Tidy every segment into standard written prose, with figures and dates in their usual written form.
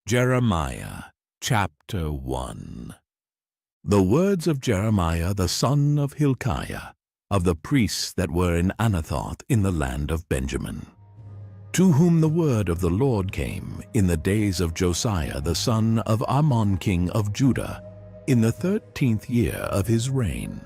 Jeremiah chapter 1. The words of Jeremiah the son of Hilkiah, of the priests that were in Anathoth in the land of Benjamin, to whom the word of the Lord came in the days of Josiah the son of Ammon king of Judah, in the 13th year of his reign.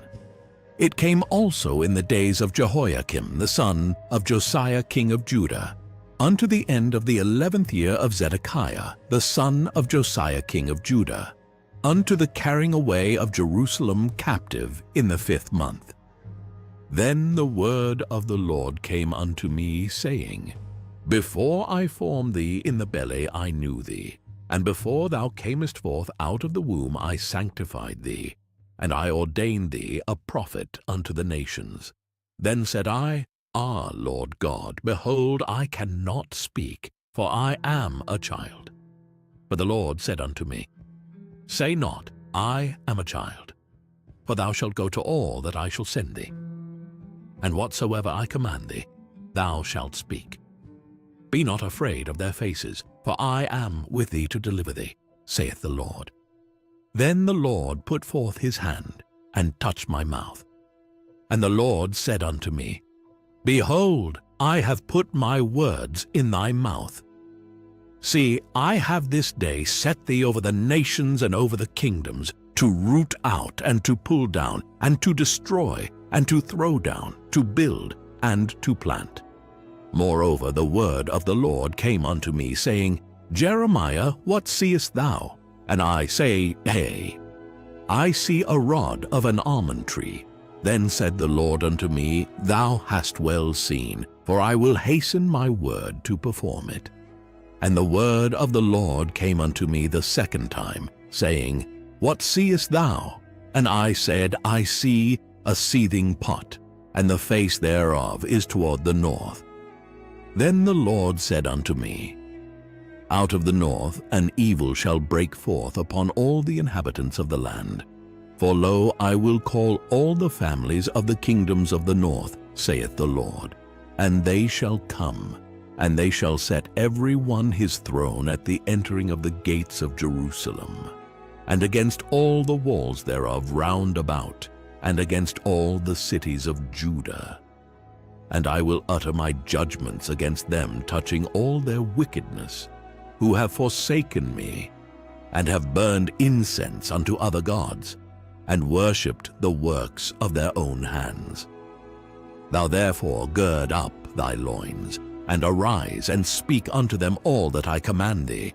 It came also in the days of Jehoiakim the son of Josiah king of Judah, unto the end of the 11th year of Zedekiah the son of Josiah king of Judah, unto the carrying away of Jerusalem captive in the 5th month. Then the word of the Lord came unto me, saying, Before I formed thee in the belly I knew thee, and before thou camest forth out of the womb I sanctified thee, and I ordained thee a prophet unto the nations. Then said I, Ah, Lord God, behold, I cannot speak, for I am a child. But the Lord said unto me, Say not, I am a child, for thou shalt go to all that I shall send thee, and whatsoever I command thee, thou shalt speak. Be not afraid of their faces, for I am with thee to deliver thee, saith the Lord. Then the Lord put forth his hand, and touched my mouth. And the Lord said unto me, Behold, I have put my words in thy mouth. See, I have this day set thee over the nations and over the kingdoms, to root out and to pull down, and to destroy, and to throw down, to build, and to plant. Moreover, the word of the Lord came unto me, saying, Jeremiah, what seest thou? And I say, Hey, I see a rod of an almond tree. Then said the Lord unto me, Thou hast well seen, for I will hasten my word to perform it. And the word of the Lord came unto me the second time, saying, What seest thou? And I said, I see a seething pot, and the face thereof is toward the north. Then the Lord said unto me, Out of the north an evil shall break forth upon all the inhabitants of the land. For lo, I will call all the families of the kingdoms of the north, saith the Lord, and they shall come, and they shall set every one his throne at the entering of the gates of Jerusalem, and against all the walls thereof round about, and against all the cities of Judah. And I will utter my judgments against them touching all their wickedness, who have forsaken me, and have burned incense unto other gods, and worshipped the works of their own hands. Thou therefore gird up thy loins, and arise, and speak unto them all that I command thee.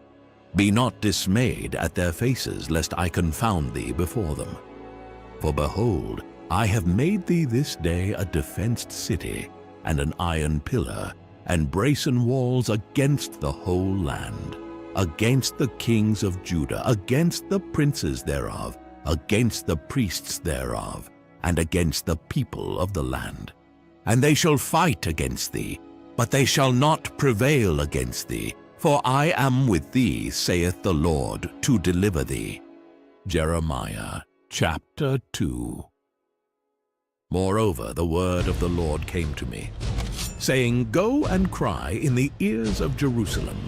Be not dismayed at their faces, lest I confound thee before them. For behold, I have made thee this day a defenced city, and an iron pillar, and brazen walls against the whole land, against the kings of Judah, against the princes thereof, against the priests thereof, and against the people of the land. And they shall fight against thee, but they shall not prevail against thee, for I am with thee, saith the Lord, to deliver thee. Jeremiah chapter 2. Moreover, the word of the Lord came to me, saying, Go and cry in the ears of Jerusalem,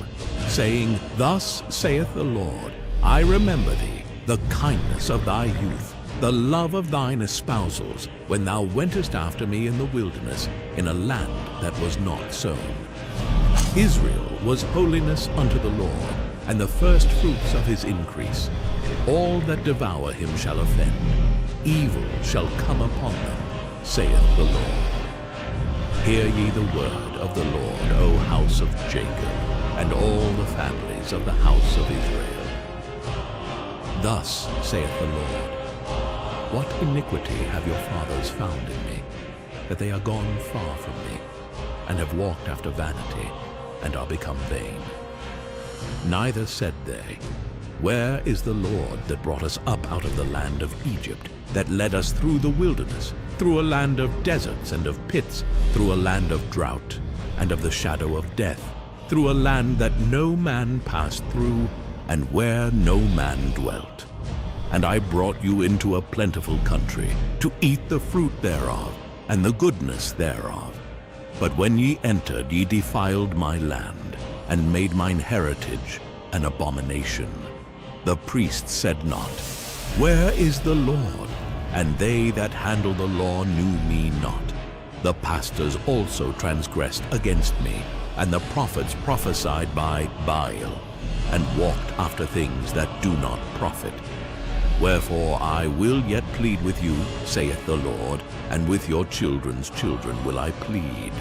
saying, Thus saith the Lord, I remember thee, the kindness of thy youth, the love of thine espousals, when thou wentest after me in the wilderness, in a land that was not sown. Israel was holiness unto the Lord, and the firstfruits of his increase. All that devour him shall offend. Evil shall come upon them, saith the Lord. Hear ye the word of the Lord, O house of Jacob, and all the families of the house of Israel. Thus saith the Lord, What iniquity have your fathers found in me, that they are gone far from me, and have walked after vanity, and are become vain? Neither said they, Where is the Lord that brought us up out of the land of Egypt, that led us through the wilderness, through a land of deserts and of pits, through a land of drought, and of the shadow of death, through a land that no man passed through, and where no man dwelt? And I brought you into a plentiful country, to eat the fruit thereof, and the goodness thereof. But when ye entered, ye defiled my land, and made mine heritage, an abomination. The priests said not, Where is the Lord? And they that handle the law knew me not. The pastors also transgressed against me, and the prophets prophesied by Baal, and walked after things that do not profit. Wherefore I will yet plead with you, saith the Lord, and with your children's children will I plead.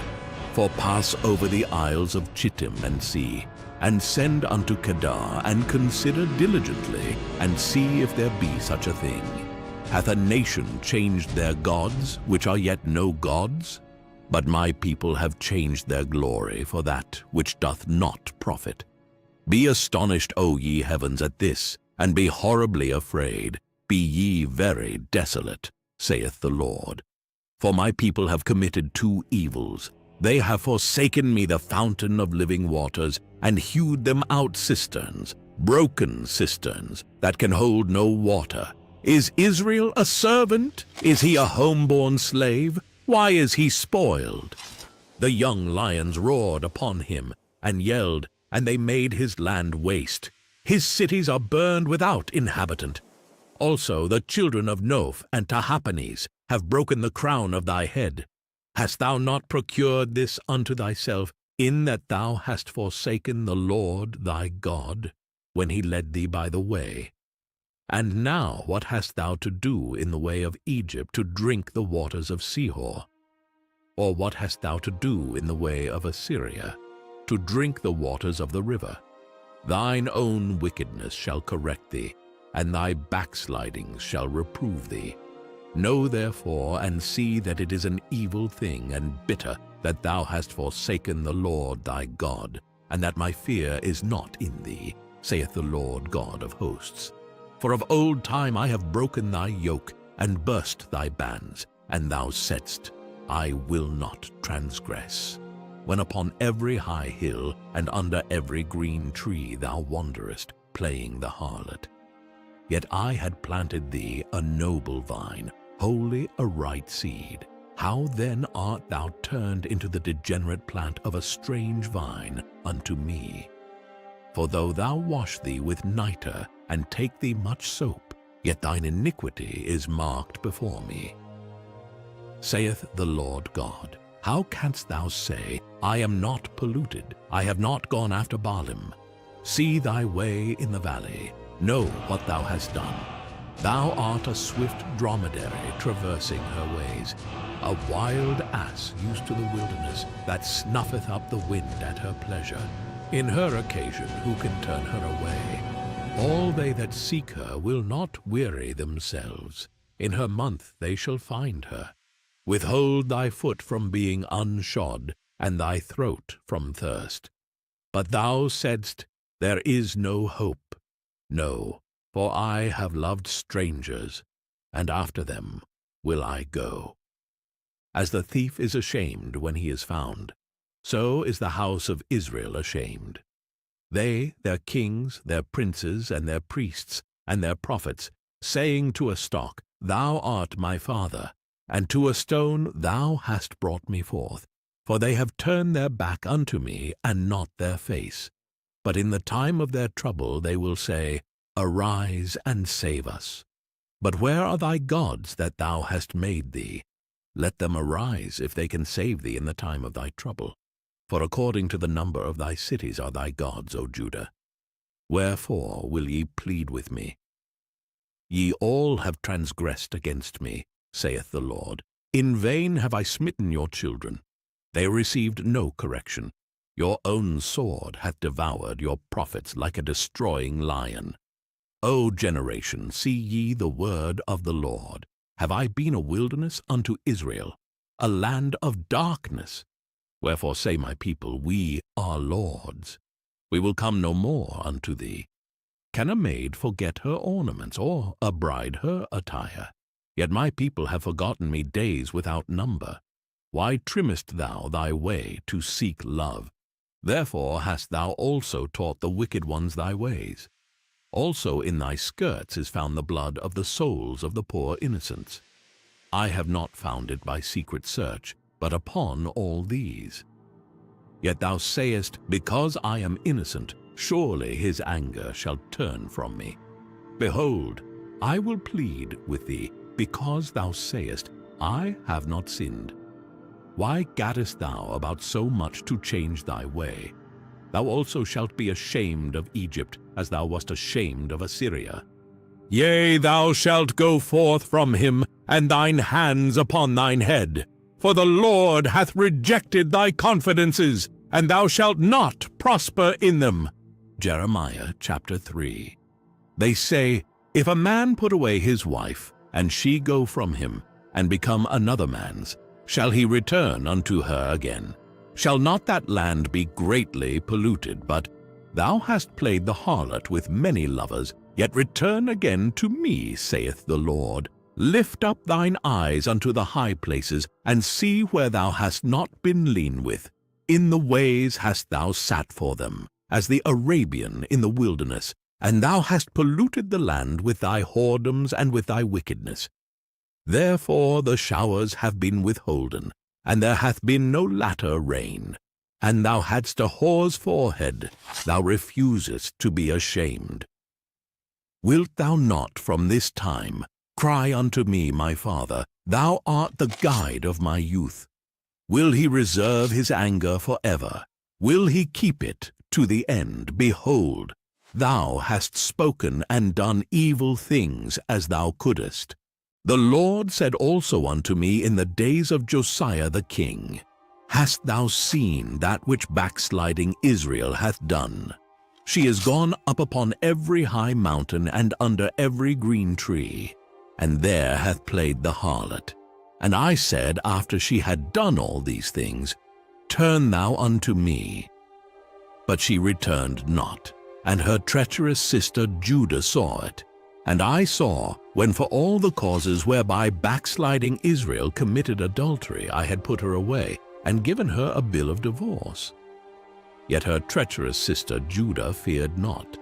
For pass over the isles of Chittim and see, and send unto Kedar, and consider diligently, and see if there be such a thing. Hath a nation changed their gods, which are yet no gods? But my people have changed their glory for that which doth not profit. Be astonished, O ye heavens, at this, and be horribly afraid. Be ye very desolate, saith the Lord. For my people have committed two evils. They have forsaken me, the fountain of living waters, and hewed them out cisterns, broken cisterns, that can hold no water. Is Israel a servant? Is he a homeborn slave? Why is he spoiled? The young lions roared upon him, and yelled, and they made his land waste. His cities are burned without inhabitant. Also the children of Noph and Tahpanhes have broken the crown of thy head. Hast thou not procured this unto thyself, in that thou hast forsaken the Lord thy God, when he led thee by the way? And now what hast thou to do in the way of Egypt, to drink the waters of Sihor? Or what hast thou to do in the way of Assyria, to drink the waters of the river? Thine own wickedness shall correct thee, and thy backslidings shall reprove thee. Know therefore and see that it is an evil thing and bitter that thou hast forsaken the Lord thy God, and that my fear is not in thee, saith the Lord God of hosts. For of old time I have broken thy yoke, and burst thy bands, and thou saidst, I will not transgress. When upon every high hill, and under every green tree thou wanderest, playing the harlot. Yet I had planted thee a noble vine, wholly a right seed. How then art thou turned into the degenerate plant of a strange vine unto me? For though thou wash thee with nitre, and take thee much soap, yet thine iniquity is marked before me. Saith the Lord God, How canst thou say, I am not polluted, I have not gone after Baalim? See thy way in the valley, know what thou hast done. Thou art a swift dromedary traversing her ways, a wild ass used to the wilderness, that snuffeth up the wind at her pleasure. In her occasion who can turn her away? All they that seek her will not weary themselves. In her month they shall find her. Withhold thy foot from being unshod, and thy throat from thirst. But thou saidst, There is no hope. No, for I have loved strangers, and after them will I go. As the thief is ashamed when he is found, so is the house of Israel ashamed. They, their kings, their princes, and their priests, and their prophets, saying to a stock, Thou art my father, and to a stone, Thou hast brought me forth. For they have turned their back unto me, and not their face. But in the time of their trouble they will say, Arise and save us. But where are thy gods that thou hast made thee? Let them arise if they can save thee in the time of thy trouble. For according to the number of thy cities are thy gods, O Judah. Wherefore will ye plead with me? Ye all have transgressed against me, saith the Lord. In vain have I smitten your children. They received no correction. Your own sword hath devoured your prophets like a destroying lion. O generation, see ye the word of the Lord. Have I been a wilderness unto Israel, a land of darkness? Wherefore say my people, We are lords. We will come no more unto thee. Can a maid forget her ornaments, or a bride her attire? Yet my people have forgotten me days without number. Why trimmest thou thy way to seek love? Therefore hast thou also taught the wicked ones thy ways. Also in thy skirts is found the blood of the souls of the poor innocents. I have not found it by secret search, but upon all these. Yet thou sayest, Because I am innocent, surely his anger shall turn from me. Behold, I will plead with thee, because thou sayest, I have not sinned. Why gaddest thou about so much to change thy way? Thou also shalt be ashamed of Egypt, as thou wast ashamed of Assyria. Yea, thou shalt go forth from him, and thine hands upon thine head. For the Lord hath rejected thy confidences, and thou shalt not prosper in them. Jeremiah chapter 3. They say, if a man put away his wife, and she go from him, and become another man's, shall he return unto her again? Shall not that land be greatly polluted? But thou hast played the harlot with many lovers, yet return again to me, saith the Lord. Lift up thine eyes unto the high places, and see where thou hast not been lean with. In the ways hast thou sat for them, as the Arabian in the wilderness, and thou hast polluted the land with thy whoredoms and with thy wickedness. Therefore the showers have been withholden, and there hath been no latter rain. And thou hadst a whore's forehead, thou refusest to be ashamed. Wilt thou not from this time cry unto me, my Father? Thou art the guide of my youth. Will he reserve his anger forever? Will he keep it to the end? Behold, thou hast spoken and done evil things as thou couldest. The Lord said also unto me in the days of Josiah the king, Hast thou seen that which backsliding Israel hath done? She is gone up upon every high mountain and under every green tree, and there hath played the harlot. And I said, after she had done all these things, Turn thou unto me. But she returned not, and her treacherous sister Judah saw it. And I saw, when for all the causes whereby backsliding Israel committed adultery I had put her away, and given her a bill of divorce. Yet her treacherous sister Judah feared not,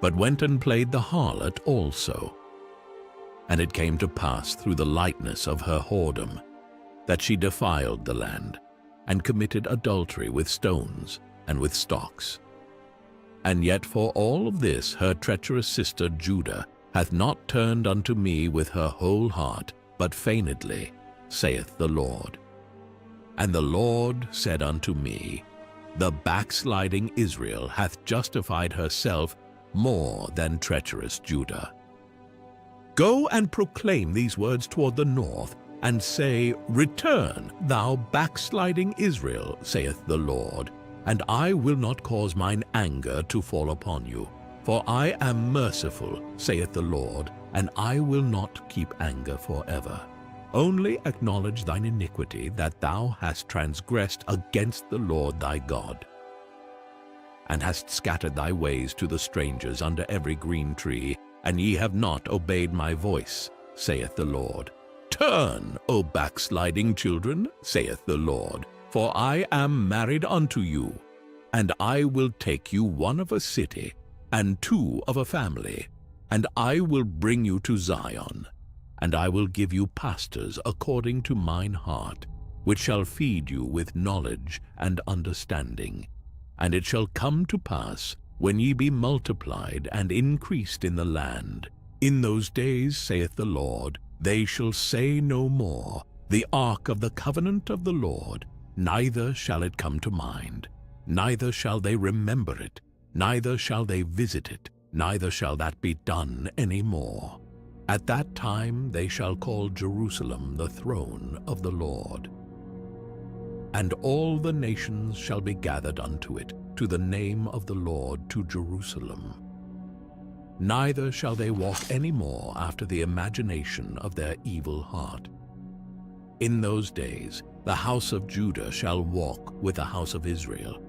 but went and played the harlot also. And it came to pass through the lightness of her whoredom, that she defiled the land, and committed adultery with stones and with stocks. And yet for all of this her treacherous sister Judah hath not turned unto me with her whole heart, but feignedly, saith the Lord. And the Lord said unto me, The backsliding Israel hath justified herself more than treacherous Judah. Go and proclaim these words toward the north, and say, Return, thou backsliding Israel, saith the Lord, and I will not cause mine anger to fall upon you. For I am merciful, saith the Lord, and I will not keep anger forever. Only acknowledge thine iniquity, that thou hast transgressed against the Lord thy God, and hast scattered thy ways to the strangers under every green tree, and ye have not obeyed my voice, saith the Lord. Turn, O backsliding children, saith the Lord, for I am married unto you, and I will take you one of a city, and two of a family, and I will bring you to Zion. And I will give you pastors according to mine heart, which shall feed you with knowledge and understanding. And it shall come to pass, when ye be multiplied and increased in the land, in those days, saith the Lord, they shall say no more, The ark of the covenant of the Lord, neither shall it come to mind, neither shall they remember it, neither shall they visit it, neither shall that be done any more. At that time they shall call Jerusalem the throne of the Lord. And all the nations shall be gathered unto it, to the name of the Lord, to Jerusalem. Neither shall they walk any more after the imagination of their evil heart. In those days the house of Judah shall walk with the house of Israel,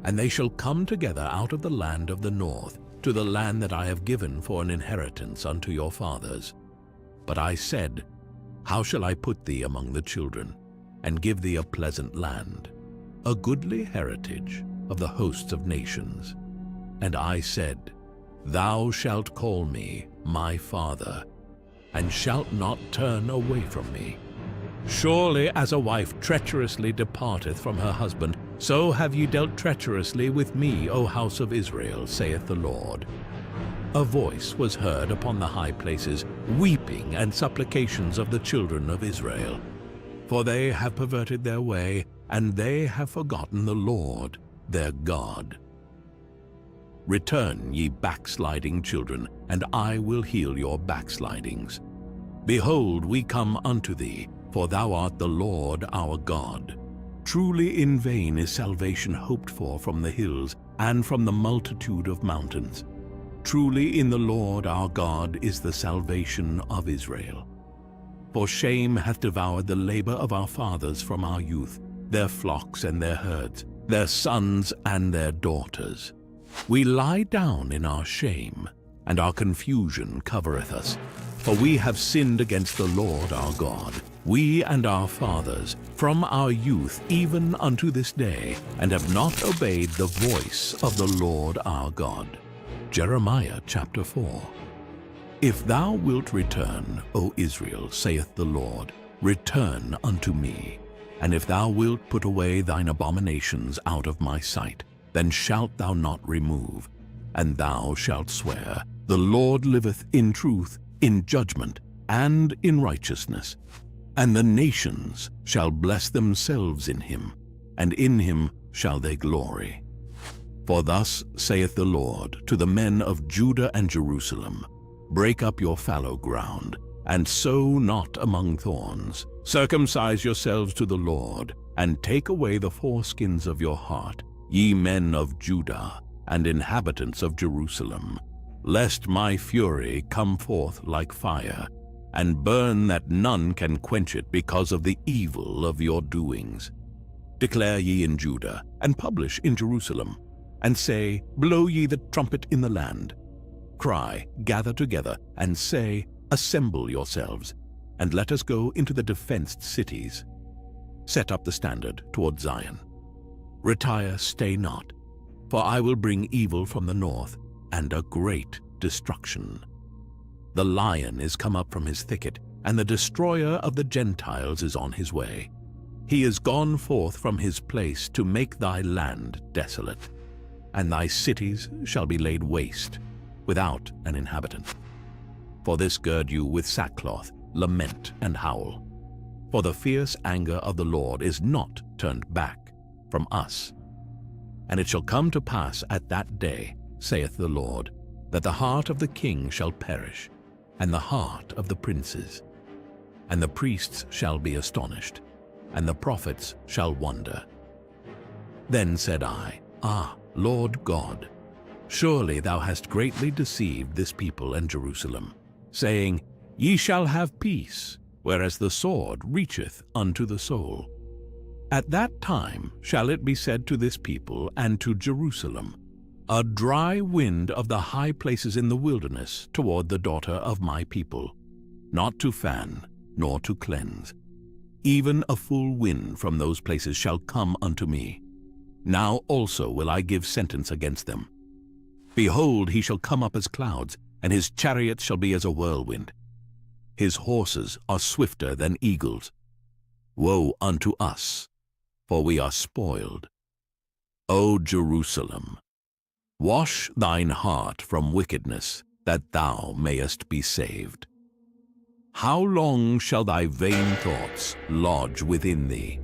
and they shall come together out of the land of the north, to the land that I have given for an inheritance unto your fathers. But I said, How shall I put thee among the children, and give thee a pleasant land, a goodly heritage of the hosts of nations? And I said, Thou shalt call me my Father, and shalt not turn away from me. Surely as a wife treacherously departeth from her husband, So have ye dealt treacherously with me, O house of Israel, saith the Lord. A voice was heard upon the high places, weeping and supplications of the children of Israel. For they have perverted their way, and they have forgotten the Lord, their God. Return, ye backsliding children, and I will heal your backslidings. Behold, we come unto thee, for thou art the Lord our God. Truly in vain is salvation hoped for from the hills and from the multitude of mountains. Truly in the Lord our God is the salvation of Israel. For shame hath devoured the labor of our fathers from our youth, their flocks and their herds, their sons and their daughters. We lie down in our shame, and our confusion covereth us. For we have sinned against the Lord our God, we and our fathers, from our youth even unto this day, and have not obeyed the voice of the Lord our God. Jeremiah chapter 4. If thou wilt return, O Israel, saith the Lord, return unto me. And if thou wilt put away thine abominations out of my sight, then shalt thou not remove. And thou shalt swear, the Lord liveth in truth, in judgment, and in righteousness. And the nations shall bless themselves in him, and in him shall they glory. For thus saith the Lord to the men of Judah and Jerusalem, break up your fallow ground, and sow not among thorns. Circumcise yourselves to the Lord, and take away the foreskins of your heart, ye men of Judah, and inhabitants of Jerusalem, lest my fury come forth like fire, and burn that none can quench it because of the evil of your doings. Declare ye in Judah, and publish in Jerusalem, and say, blow ye the trumpet in the land. Cry, gather together, and say, assemble yourselves, and let us go into the defenced cities. Set up the standard toward Zion. Retire, stay not, for I will bring evil from the north, and a great destruction. The lion is come up from his thicket, and the destroyer of the Gentiles is on his way. He is gone forth from his place to make thy land desolate, and thy cities shall be laid waste, without an inhabitant. For this gird you with sackcloth, lament and howl. For the fierce anger of the Lord is not turned back from us. And it shall come to pass at that day, saith the Lord, that the heart of the king shall perish, and the heart of the princes. And the priests shall be astonished, and the prophets shall wonder. Then said I, Ah, Lord God, surely thou hast greatly deceived this people and Jerusalem, saying, Ye shall have peace, whereas the sword reacheth unto the soul. At that time shall it be said to this people and to Jerusalem, a dry wind of the high places in the wilderness toward the daughter of my people, not to fan, nor to cleanse. Even a full wind from those places shall come unto me. Now also will I give sentence against them. Behold, he shall come up as clouds, and his chariots shall be as a whirlwind. His horses are swifter than eagles. Woe unto us, for we are spoiled. O Jerusalem, wash thine heart from wickedness, that thou mayest be saved. How long shall thy vain thoughts lodge within thee?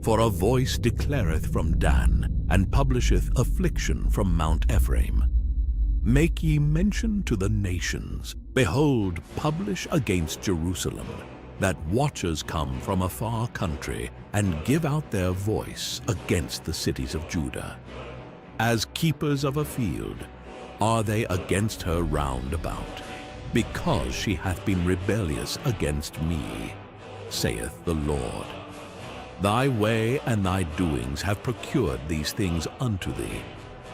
For a voice declareth from Dan, and publisheth affliction from Mount Ephraim. Make ye mention to the nations, behold, publish against Jerusalem, that watchers come from a far country, and give out their voice against the cities of Judah. As keepers of a field are they against her round about, because she hath been rebellious against me, saith the Lord. Thy way and thy doings have procured these things unto thee.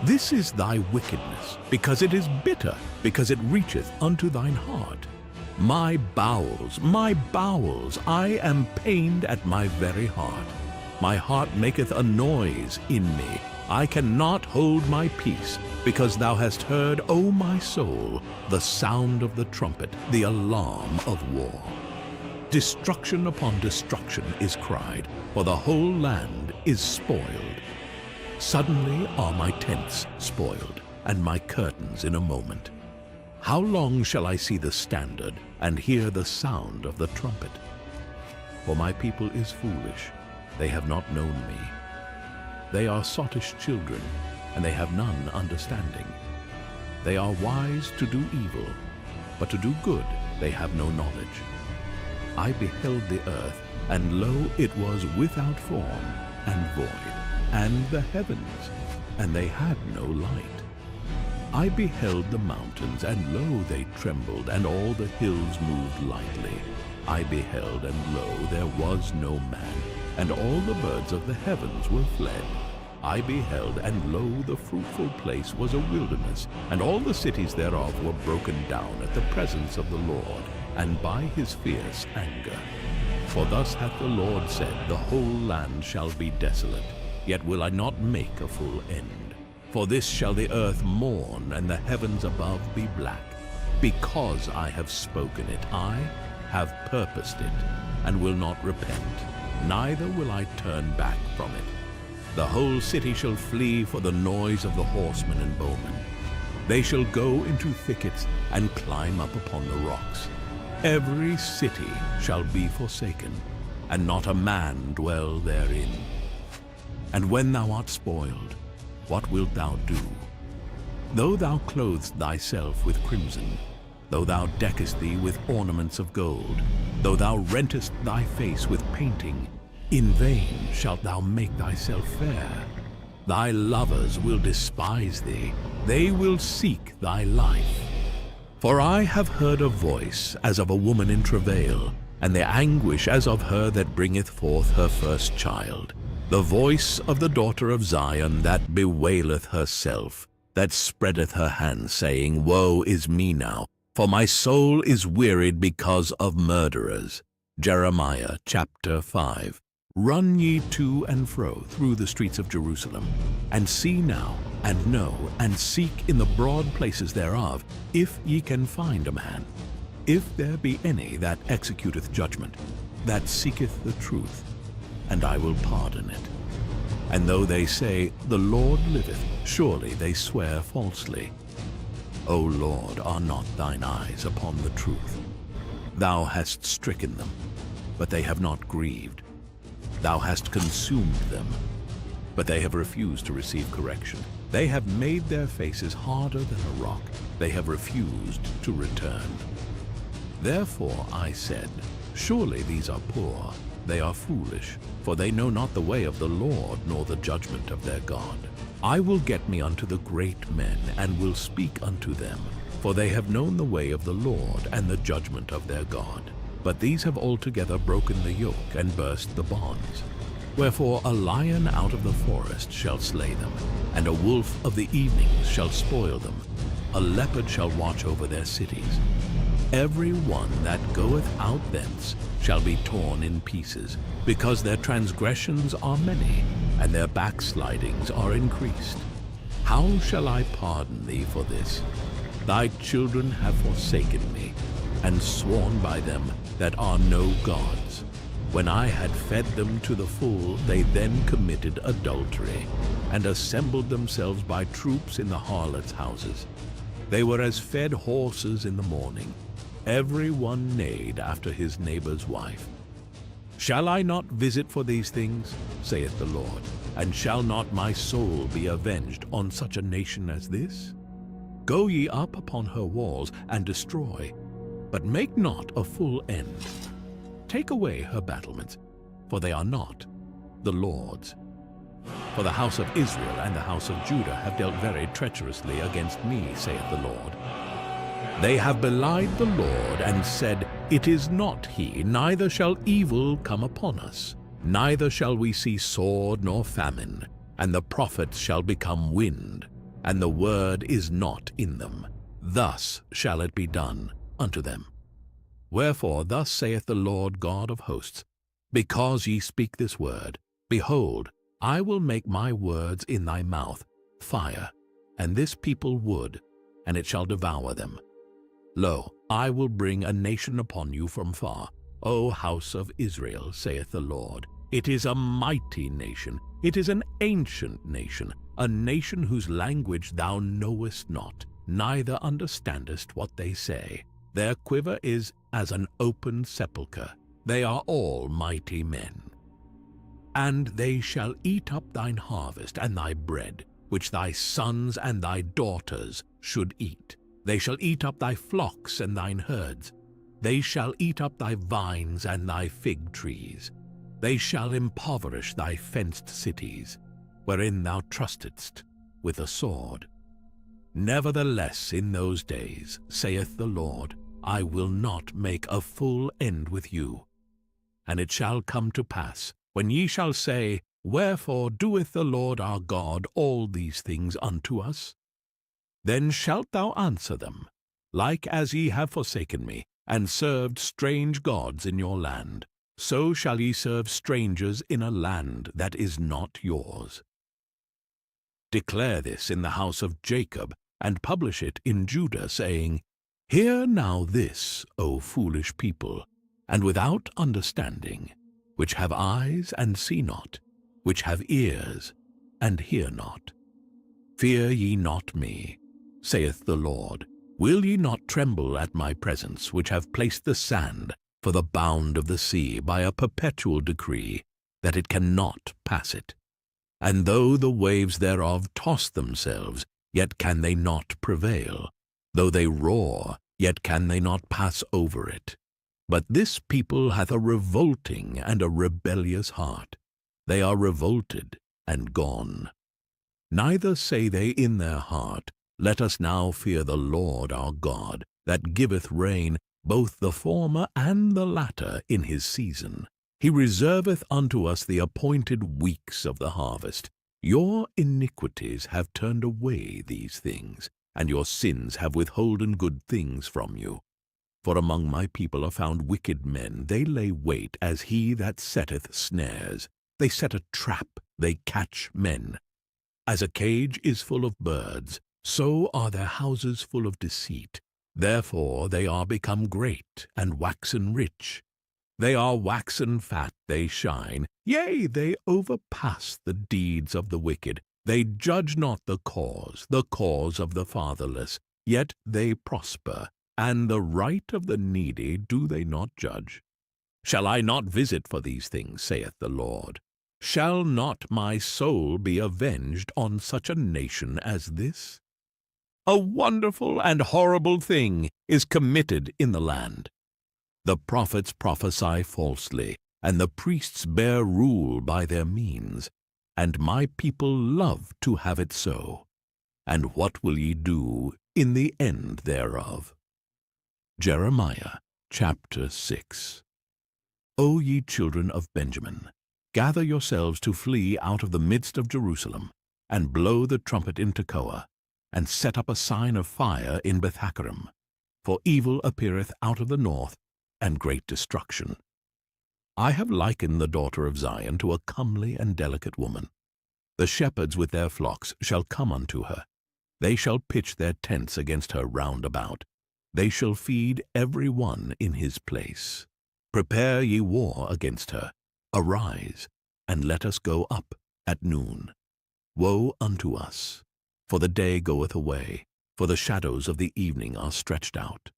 This is thy wickedness, because it is bitter, because it reacheth unto thine heart. My bowels, I am pained at my very heart. My heart maketh a noise in me. I cannot hold my peace, because thou hast heard, O my soul, the sound of the trumpet, the alarm of war. Destruction upon destruction is cried, for the whole land is spoiled. Suddenly are my tents spoiled, and my curtains in a moment. How long shall I see the standard and hear the sound of the trumpet? For my people is foolish, they have not known me. They are sottish children, and they have none understanding. They are wise to do evil, but to do good they have no knowledge. I beheld the earth, and lo, it was without form and void, and the heavens, and they had no light. I beheld the mountains, and lo, they trembled, and all the hills moved lightly. I beheld, and lo, there was no man, and all the birds of the heavens were fled. I beheld, and lo, the fruitful place was a wilderness, and all the cities thereof were broken down at the presence of the Lord, and by his fierce anger. For thus hath the Lord said, the whole land shall be desolate, yet will I not make a full end. For this shall the earth mourn, and the heavens above be black. Because I have spoken it, I have purposed it, and will not repent, neither will I turn back from it. The whole city shall flee for the noise of the horsemen and bowmen. They shall go into thickets and climb up upon the rocks. Every city shall be forsaken, and not a man dwell therein. And when thou art spoiled, what wilt thou do? Though thou clothest thyself with crimson, though thou deckest thee with ornaments of gold, though thou rentest thy face with painting, in vain shalt thou make thyself fair. Thy lovers will despise thee, they will seek thy life. For I have heard a voice as of a woman in travail, and the anguish as of her that bringeth forth her first child. The voice of the daughter of Zion that bewaileth herself, that spreadeth her hands, saying, Woe is me now, for my soul is wearied because of murderers. Jeremiah chapter 5. Run ye to and fro through the streets of Jerusalem, and see now, and know, and seek in the broad places thereof, if ye can find a man, if there be any that executeth judgment, that seeketh the truth, and I will pardon it. And though they say, The Lord liveth, surely they swear falsely. O Lord, are not thine eyes upon the truth? Thou hast stricken them, but they have not grieved. Thou hast consumed them, but they have refused to receive correction. They have made their faces harder than a rock. They have refused to return. Therefore I said, Surely these are poor, they are foolish, for they know not the way of the Lord, nor the judgment of their God. I will get me unto the great men, and will speak unto them, for they have known the way of the Lord, and the judgment of their God. But these have altogether broken the yoke, and burst the bonds. Wherefore a lion out of the forest shall slay them, and a wolf of the evenings shall spoil them. A leopard shall watch over their cities. Every one that goeth out thence shall be torn in pieces, because their transgressions are many, and their backslidings are increased. How shall I pardon thee for this? Thy children have forsaken me, and sworn by them that are no gods. When I had fed them to the full, they then committed adultery, and assembled themselves by troops in the harlots' houses. They were as fed horses in the morning. Every one neighed after his neighbor's wife. Shall I not visit for these things, saith the Lord, and shall not my soul be avenged on such a nation as this? Go ye up upon her walls, and destroy, but make not a full end. Take away her battlements, for they are not the Lord's. For the house of Israel and the house of Judah have dealt very treacherously against me, saith the Lord. They have belied the Lord, and said, It is not he, neither shall evil come upon us. Neither shall we see sword nor famine, and the prophets shall become wind, and the word is not in them. Thus shall it be done unto them. Wherefore thus saith the Lord God of hosts, Because ye speak this word, behold, I will make my words in thy mouth fire, and this people wood, and it shall devour them. Lo, I will bring a nation upon you from far, O house of Israel, saith the Lord. It is a mighty nation, it is an ancient nation, a nation whose language thou knowest not, neither understandest what they say. Their quiver is as an open sepulchre, they are all mighty men. And they shall eat up thine harvest and thy bread, which thy sons and thy daughters should eat. They shall eat up thy flocks and thine herds. They shall eat up thy vines and thy fig trees. They shall impoverish thy fenced cities, wherein thou trustedst, with a sword. Nevertheless, in those days, saith the Lord, I will not make a full end with you. And it shall come to pass, when ye shall say, Wherefore doeth the Lord our God all these things unto us? Then shalt thou answer them, Like as ye have forsaken me, and served strange gods in your land, so shall ye serve strangers in a land that is not yours. Declare this in the house of Jacob, and publish it in Judah, saying, Hear now this, O foolish people, and without understanding, which have eyes and see not, which have ears and hear not. Fear ye not me, saith the Lord. Will ye not tremble at my presence, which have placed the sand for the bound of the sea by a perpetual decree, that it cannot pass it? And though the waves thereof toss themselves, yet can they not prevail. Though they roar, yet can they not pass over it. But this people hath a revolting and a rebellious heart. They are revolted and gone. Neither say they in their heart, Let us now fear the Lord our God, that giveth rain, both the former and the latter, in his season. He reserveth unto us the appointed weeks of the harvest. Your iniquities have turned away these things, and your sins have withholden good things from you. For among my people are found wicked men, they lay wait as he that setteth snares. They set a trap, they catch men. As a cage is full of birds, so are their houses full of deceit. Therefore they are become great, and waxen rich. They are waxen fat, they shine, yea, they overpass the deeds of the wicked. They judge not the cause of the fatherless, yet they prosper, and the right of the needy do they not judge. Shall I not visit for these things, saith the Lord? Shall not my soul be avenged on such a nation as this? A wonderful and horrible thing is committed in the land. The prophets prophesy falsely, and the priests bear rule by their means, and my people love to have it so. And what will ye do in the end thereof? Jeremiah chapter 6. O ye children of Benjamin, gather yourselves to flee out of the midst of Jerusalem, and blow the trumpet in Tekoa, and set up a sign of fire in Bethhaccerem, for evil appeareth out of the north, and great destruction. I have likened the daughter of Zion to a comely and delicate woman. The shepherds with their flocks shall come unto her. They shall pitch their tents against her round about. They shall feed every one in his place. Prepare ye war against her. Arise, and let us go up at noon. Woe unto us! For the day goeth away, for the shadows of the evening are stretched out.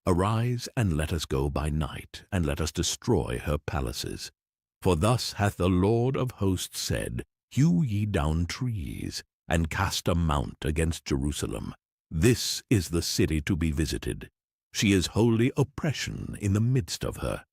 Arise, and let us go by night, and let us destroy her palaces. For thus hath the Lord of hosts said, Hew ye down trees, and cast a mount against Jerusalem. This is the city to be visited. She is wholly oppression in the midst of her.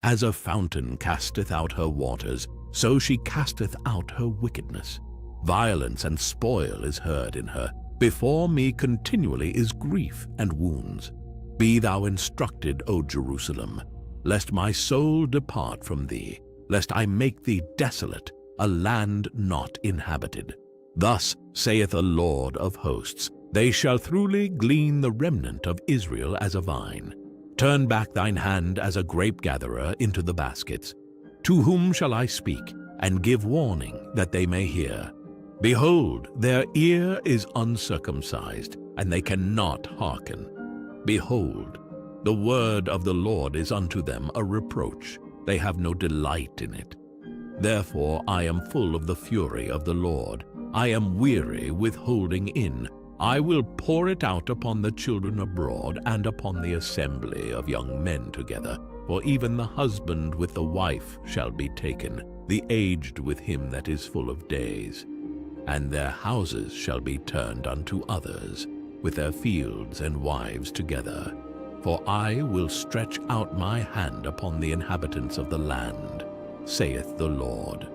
As a fountain casteth out her waters, so she casteth out her wickedness. Violence and spoil is heard in her. Before me continually is grief and wounds. Be thou instructed, O Jerusalem, lest my soul depart from thee, lest I make thee desolate, a land not inhabited. Thus saith the Lord of hosts, They shall truly glean the remnant of Israel as a vine. Turn back thine hand as a grape-gatherer into the baskets. To whom shall I speak, and give warning that they may hear? Behold, their ear is uncircumcised, and they cannot hearken. Behold, The word of the Lord is unto them a reproach. They have no delight in it. Therefore I am full of the fury of the Lord. I am weary with holding in. I will pour it out upon the children abroad and upon the assembly of young men together. For even the husband with the wife shall be taken, the aged with him that is full of days. And their houses shall be turned unto others, with their fields and wives together. For I will stretch out my hand upon the inhabitants of the land, saith the Lord.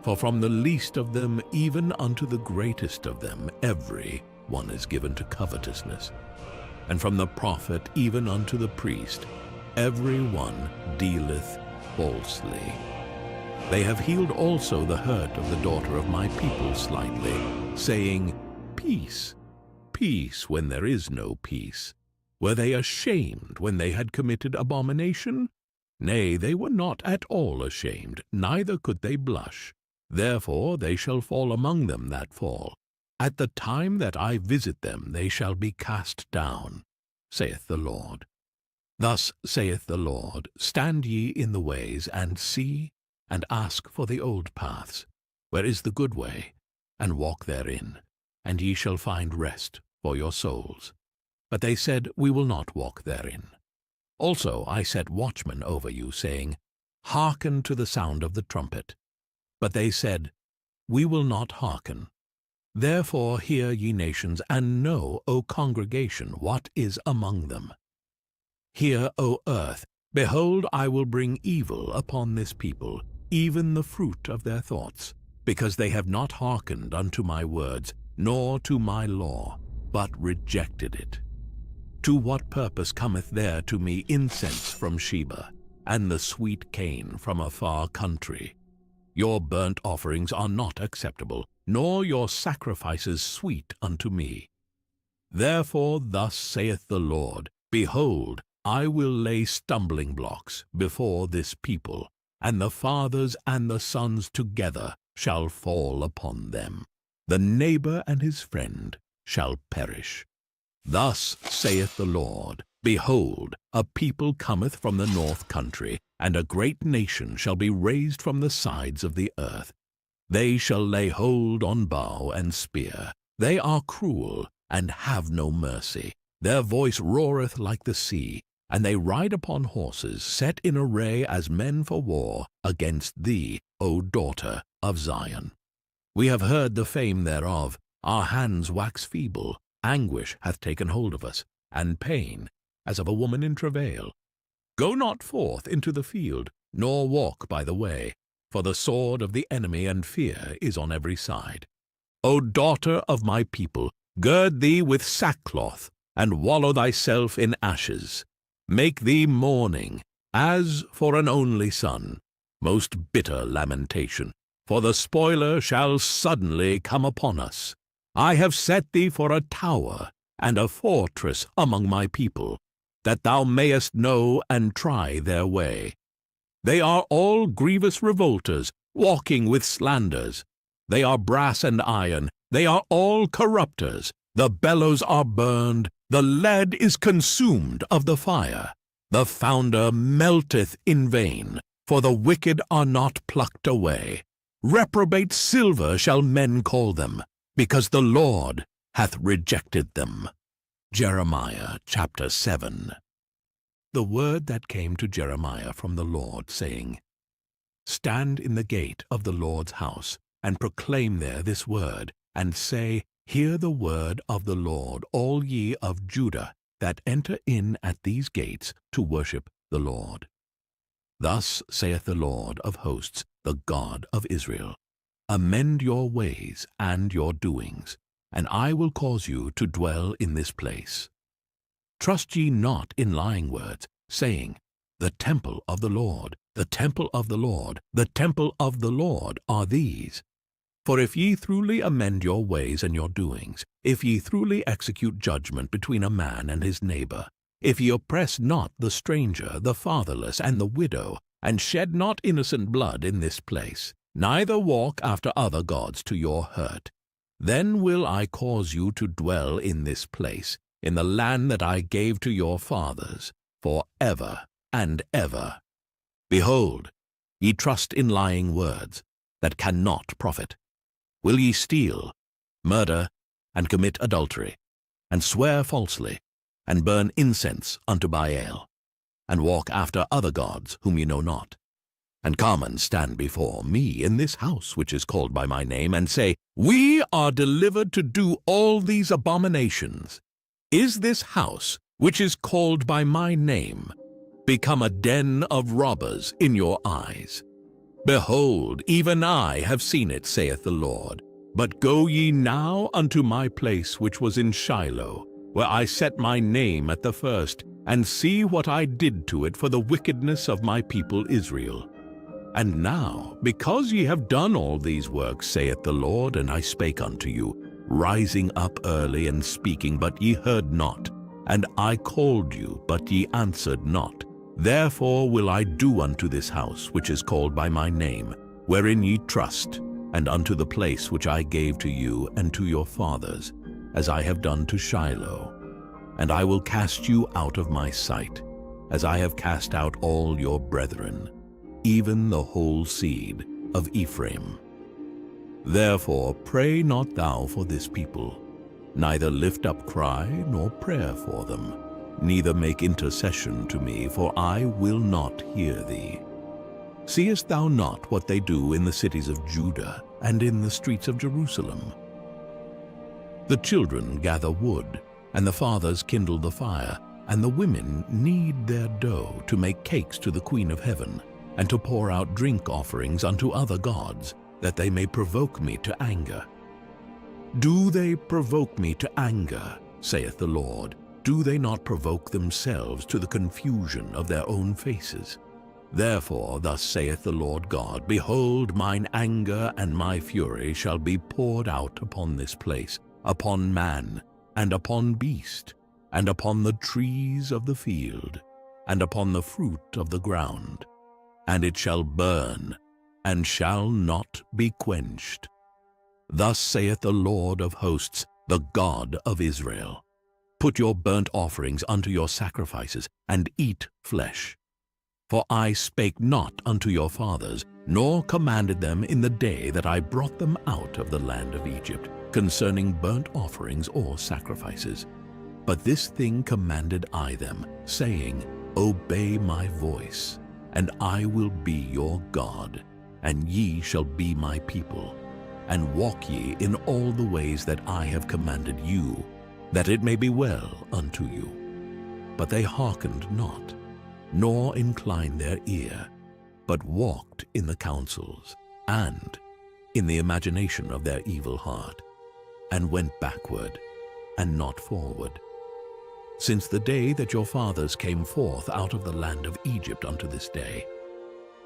For from the least of them even unto the greatest of them every one is given to covetousness. And from the prophet even unto the priest every one dealeth falsely. They have healed also the hurt of the daughter of my people slightly, saying, Peace, peace, when there is no peace. Were they ashamed when they had committed abomination? Nay, they were not at all ashamed, neither could they blush. Therefore they shall fall among them that fall. At the time that I visit them they shall be cast down, saith the Lord. Thus saith the Lord, Stand ye in the ways, and see, and ask for the old paths, where is the good way, and walk therein, and ye shall find rest for your souls. But they said, We will not walk therein. Also I set watchmen over you, saying, Hearken to the sound of the trumpet. But they said, We will not hearken. Therefore hear, ye nations, and know, O congregation, what is among them. Hear, O earth, behold, I will bring evil upon this people, even the fruit of their thoughts, because they have not hearkened unto my words, nor to my law, but rejected it. To what purpose cometh there to me incense from Sheba, and the sweet cane from a far country? Your burnt offerings are not acceptable, nor your sacrifices sweet unto me. Therefore thus saith the Lord, Behold, I will lay stumbling blocks before this people, and the fathers and the sons together shall fall upon them. The neighbor and his friend shall perish. Thus saith the Lord, Behold, a people cometh from the north country, and a great nation shall be raised from the sides of the earth. They shall lay hold on bow and spear. They are cruel, and have no mercy. Their voice roareth like the sea, and they ride upon horses, set in array as men for war, against thee, O daughter of Zion. We have heard the fame thereof. Our hands wax feeble. Anguish hath taken hold of us, and pain, as of a woman in travail. Go not forth into the field, nor walk by the way, for the sword of the enemy and fear is on every side. O daughter of my people, gird thee with sackcloth, and wallow thyself in ashes. Make thee mourning, as for an only son, most bitter lamentation, for the spoiler shall suddenly come upon us. I have set thee for a tower and a fortress among my people, that thou mayest know and try their way. They are all grievous revolters, walking with slanders. They are brass and iron, they are all corrupters. The bellows are burned, the lead is consumed of the fire. The founder melteth in vain, for the wicked are not plucked away. Reprobate silver shall men call them, because the Lord hath rejected them. Jeremiah chapter 7. The word that came to Jeremiah from the Lord, saying, Stand in the gate of the Lord's house, and proclaim there this word, and say, Hear the word of the Lord, all ye of Judah, that enter in at these gates to worship the Lord. Thus saith the Lord of hosts, the God of Israel, Amend your ways and your doings, and I will cause you to dwell in this place. Trust ye not in lying words, saying, The temple of the Lord, the temple of the Lord, the temple of the Lord are these. For if ye truly amend your ways and your doings, if ye truly execute judgment between a man and his neighbor, if ye oppress not the stranger, the fatherless, and the widow, and shed not innocent blood in this place, neither walk after other gods to your hurt, then will I cause you to dwell in this place, in the land that I gave to your fathers, for ever and ever. Behold, ye trust in lying words that cannot profit. Will ye steal, murder, and commit adultery, and swear falsely, and burn incense unto Baal, and walk after other gods whom ye know not, and come and stand before me in this house which is called by my name, and say, We are delivered to do all these abominations? Is this house, which is called by my name, become a den of robbers in your eyes? Behold, even I have seen it, saith the Lord. But go ye now unto my place which was in Shiloh, where I set my name at the first, and see what I did to it for the wickedness of my people Israel. And now, because ye have done all these works, saith the Lord, and I spake unto you, rising up early and speaking, but ye heard not, and I called you, but ye answered not. Therefore will I do unto this house which is called by my name, wherein ye trust, and unto the place which I gave to you and to your fathers, as I have done to Shiloh. And I will cast you out of my sight, as I have cast out all your brethren, even the whole seed of Ephraim. Therefore pray not thou for this people, neither lift up cry nor prayer for them, neither make intercession to me, for I will not hear thee. Seest thou not what they do in the cities of Judah and in the streets of Jerusalem? The children gather wood, and the fathers kindle the fire, and the women knead their dough to make cakes to the Queen of Heaven, and to pour out drink offerings unto other gods, that they may provoke me to anger. Do they provoke me to anger, saith the Lord? Do they not provoke themselves to the confusion of their own faces? Therefore thus saith the Lord God, Behold, mine anger and my fury shall be poured out upon this place, upon man, and upon beast, and upon the trees of the field, and upon the fruit of the ground. And it shall burn, and shall not be quenched. Thus saith the Lord of hosts, the God of Israel, Put your burnt offerings unto your sacrifices, and eat flesh. For I spake not unto your fathers, nor commanded them in the day that I brought them out of the land of Egypt, concerning burnt offerings or sacrifices. But this thing commanded I them, saying, Obey my voice, and I will be your God, and ye shall be my people. And walk ye in all the ways that I have commanded you, that it may be well unto you. But they hearkened not, nor inclined their ear, but walked in the counsels, and in the imagination of their evil heart, and went backward, and not forward. Since the day that your fathers came forth out of the land of Egypt unto this day,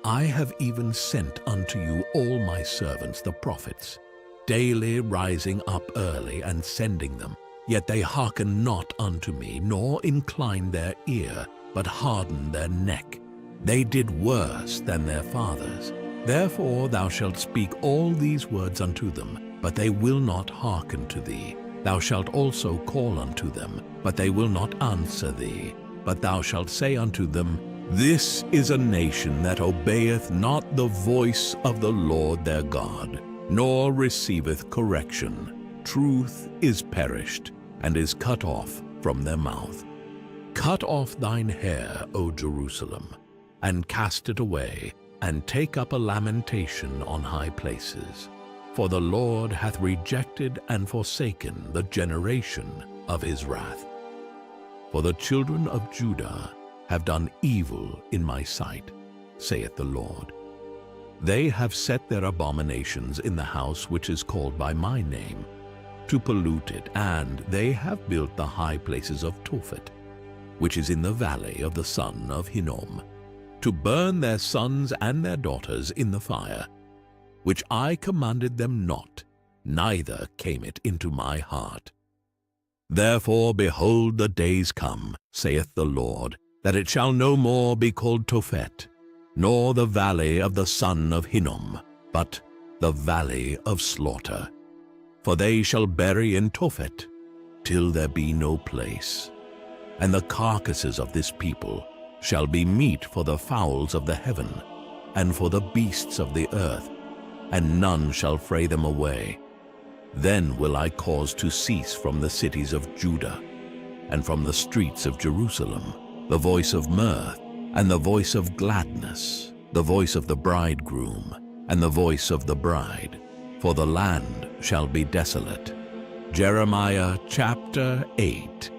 I have even sent unto you all my servants the prophets, daily rising up early and sending them. Yet they hearken not unto me, nor incline their ear, but harden their neck. They did worse than their fathers. Therefore thou shalt speak all these words unto them, but they will not hearken to thee. Thou shalt also call unto them, but they will not answer thee. But thou shalt say unto them, This is a nation that obeyeth not the voice of the Lord their God, nor receiveth correction. Truth is perished, and is cut off from their mouth. Cut off thine hair, O Jerusalem, and cast it away, and take up a lamentation on high places. For the Lord hath rejected and forsaken the generation of his wrath. For the children of Judah have done evil in my sight, saith the Lord. They have set their abominations in the house which is called by my name, to pollute it, and they have built the high places of Tophet, which is in the valley of the son of Hinnom, to burn their sons and their daughters in the fire, which I commanded them not, neither came it into my heart. Therefore, behold, the days come, saith the Lord, that it shall no more be called Tophet, nor the valley of the son of Hinnom, but the valley of slaughter. For they shall bury in Tophet, till there be no place. and the carcasses of this people shall be meat for the fowls of the heaven, and for the beasts of the earth, and none shall fray them away. Then will I cause to cease from the cities of Judah, and from the streets of Jerusalem, the voice of mirth, and the voice of gladness, the voice of the bridegroom, and the voice of the bride, for the land shall be desolate. Jeremiah chapter 8.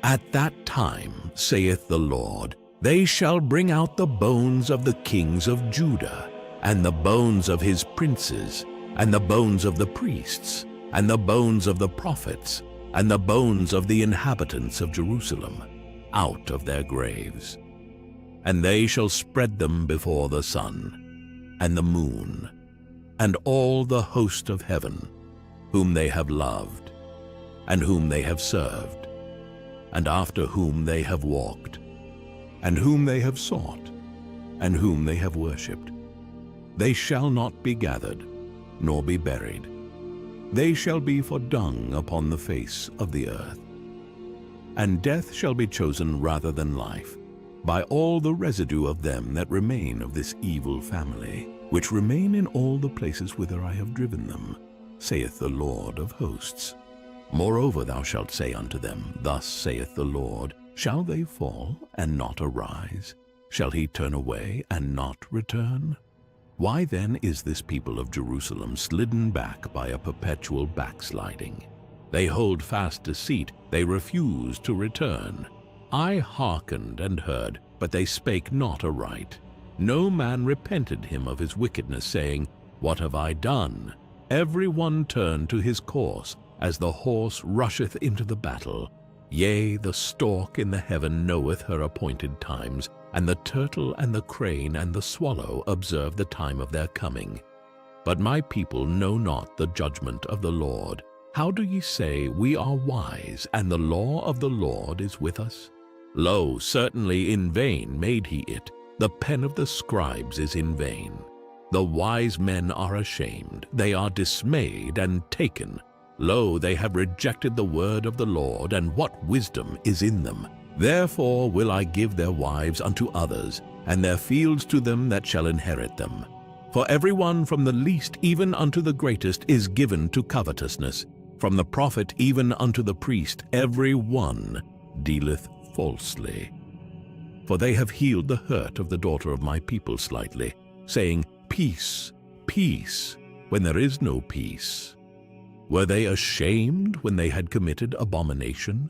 At that time, saith the Lord, they shall bring out the bones of the kings of Judah, and the bones of his princes, and the bones of the priests, and the bones of the prophets, and the bones of the inhabitants of Jerusalem, out of their graves. And they shall spread them before the sun, and the moon, and all the host of heaven, whom they have loved, and whom they have served, and after whom they have walked, and whom they have sought, and whom they have worshipped. They shall not be gathered, nor be buried. They shall be for dung upon the face of the earth. And death shall be chosen rather than life, by all the residue of them that remain of this evil family, which remain in all the places whither I have driven them, saith the Lord of hosts. Moreover thou shalt say unto them, Thus saith the Lord, Shall they fall and not arise? Shall he turn away and not return? Why then is this people of Jerusalem slidden back by a perpetual backsliding? They hold fast deceit, they refuse to return. I hearkened and heard, but they spake not aright. No man repented him of his wickedness, saying, What have I done? Every one turned to his course, as the horse rusheth into the battle. Yea, the stork in the heaven knoweth her appointed times, and the turtle and the crane and the swallow observe the time of their coming. But my people know not the judgment of the Lord. How do ye say, We are wise, and the law of the Lord is with us? Lo, certainly in vain made he it. The pen of the scribes is in vain. The wise men are ashamed, they are dismayed and taken. Lo, they have rejected the word of the Lord, and what wisdom is in them? Therefore will I give their wives unto others, and their fields to them that shall inherit them. For every one from the least even unto the greatest is given to covetousness. From the prophet even unto the priest every one dealeth falsely. For they have healed the hurt of the daughter of my people slightly, saying, Peace, peace, when there is no peace. Were they ashamed when they had committed abomination?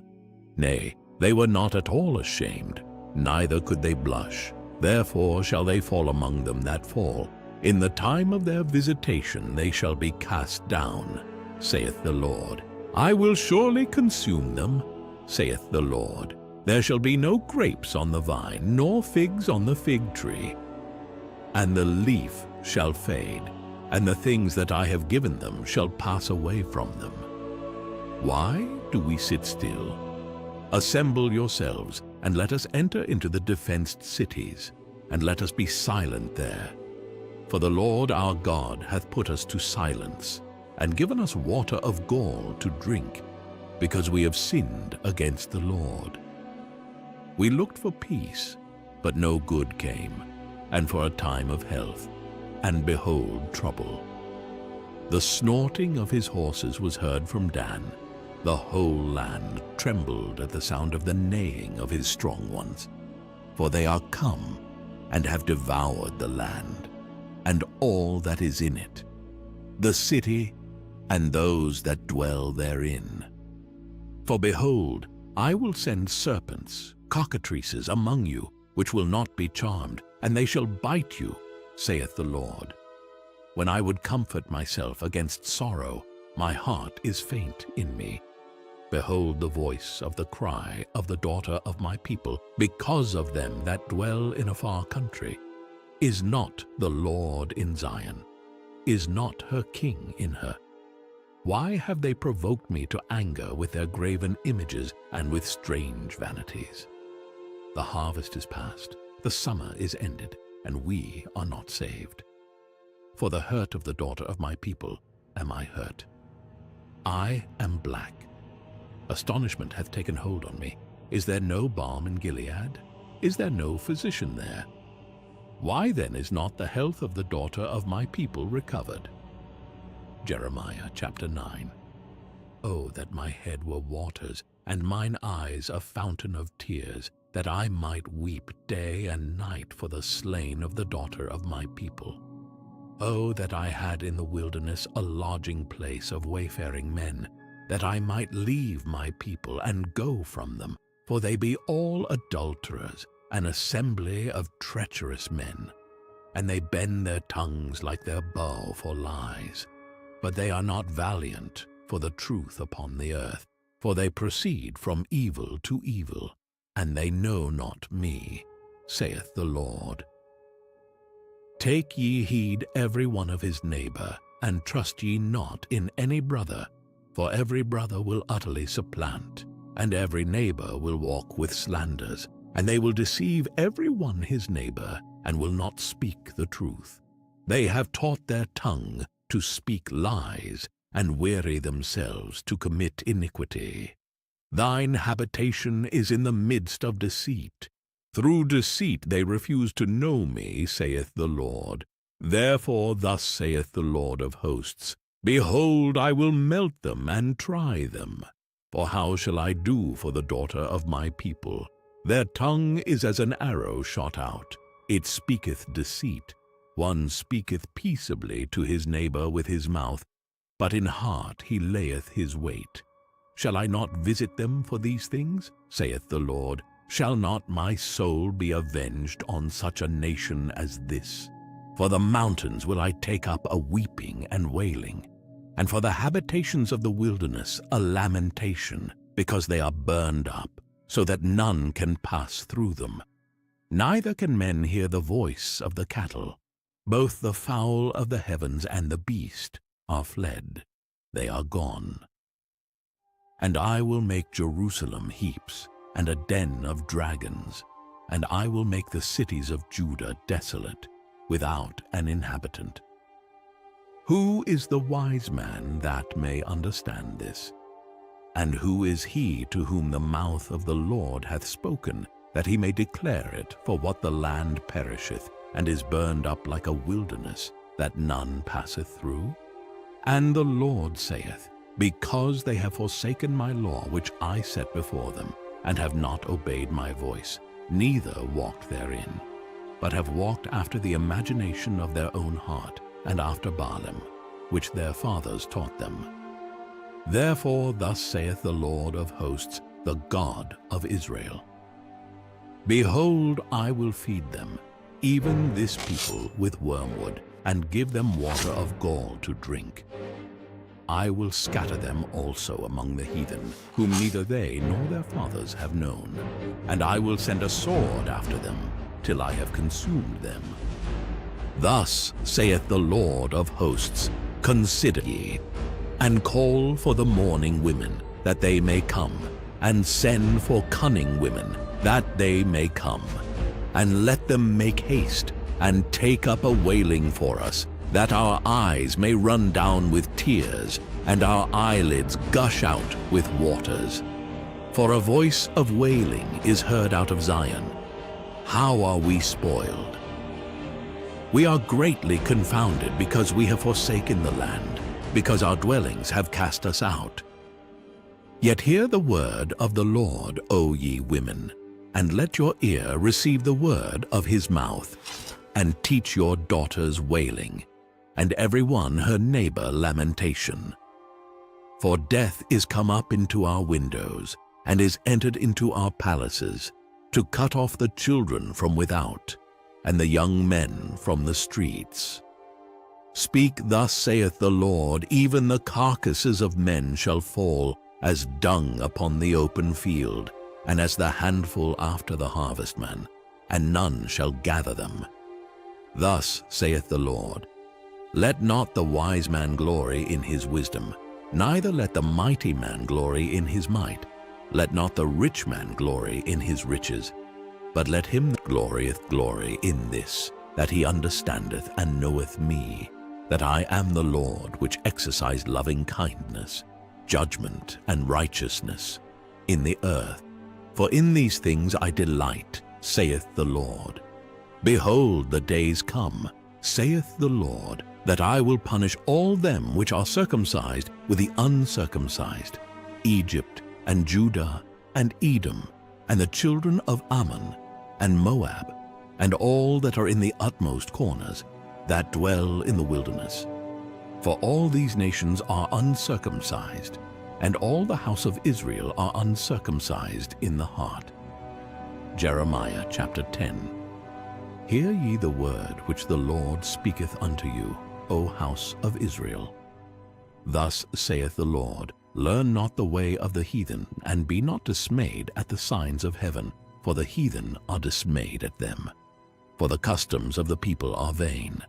Nay, they were not at all ashamed, neither could they blush. Therefore shall they fall among them that fall. In the time of their visitation they shall be cast down, saith the Lord. I will surely consume them, saith the Lord. There shall be no grapes on the vine, nor figs on the fig tree. And the leaf shall fade, and the things that I have given them shall pass away from them. Why do we sit still? Assemble yourselves, and let us enter into the defenced cities, and let us be silent there. For the Lord our God hath put us to silence, and given us water of gall to drink, because we have sinned against the Lord. We looked for peace, but no good came, and for a time of health, and behold trouble. The snorting of his horses was heard from Dan. The whole land trembled at the sound of the neighing of his strong ones. For they are come, and have devoured the land, and all that is in it, the city, and those that dwell therein. For behold, I will send serpents, cockatrices among you, which will not be charmed, and they shall bite you, saith the Lord. When I would comfort myself against sorrow, my heart is faint in me. Behold the voice of the cry of the daughter of my people, because of them that dwell in a far country. Is not the Lord in Zion? Is not her king in her? Why have they provoked me to anger with their graven images and with strange vanities? The harvest is past, the summer is ended, and we are not saved. For the hurt of the daughter of my people am I hurt. I am black. Astonishment hath taken hold on me, Is there no balm in Gilead? Is there no physician there? Why then is not the health of the daughter of my people recovered? Jeremiah chapter 9. Oh, that my head were waters, and mine eyes a fountain of tears, that I might weep day and night for the slain of the daughter of my people. Oh, that I had in the wilderness a lodging place of wayfaring men, that I might leave my people and go from them, for they be all adulterers, an assembly of treacherous men, and they bend their tongues like their bow for lies. But they are not valiant for the truth upon the earth, for they proceed from evil to evil, and they know not me, saith the Lord. Take ye heed every one of his neighbor, and trust ye not in any brother, for every brother will utterly supplant, and every neighbor will walk with slanders, and they will deceive every one his neighbor, and will not speak the truth. They have taught their tongue to speak lies, and weary themselves to commit iniquity. Thine habitation is in the midst of deceit. Through deceit they refuse to know me, saith the Lord. Therefore thus saith the Lord of hosts, Behold, I will melt them and try them. For how shall I do for the daughter of my people? Their tongue is as an arrow shot out. It speaketh deceit. One speaketh peaceably to his neighbor with his mouth, but in heart he layeth his wait. Shall I not visit them for these things, saith the Lord? Shall not my soul be avenged on such a nation as this? For the mountains will I take up a weeping and wailing, and for the habitations of the wilderness a lamentation, because they are burned up, so that none can pass through them. Neither can men hear the voice of the cattle. Both the fowl of the heavens and the beast are fled. They are gone. And I will make Jerusalem heaps, and a den of dragons, and I will make the cities of Judah desolate, without an inhabitant. Who is the wise man that may understand this? And who is he to whom the mouth of the Lord hath spoken, that he may declare it? For what the land perisheth, and is burned up like a wilderness, that none passeth through? And the Lord saith, Because they have forsaken my law which I set before them, and have not obeyed my voice, neither walked therein, but have walked after the imagination of their own heart, and after Baalim, which their fathers taught them. Therefore thus saith the Lord of hosts, the God of Israel, Behold, I will feed them, even this people, with wormwood, and give them water of gall to drink. I will scatter them also among the heathen, whom neither they nor their fathers have known, and I will send a sword after them, till I have consumed them. Thus saith the Lord of hosts, Consider ye, and call for the mourning women, that they may come, and send for cunning women, that they may come, and let them make haste, and take up a wailing for us, that our eyes may run down with tears, and our eyelids gush out with waters. For a voice of wailing is heard out of Zion. How are we spoiled? We are greatly confounded, because we have forsaken the land, because our dwellings have cast us out. Yet hear the word of the Lord, O ye women, and let your ear receive the word of his mouth, and teach your daughters wailing, and every one her neighbor lamentation. For death is come up into our windows, and is entered into our palaces, to cut off the children from without, and the young men from the streets. Speak, thus saith the Lord, even the carcasses of men shall fall as dung upon the open field, and as the handful after the harvestman, and none shall gather them. Thus saith the Lord, Let not the wise man glory in his wisdom, neither let the mighty man glory in his might. Let not the rich man glory in his riches, but let him that glorieth glory in this, that he understandeth and knoweth me, that I am the Lord which exercise loving kindness, judgment, and righteousness in the earth. For in these things I delight, saith the Lord. Behold, the days come, saith the Lord, that I will punish all them which are circumcised with the uncircumcised, Egypt and Judah and Edom, and the children of Ammon and Moab, and all that are in the utmost corners, that dwell in the wilderness. For all these nations are uncircumcised, and all the house of Israel are uncircumcised in the heart. Jeremiah chapter 10. Hear ye the word which the Lord speaketh unto you, O house of Israel. Thus saith the Lord, learn not the way of the heathen, and be not dismayed at the signs of heaven, for the heathen are dismayed at them. For the customs of the people are vain.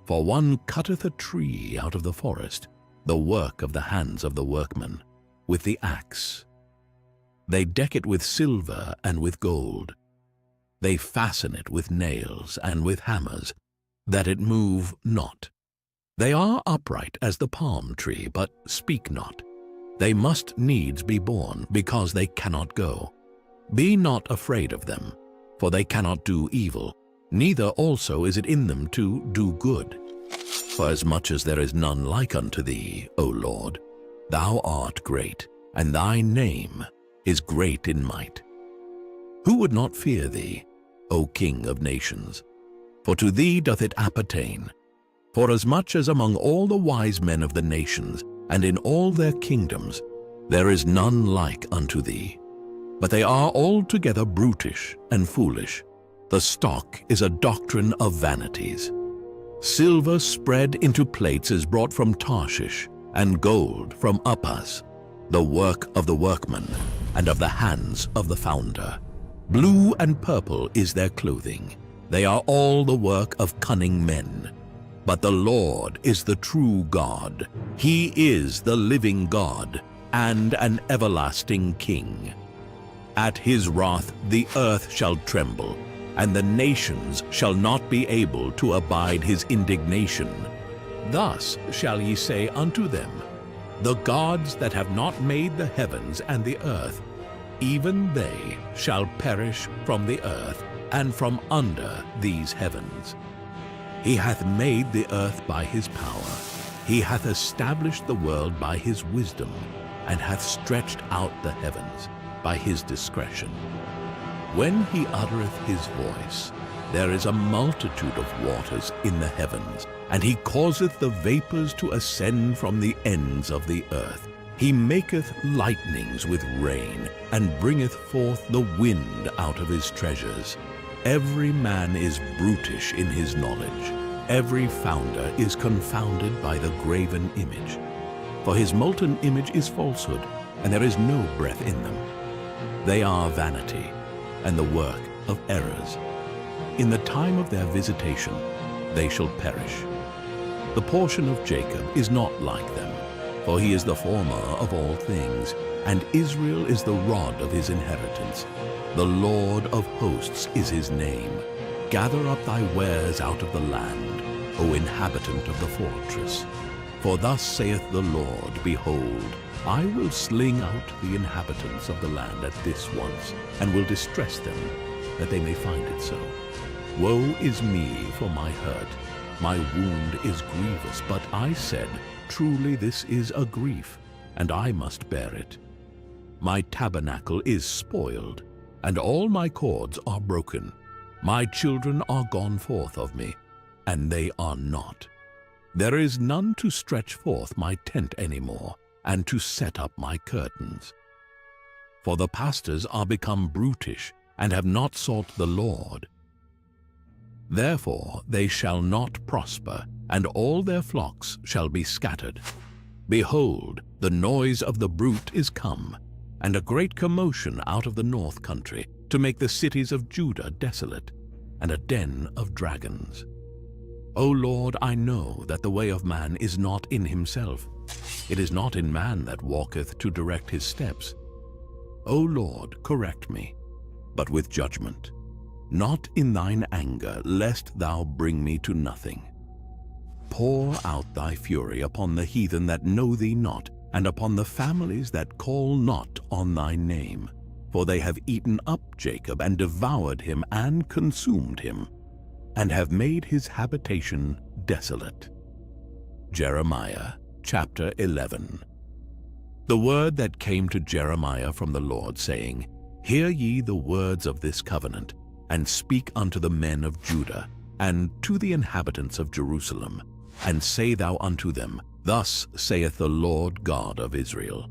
For one cutteth a tree out of the forest, the work of the hands of the workman, with the axe. They deck it with silver and with gold. They fasten it with nails and with hammers, that it move not. They are upright as the palm tree, but speak not. They must needs be borne, because they cannot go. Be not afraid of them, for they cannot do evil, neither also is it in them to do good. For as much as there is none like unto thee, O Lord, thou art great, and thy name is great in might. Who would not fear thee, O King of nations? For to thee doth it appertain. Forasmuch as among all the wise men of the nations, and in all their kingdoms, there is none like unto thee. But they are altogether brutish and foolish. The stock is a doctrine of vanities. Silver spread into plates is brought from Tarshish, and gold from Upas, the work of the workman, and of the hands of the founder. Blue and purple is their clothing. They are all the work of cunning men. But the Lord is the true God. He is the living God, and an everlasting King. At his wrath the earth shall tremble, and the nations shall not be able to abide his indignation. Thus shall ye say unto them, the gods that have not made the heavens and the earth, even they shall perish from the earth and from under these heavens. He hath made the earth by his power. He hath established the world by his wisdom, and hath stretched out the heavens by his discretion. When he uttereth his voice, there is a multitude of waters in the heavens, and he causeth the vapors to ascend from the ends of the earth. He maketh lightnings with rain, and bringeth forth the wind out of his treasures. Every man is brutish in his knowledge. Every founder is confounded by the graven image. For his molten image is falsehood, and there is no breath in them. They are vanity, and the work of errors. In the time of their visitation, they shall perish. The portion of Jacob is not like them, for he is the former of all things, and Israel is the rod of his inheritance. The Lord of hosts is his name. Gather up thy wares out of the land, O inhabitant of the fortress. For thus saith the Lord, behold, I will sling out the inhabitants of the land at this once, and will distress them, that they may find it so. Woe is me for my hurt. My wound is grievous, but I said, truly this is a grief, and I must bear it. My tabernacle is spoiled, and all my cords are broken. My children are gone forth of me, and they are not. There is none to stretch forth my tent any more, and to set up my curtains. For the pastors are become brutish, and have not sought the Lord. Therefore they shall not prosper, and all their flocks shall be scattered. Behold, the noise of the brute is come, and a great commotion out of the north country, to make the cities of Judah desolate, and a den of dragons. O Lord, I know that the way of man is not in himself. It is not in man that walketh to direct his steps. O Lord, correct me, but with judgment, not in thine anger, lest thou bring me to nothing. Pour out thy fury upon the heathen that know thee not, and upon the families that call not on thy name. for they have eaten up Jacob and devoured him and consumed him, and have made his habitation desolate. Jeremiah chapter 11. The word that came to Jeremiah from the Lord, saying, Hear ye the words of this covenant, and speak unto the men of Judah, and to the inhabitants of Jerusalem, and say thou unto them, Thus saith the Lord God of Israel,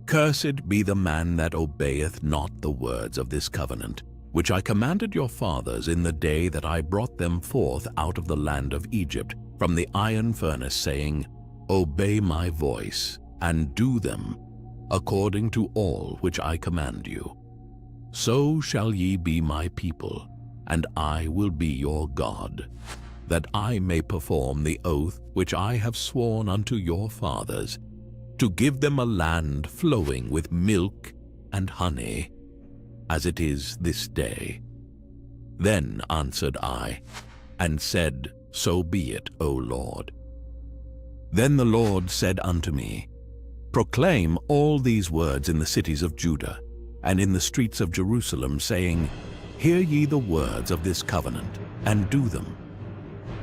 Cursed be the man that obeyeth not the words of this covenant, which I commanded your fathers in the day that I brought them forth out of the land of Egypt from the iron furnace, saying, Obey my voice, and do them, according to all which I command you. So shall ye be my people, and I will be your God, that I may perform the oath which I have sworn unto your fathers, to give them a land flowing with milk and honey, as it is this day. Then answered I, and said, So be it, O Lord. Then the Lord said unto me, Proclaim all these words in the cities of Judah, and in the streets of Jerusalem, saying, Hear ye the words of this covenant, and do them.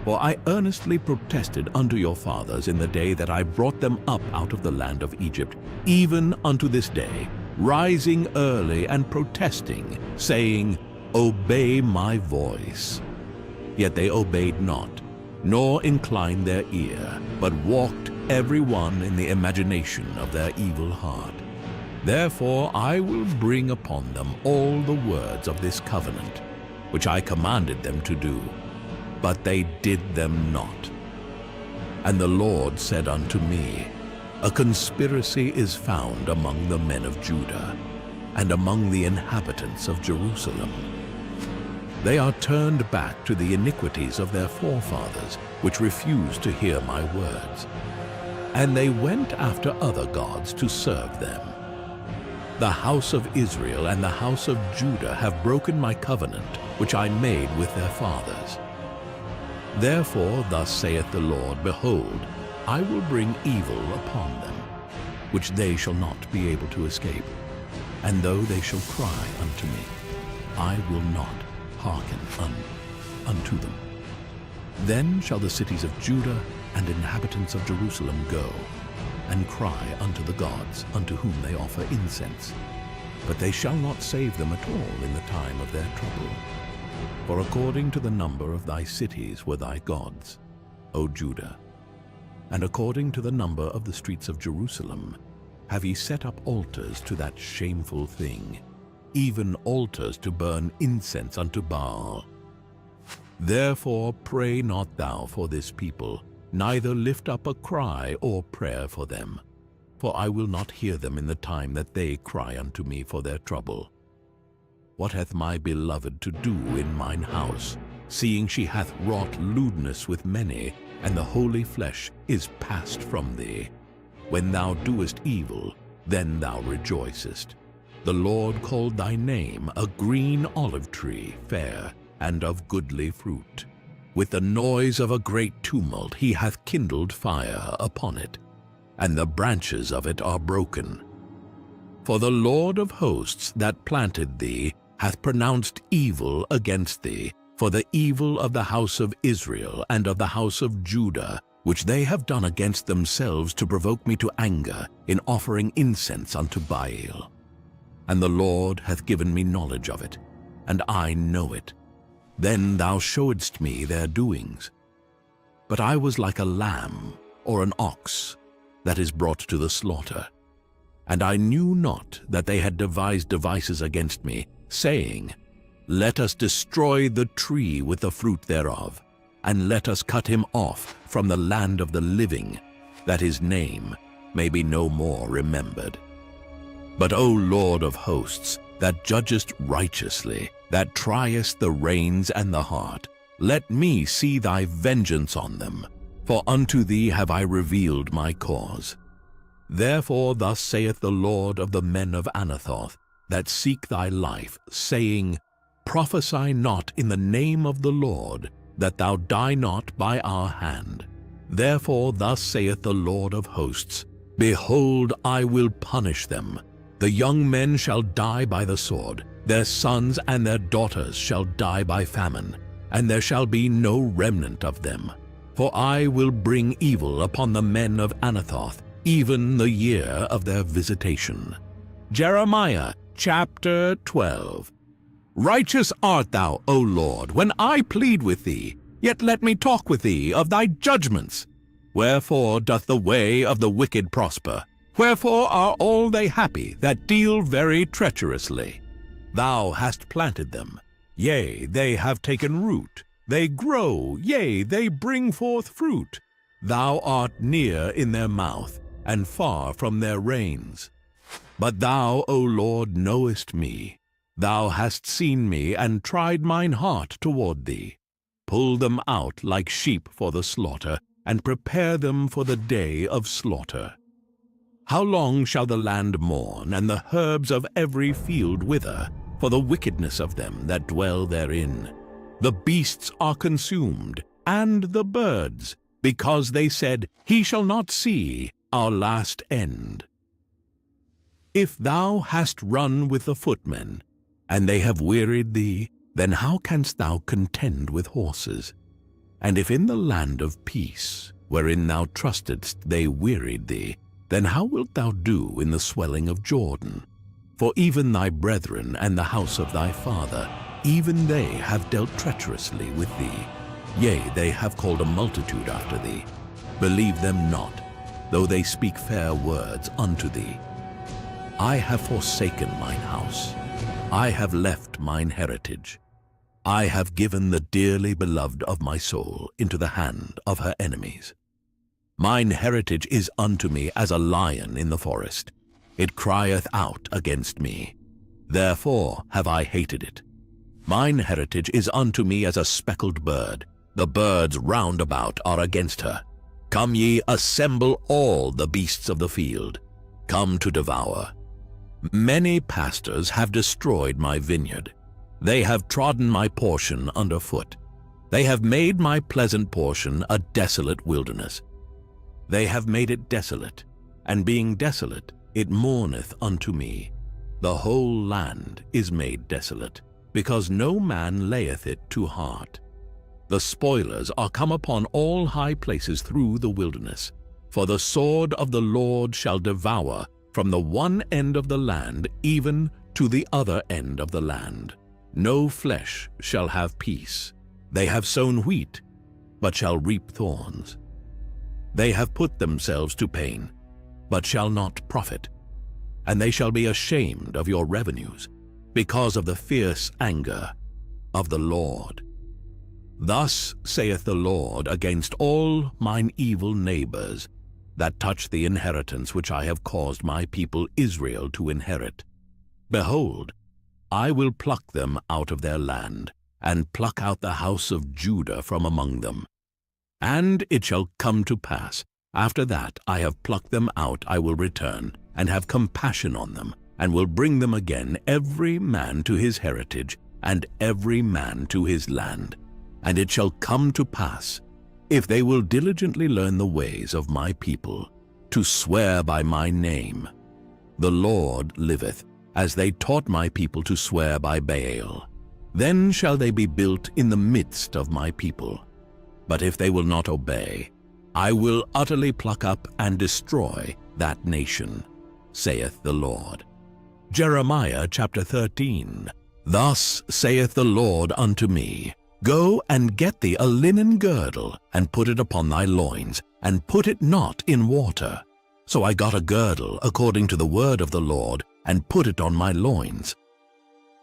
For I earnestly protested unto your fathers in the day that I brought them up out of the land of Egypt, even unto this day, rising early and protesting, saying, Obey my voice. Yet they obeyed not, nor inclined their ear, but walked every one in the imagination of their evil heart. Therefore I will bring upon them all the words of this covenant, which I commanded them to do, but they did them not. And the Lord said unto me, A conspiracy is found among the men of Judah, and among the inhabitants of Jerusalem. They are turned back to the iniquities of their forefathers, which refused to hear my words. And they went after other gods to serve them. The house of Israel and the house of Judah have broken my covenant, which I made with their fathers. Therefore thus saith the Lord, Behold, I will bring evil upon them, which they shall not be able to escape. And though they shall cry unto me, I will not hearken unto them. Then shall the cities of Judah and inhabitants of Jerusalem go, and cry unto the gods unto whom they offer incense. But they shall not save them at all in the time of their trouble. For according to the number of thy cities were thy gods, O Judah, and according to the number of the streets of Jerusalem have ye set up altars to that shameful thing, even altars to burn incense unto Baal. Therefore pray not thou for this people, neither lift up a cry or prayer for them, for I will not hear them in the time that they cry unto me for their trouble. What hath my beloved to do in mine house, seeing she hath wrought lewdness with many, and the holy flesh is passed from thee? When thou doest evil, then thou rejoicest. The Lord called thy name a green olive tree, fair, and of goodly fruit. With the noise of a great tumult he hath kindled fire upon it, and the branches of it are broken. For the Lord of hosts that planted thee hath pronounced evil against thee, for the evil of the house of Israel and of the house of Judah, which they have done against themselves to provoke me to anger in offering incense unto Baal. And the Lord hath given me knowledge of it, and I know it. Then thou showedst me their doings. But I was like a lamb or an ox that is brought to the slaughter. And I knew not that they had devised devices against me, saying, Let us destroy the tree with the fruit thereof, and let us cut him off from the land of the living, that his name may be no more remembered. But, O Lord of hosts, that judgest righteously, that triest the reins and the heart, let me see thy vengeance on them, for unto thee have I revealed my cause. Therefore thus saith the Lord of the men of Anathoth, that seek thy life, saying, Prophesy not in the name of the Lord, that thou die not by our hand. Therefore thus saith the Lord of hosts, Behold, I will punish them, The young men shall die by the sword, their sons and their daughters shall die by famine, and there shall be no remnant of them. For I will bring evil upon the men of Anathoth, even the year of their visitation. Jeremiah chapter 12. Righteous art thou, O Lord, when I plead with thee, yet let me talk with thee of thy judgments. Wherefore doth the way of the wicked prosper? Wherefore are all they happy that deal very treacherously? Thou hast planted them, yea, they have taken root. They grow, yea, they bring forth fruit. Thou art near in their mouth, and far from their reins. But thou, O Lord, knowest me. Thou hast seen me, and tried mine heart toward thee. Pull them out like sheep for the slaughter, and prepare them for the day of slaughter. How long shall the land mourn, and the herbs of every field wither, for the wickedness of them that dwell therein? The beasts are consumed, and the birds, because they said, He shall not see our last end. If thou hast run with the footmen, and they have wearied thee, then how canst thou contend with horses? And if in the land of peace, wherein thou trustedst, they wearied thee, then how wilt thou do in the swelling of Jordan? For even thy brethren and the house of thy father, even they have dealt treacherously with thee. Yea, they have called a multitude after thee. Believe them not, though they speak fair words unto thee. I have forsaken mine house. I have left mine heritage. I have given the dearly beloved of my soul into the hand of her enemies. Mine heritage is unto me as a lion in the forest. It crieth out against me. Therefore have I hated it. Mine heritage is unto me as a speckled bird. The birds round about are against her. Come ye, assemble all the beasts of the field. Come to devour. Many pastors have destroyed my vineyard. They have trodden my portion under foot. They have made my pleasant portion a desolate wilderness. They have made it desolate, and being desolate, it mourneth unto me. The whole land is made desolate, because no man layeth it to heart. The spoilers are come upon all high places through the wilderness. For the sword of the Lord shall devour from the one end of the land even to the other end of the land. No flesh shall have peace. They have sown wheat, but shall reap thorns. They have put themselves to pain, but shall not profit. And they shall be ashamed of your revenues, because of the fierce anger of the Lord. Thus saith the Lord against all mine evil neighbors, that touch the inheritance which I have caused my people Israel to inherit. Behold, I will pluck them out of their land, and pluck out the house of Judah from among them. And it shall come to pass, after that I have plucked them out, I will return, and have compassion on them, and will bring them again, every man to his heritage, and every man to his land. And it shall come to pass, if they will diligently learn the ways of my people, to swear by my name. The Lord liveth, as they taught my people to swear by Baal. Then shall they be built in the midst of my people. But if they will not obey, I will utterly pluck up and destroy that nation, saith the Lord. Jeremiah chapter 13. Thus saith the Lord unto me, Go and get thee a linen girdle, and put it upon thy loins, and put it not in water. So I got a girdle according to the word of the Lord, and put it on my loins.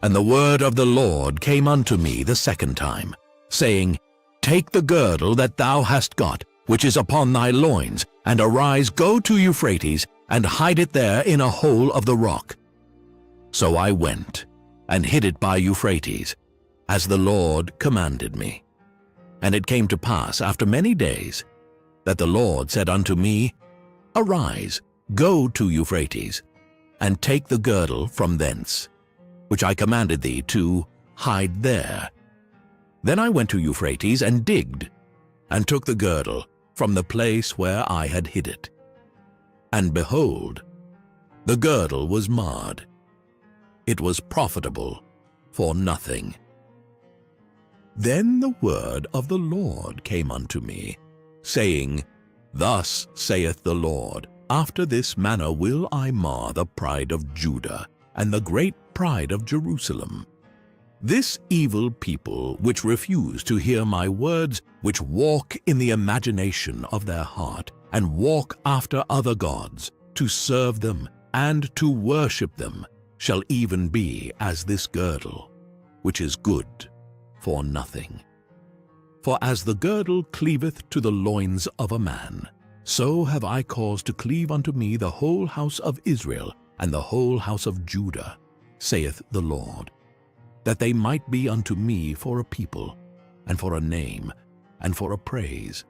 And the word of the Lord came unto me the second time, saying, Take the girdle that thou hast got, which is upon thy loins, and arise, go to Euphrates, and hide it there in a hole of the rock. So I went, and hid it by Euphrates, as the Lord commanded me. And it came to pass after many days, that the Lord said unto me, Arise, go to Euphrates, and take the girdle from thence, which I commanded thee to hide there. Then I went to Euphrates and digged, and took the girdle from the place where I had hid it. And behold, The girdle was marred. It was profitable for nothing. Then the word of the Lord came unto me, saying, Thus saith the Lord, After this manner will I mar the pride of Judah, and the great pride of Jerusalem. This evil people, which refuse to hear my words, which walk in the imagination of their heart, and walk after other gods, to serve them and to worship them, shall even be as this girdle, which is good for nothing. For as the girdle cleaveth to the loins of a man, so have I caused to cleave unto me the whole house of Israel and the whole house of Judah, saith the Lord, that they might be unto me for a people, and for a name, and for a praise,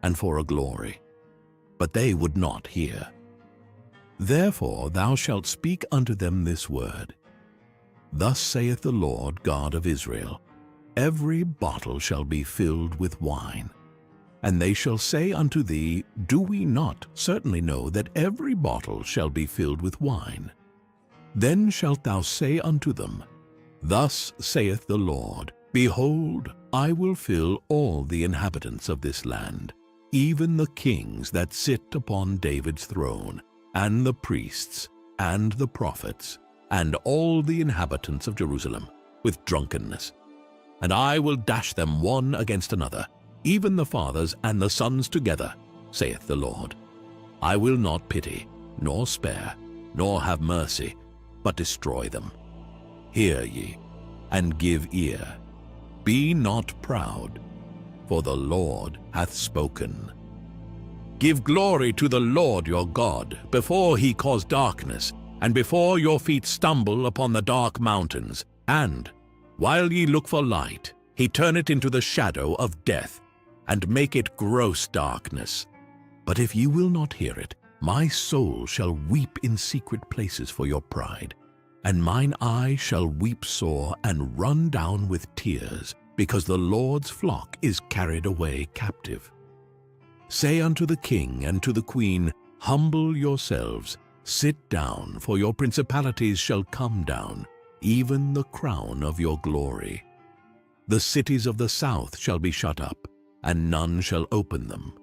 and for a glory. But they would not hear. Therefore thou shalt speak unto them this word. Thus saith the Lord God of Israel, Every bottle shall be filled with wine. And they shall say unto thee, Do we not certainly know that every bottle shall be filled with wine? Then shalt thou say unto them, Thus saith the Lord, Behold, I will fill all the inhabitants of this land, even the kings that sit upon David's throne, and the priests, and the prophets, and all the inhabitants of Jerusalem, with drunkenness. And I will dash them one against another, even the fathers and the sons together, saith the Lord. I will not pity, nor spare, nor have mercy, but destroy them. Hear ye, and give ear. Be not proud, for the Lord hath spoken. Give glory to the Lord your God, before he cause darkness, and before your feet stumble upon the dark mountains. And, while ye look for light, he turn it into the shadow of death, and make it gross darkness. But if ye will not hear it, my soul shall weep in secret places for your pride, and mine eye shall weep sore and run down with tears, because the Lord's flock is carried away captive. Say unto the king and to the queen, Humble yourselves, sit down, for your principalities shall come down, even the crown of your glory. The cities of the south shall be shut up, and none shall open them.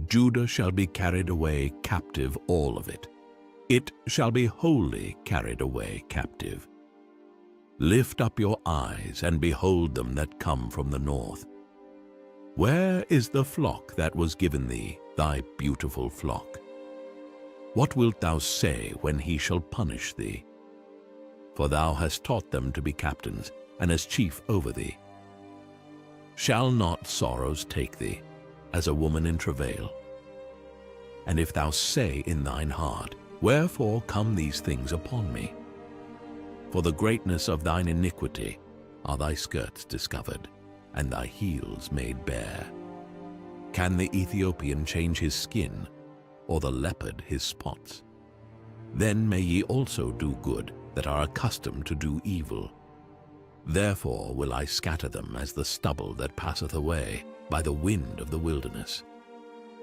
Judah shall be carried away captive, all of it. It shall be wholly carried away captive. Lift up your eyes and behold them that come from the north. Where is the flock that was given thee, thy beautiful flock? What wilt thou say when he shall punish thee? For thou hast taught them to be captains, and as chief over thee. Shall not sorrows take thee, as a woman in travail? And if thou say in thine heart, Wherefore come these things upon me? For the greatness of thine iniquity are thy skirts discovered, and thy heels made bare. Can the Ethiopian change his skin, or the leopard his spots? Then may ye also do good that are accustomed to do evil. Therefore will I scatter them as the stubble that passeth away by the wind of the wilderness.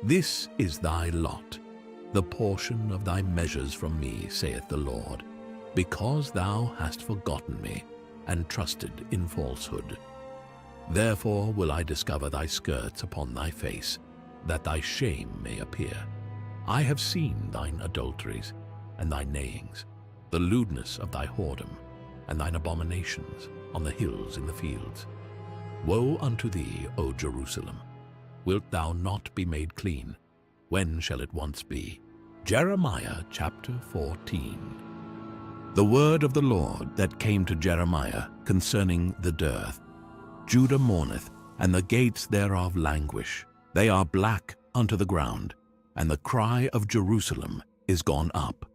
This is thy lot, the portion of thy measures from me, saith the Lord, because thou hast forgotten me, and trusted in falsehood. Therefore will I discover thy skirts upon thy face, that thy shame may appear. I have seen thine adulteries, and thy neighings, the lewdness of thy whoredom, and thine abominations on the hills in the fields. Woe unto thee, O Jerusalem! Wilt thou not be made clean? When shall it once be? Jeremiah chapter 14. The word of the Lord that came to Jeremiah concerning the dearth. Judah mourneth, and the gates thereof languish. They are black unto the ground, and the cry of Jerusalem is gone up.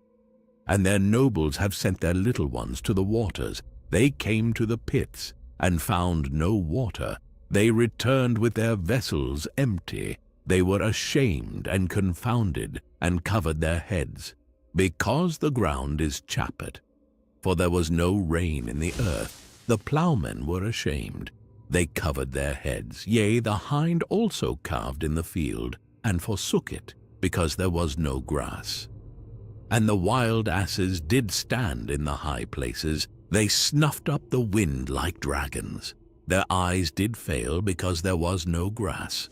And their nobles have sent their little ones to the waters. They came to the pits, and found no water. They returned with their vessels empty. They were ashamed and confounded, and covered their heads, because the ground is chapped. For there was no rain in the earth. The ploughmen were ashamed. They covered their heads. Yea, the hind also calved in the field, and forsook it, because there was no grass. and the wild asses did stand in the high places. They snuffed up the wind like dragons. Their eyes did fail because there was no grass.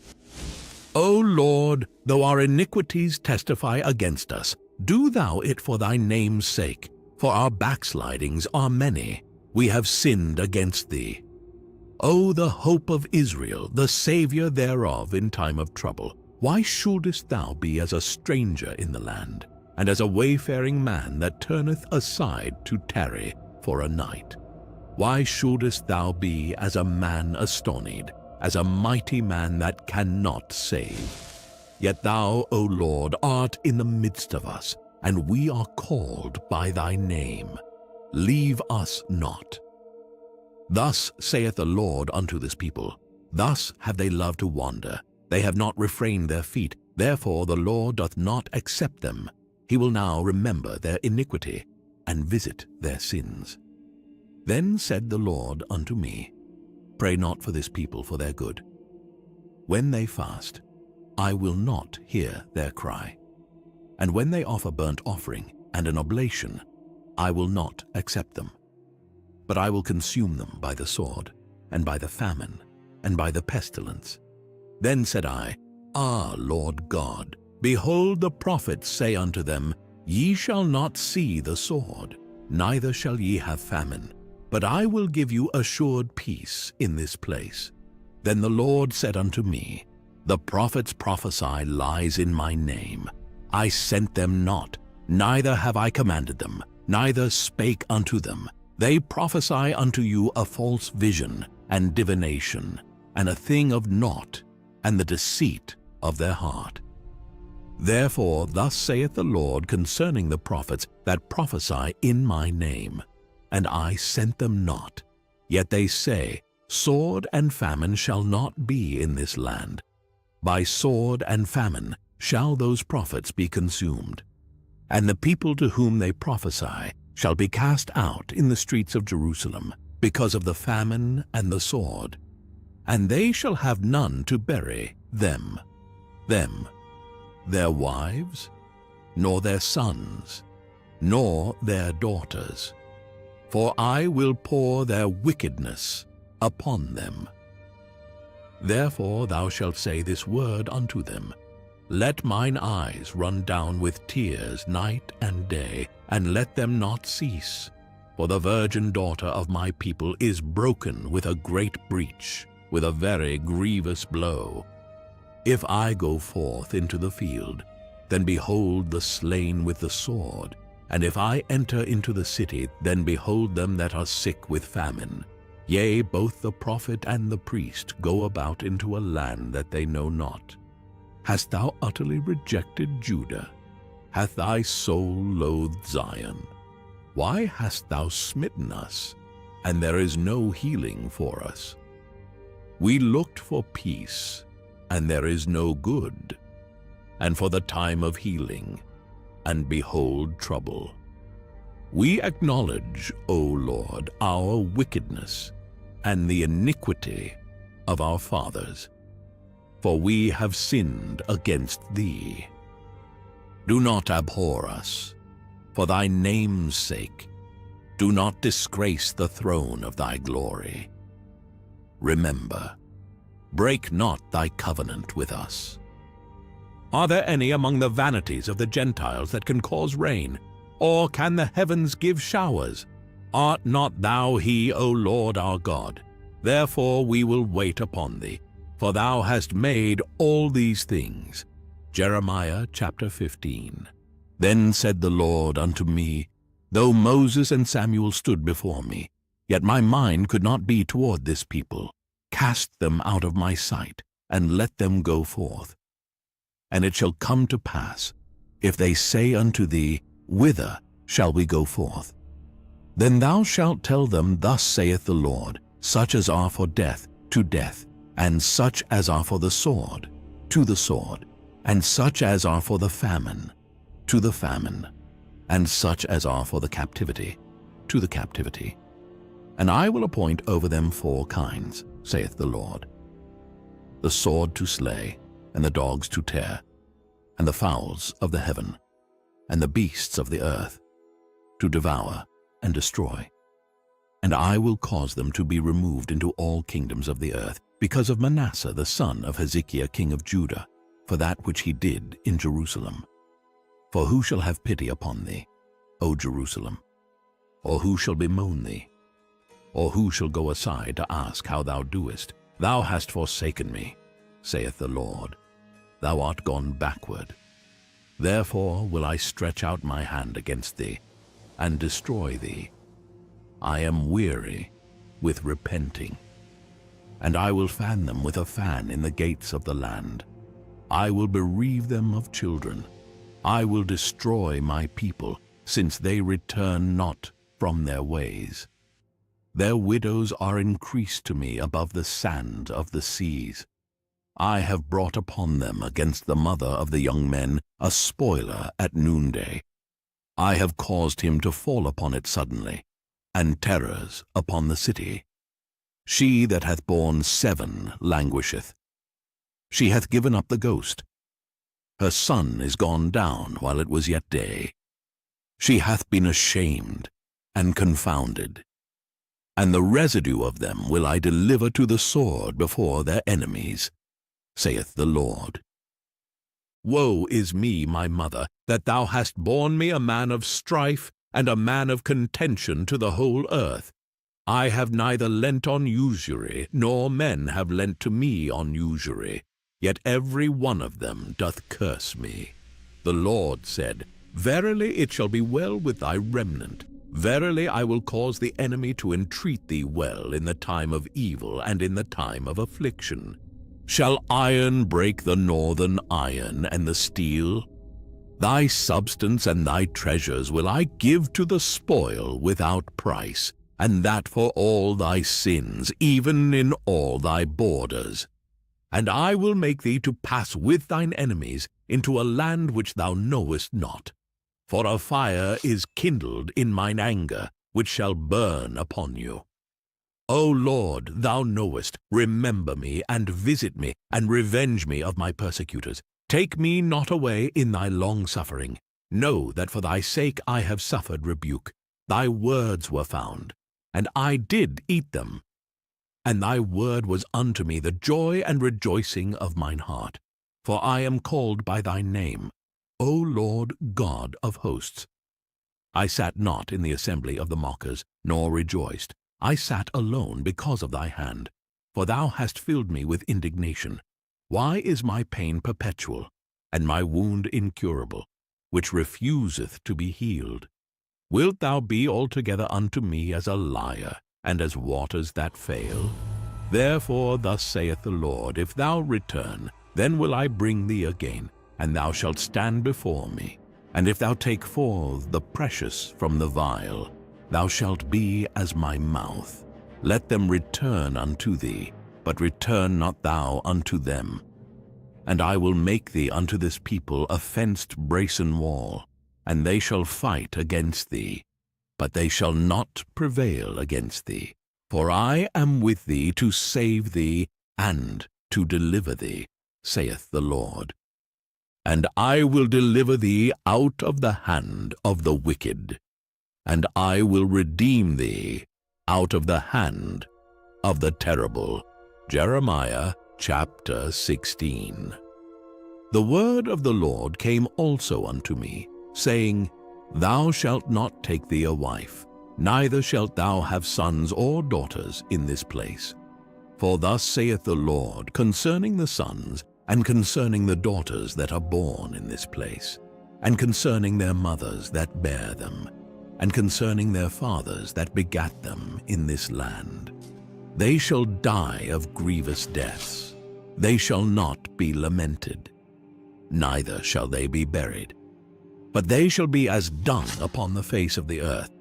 O Lord, though our iniquities testify against us, do thou it for thy name's sake, for our backslidings are many. We have sinned against thee. O the hope of Israel, the Saviour thereof in time of trouble, why shouldest thou be as a stranger in the land, and as a wayfaring man that turneth aside to tarry for a night? Why shouldest thou be as a man astonied, as a mighty man that cannot save? Yet thou, O Lord, art in the midst of us, and we are called by thy name. Leave us not. Thus saith the Lord unto this people, thus have they loved to wander. They have not refrained their feet, therefore the Lord doth not accept them. He will now remember their iniquity, and visit their sins. Then said the Lord unto me, pray not for this people for their good. When they fast, I will not hear their cry. And when they offer burnt offering and an oblation, I will not accept them. But I will consume them by the sword, and by the famine, and by the pestilence. Then said I, Ah, Lord God, behold, the prophets say unto them, Ye shall not see the sword, neither shall ye have famine, but I will give you assured peace in this place. Then the Lord said unto me, The prophets prophesy lies in my name. I sent them not, neither have I commanded them, neither spake unto them. They prophesy unto you a false vision and divination, and a thing of naught, and the deceit of their heart. Therefore thus saith the Lord concerning the prophets that prophesy in my name, and I sent them not. Yet they say, Sword and famine shall not be in this land. By sword and famine shall those prophets be consumed. And the people to whom they prophesy shall be cast out in the streets of Jerusalem because of the famine and the sword. And they shall have none to bury them, their wives, nor their sons, nor their daughters. For I will pour their wickedness upon them. Therefore thou shalt say this word unto them, Let mine eyes run down with tears night and day, and let them not cease. For the virgin daughter of my people is broken with a great breach, with a very grievous blow. If I go forth into the field, then behold the slain with the sword. And if I enter into the city, then behold them that are sick with famine. Yea, both the prophet and the priest go about into a land that they know not. Hast thou utterly rejected Judah? Hath thy soul loathed Zion? Why hast thou smitten us, and there is no healing for us? We looked for peace, and there is no good, and for the time of healing, and behold trouble. We acknowledge, O Lord, our wickedness, and the iniquity of our fathers, for we have sinned against thee. Do not abhor us, for thy name's sake. Do not disgrace the throne of thy glory. Remember, break not thy covenant with us. Are there any among the vanities of the Gentiles that can cause rain, or can the heavens give showers? Art not thou he, O Lord our God? Therefore we will wait upon thee, for thou hast made all these things. Jeremiah chapter 15. Then said the Lord unto me, Though Moses and Samuel stood before me, yet my mind could not be toward this people. Cast them out of my sight, and let them go forth. And it shall come to pass, if they say unto thee, Whither shall we go forth? Then thou shalt tell them, Thus saith the Lord, Such as are for death, to death, and such as are for the sword, to the sword, and such as are for the famine, to the famine, and such as are for the captivity, to the captivity. And I will appoint over them 4 kinds, saith the Lord: the sword to slay, and the dogs to tear, and the fowls of the heaven, and the beasts of the earth, to devour and destroy. And I will cause them to be removed into all kingdoms of the earth, because of Manasseh the son of Hezekiah king of Judah, for that which he did in Jerusalem. For who shall have pity upon thee, O Jerusalem? Or who shall bemoan thee? Or who shall go aside to ask how thou doest? Thou hast forsaken me, saith the Lord. Thou art gone backward. Therefore will I stretch out my hand against thee, and destroy thee. I am weary with repenting, and I will fan them with a fan in the gates of the land. I will bereave them of children. I will destroy my people, since they return not from their ways. Their widows are increased to me above the sand of the seas. I have brought upon them against the mother of the young men a spoiler at noonday. I have caused him to fall upon it suddenly, and terrors upon the city. She that hath borne 7 languisheth. She hath given up the ghost. Her sun is gone down while it was yet day. She hath been ashamed and confounded. And the residue of them will I deliver to the sword before their enemies, saith the Lord. Woe is me, my mother, that thou hast borne me a man of strife and a man of contention to the whole earth. I have neither lent on usury, nor men have lent to me on usury, yet every one of them doth curse me. The Lord said, Verily it shall be well with thy remnant. Verily I will cause the enemy to entreat thee well in the time of evil and in the time of affliction. Shall iron break the northern iron and the steel? Thy substance and thy treasures will I give to the spoil without price, and that for all thy sins, even in all thy borders. And I will make thee to pass with thine enemies into a land which thou knowest not. For a fire is kindled in mine anger, which shall burn upon you. O Lord, thou knowest, remember me, and visit me, and revenge me of my persecutors. Take me not away in thy long-suffering. Know that for thy sake I have suffered rebuke. Thy words were found, and I did eat them. And thy word was unto me the joy and rejoicing of mine heart. For I am called by thy name, O Lord God of hosts. I sat not in the assembly of the mockers, nor rejoiced. I sat alone because of thy hand. For thou hast filled me with indignation. Why is my pain perpetual, and my wound incurable, which refuseth to be healed? Wilt thou be altogether unto me as a liar, and as waters that fail? Therefore thus saith the Lord, If thou return, then will I bring thee again, and thou shalt stand before me. And if thou take forth the precious from the vile, thou shalt be as my mouth. Let them return unto thee, but return not thou unto them. And I will make thee unto this people a fenced brazen wall, and they shall fight against thee, but they shall not prevail against thee. For I am with thee to save thee and to deliver thee, saith the Lord. And I will deliver thee out of the hand of the wicked, and I will redeem thee out of the hand of the terrible. Jeremiah chapter 16. The word of the Lord came also unto me, saying, Thou shalt not take thee a wife, neither shalt thou have sons or daughters in this place. For thus saith the Lord concerning the sons and concerning the daughters that are born in this place, and concerning their mothers that bear them, and concerning their fathers that begat them in this land. They shall die of grievous deaths. They shall not be lamented, neither shall they be buried. But they shall be as dung upon the face of the earth,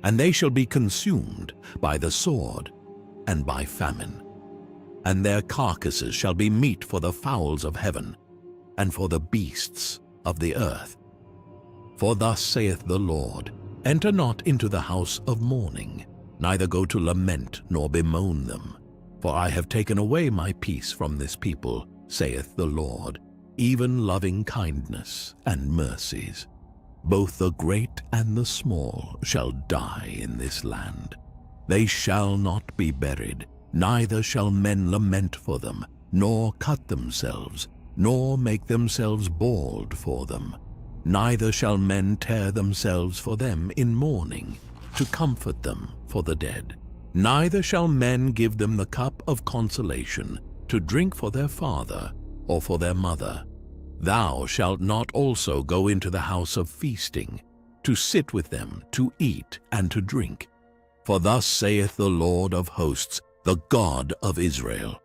and they shall be consumed by the sword and by famine. And their carcasses shall be meat for the fowls of heaven, and for the beasts of the earth. For thus saith the Lord, Enter not into the house of mourning, neither go to lament nor bemoan them. For I have taken away my peace from this people, saith the Lord, even loving kindness and mercies. Both the great and the small shall die in this land. They shall not be buried, neither shall men lament for them, nor cut themselves, nor make themselves bald for them. Neither shall men tear themselves for them in mourning, to comfort them for the dead. Neither shall men give them the cup of consolation, to drink for their father or for their mother. Thou shalt not also go into the house of feasting, to sit with them, to eat and to drink. For thus saith the Lord of hosts, the God of Israel,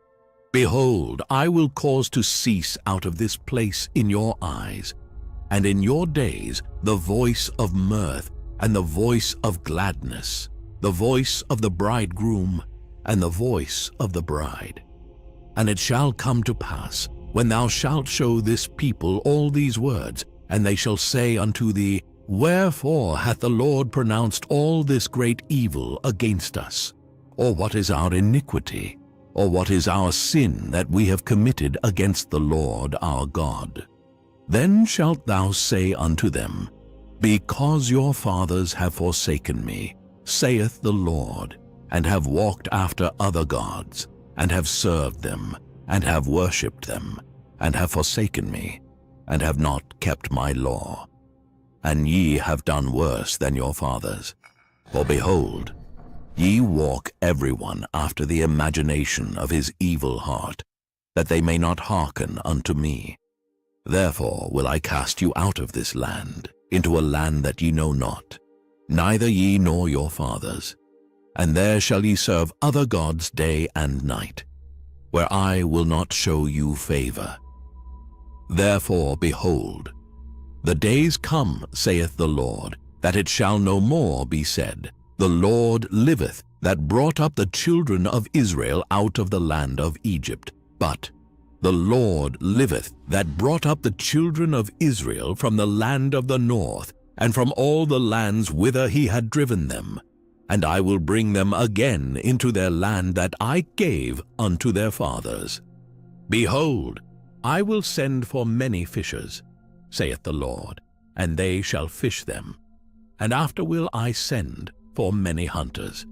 Behold, I will cause to cease out of this place in your eyes, and in your days the voice of mirth and the voice of gladness, the voice of the bridegroom and the voice of the bride. And it shall come to pass, when thou shalt show this people all these words, and they shall say unto thee, Wherefore hath the Lord pronounced all this great evil against us? Or what is our iniquity? Or what is our sin that we have committed against the Lord our God? Then shalt thou say unto them, Because your fathers have forsaken me, saith the Lord, and have walked after other gods, and have served them, and have worshipped them, and have forsaken me, and have not kept my law. And ye have done worse than your fathers. For behold, ye walk every one after the imagination of his evil heart, that they may not hearken unto me. Therefore will I cast you out of this land, into a land that ye know not, neither ye nor your fathers. And there shall ye serve other gods day and night, where I will not show you favor. Therefore, behold, the days come, saith the Lord, that it shall no more be said, The Lord liveth, that brought up the children of Israel out of the land of Egypt. But the Lord liveth, that brought up the children of Israel from the land of the north, and from all the lands whither he had driven them. And I will bring them again into their land that I gave unto their fathers. Behold, I will send for many fishers, saith the Lord, and they shall fish them. And after will I send for many hunters,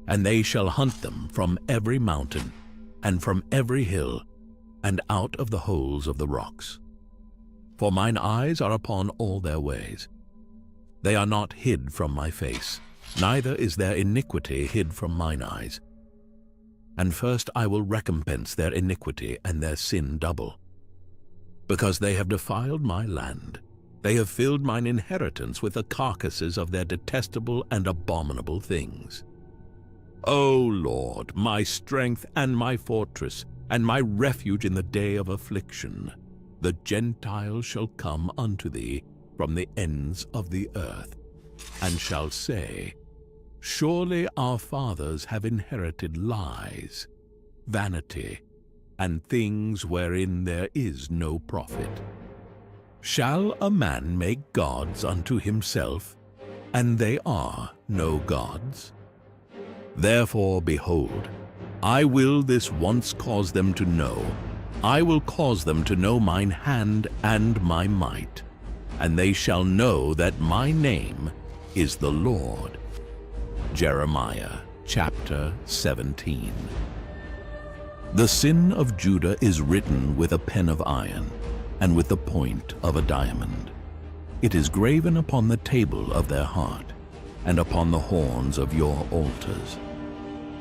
and they shall hunt them from every mountain, and from every hill, and out of the holes of the rocks. For mine eyes are upon all their ways. They are not hid from my face, neither is their iniquity hid from mine eyes. And first I will recompense their iniquity and their sin double. Because they have defiled my land, they have filled mine inheritance with the carcasses of their detestable and abominable things. O Lord, my strength and my fortress, and my refuge in the day of affliction, the Gentiles shall come unto thee from the ends of the earth, and shall say, Surely our fathers have inherited lies, vanity, and things wherein there is no profit. Shall a man make gods unto himself, and they are no gods? Therefore, behold, I will this once cause them to know, I will cause them to know mine hand and my might, and they shall know that my name is the Lord. Jeremiah chapter 17. The sin of Judah is written with a pen of iron, and with the point of a diamond. It is graven upon the table of their heart, and upon the horns of your altars.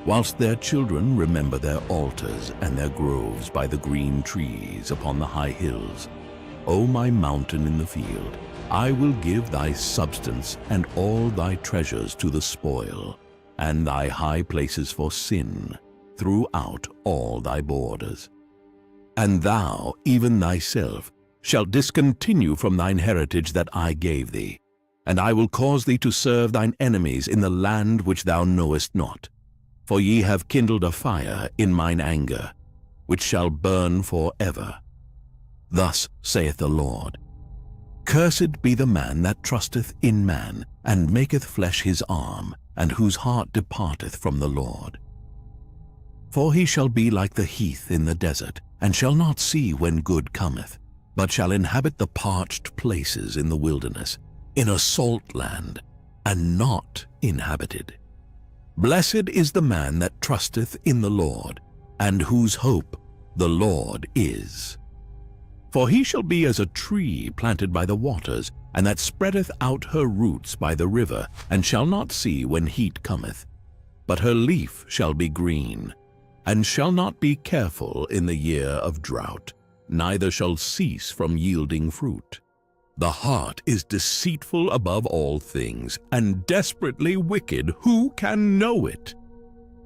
Whilst their children remember their altars and their groves by the green trees upon the high hills, O my mountain in the field, I will give thy substance and all thy treasures to the spoil, and thy high places for sin, throughout all thy borders. And thou, even thyself, shalt discontinue from thine heritage that I gave thee, and I will cause thee to serve thine enemies in the land which thou knowest not. For ye have kindled a fire in mine anger, which shall burn for ever. Thus saith the Lord, Cursed be the man that trusteth in man, and maketh flesh his arm, and whose heart departeth from the Lord. For he shall be like the heath in the desert, and shall not see when good cometh, but shall inhabit the parched places in the wilderness, in a salt land, and not inhabited. Blessed is the man that trusteth in the Lord, and whose hope the Lord is. For he shall be as a tree planted by the waters, and that spreadeth out her roots by the river, and shall not see when heat cometh. But her leaf shall be green, and shall not be careful in the year of drought, neither shall cease from yielding fruit. The heart is deceitful above all things, and desperately wicked. Who can know it?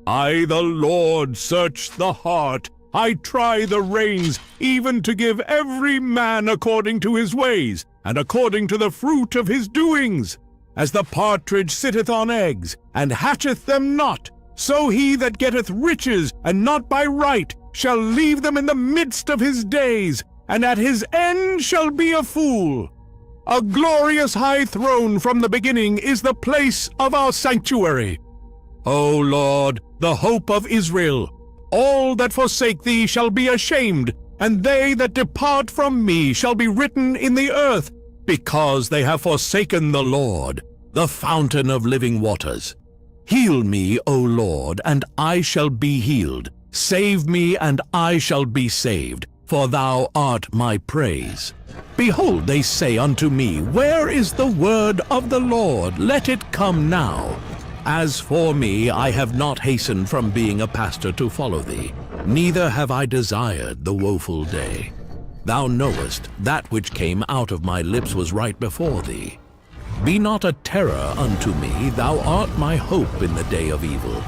I, the Lord, search the heart. I try the reins, even to give every man according to his ways, and according to the fruit of his doings. As the partridge sitteth on eggs, and hatcheth them not, so he that getteth riches, and not by right, shall leave them in the midst of his days, and at his end shall be a fool. A glorious high throne from the beginning is the place of our sanctuary. O Lord, the hope of Israel, all that forsake thee shall be ashamed, and they that depart from me shall be written in the earth, because they have forsaken the Lord, the fountain of living waters. Heal me, O Lord, and I shall be healed. Save me, and I shall be saved, for thou art my praise. Behold, they say unto me, Where is the word of the Lord? Let it come now. As for me, I have not hastened from being a pastor to follow thee, neither have I desired the woeful day. Thou knowest that which came out of my lips was right before thee. Be not a terror unto me, thou art my hope in the day of evil.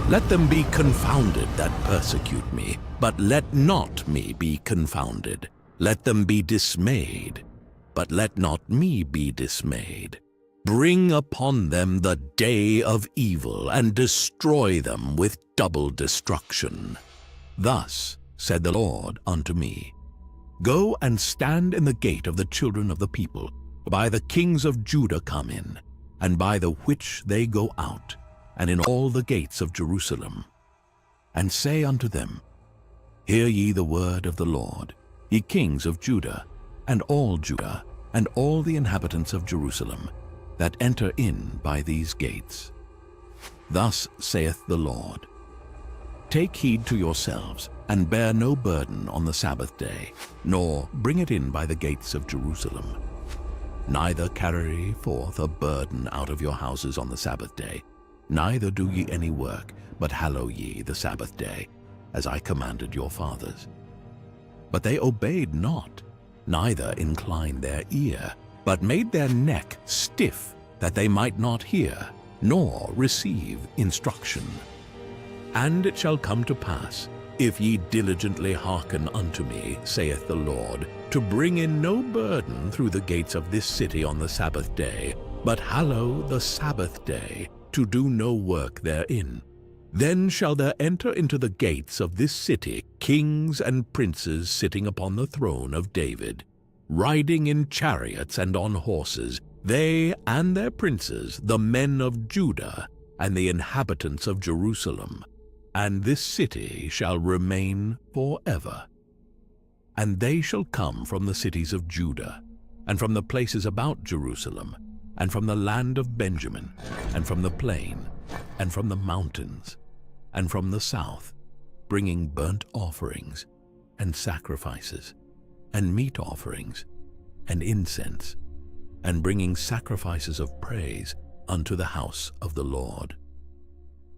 Let them be confounded that persecute me, but let not me be confounded. Let them be dismayed, but let not me be dismayed. Bring upon them the day of evil, and destroy them with double destruction. Thus said the Lord unto me, Go and stand in the gate of the children of the people, by the kings of Judah come in, and by the which they go out, and in all the gates of Jerusalem. And say unto them, Hear ye the word of the Lord, ye kings of Judah, and all the inhabitants of Jerusalem, that enter in by these gates. Thus saith the Lord, Take heed to yourselves, and bear no burden on the Sabbath day, nor bring it in by the gates of Jerusalem. Neither carry forth a burden out of your houses on the Sabbath day, neither do ye any work, but hallow ye the Sabbath day, as I commanded your fathers. But they obeyed not, neither inclined their ear, but made their neck stiff, that they might not hear, nor receive instruction. And it shall come to pass, if ye diligently hearken unto me, saith the Lord, to bring in no burden through the gates of this city on the Sabbath day, but hallow the Sabbath day, to do no work therein, then shall there enter into the gates of this city kings and princes sitting upon the throne of David, riding in chariots and on horses, they and their princes, the men of Judah, and the inhabitants of Jerusalem. And this city shall remain forever. And they shall come from the cities of Judah, and from the places about Jerusalem, and from the land of Benjamin, and from the plain, and from the mountains, and from the south, bringing burnt offerings, and sacrifices, and meat offerings, and incense, and bringing sacrifices of praise unto the house of the Lord.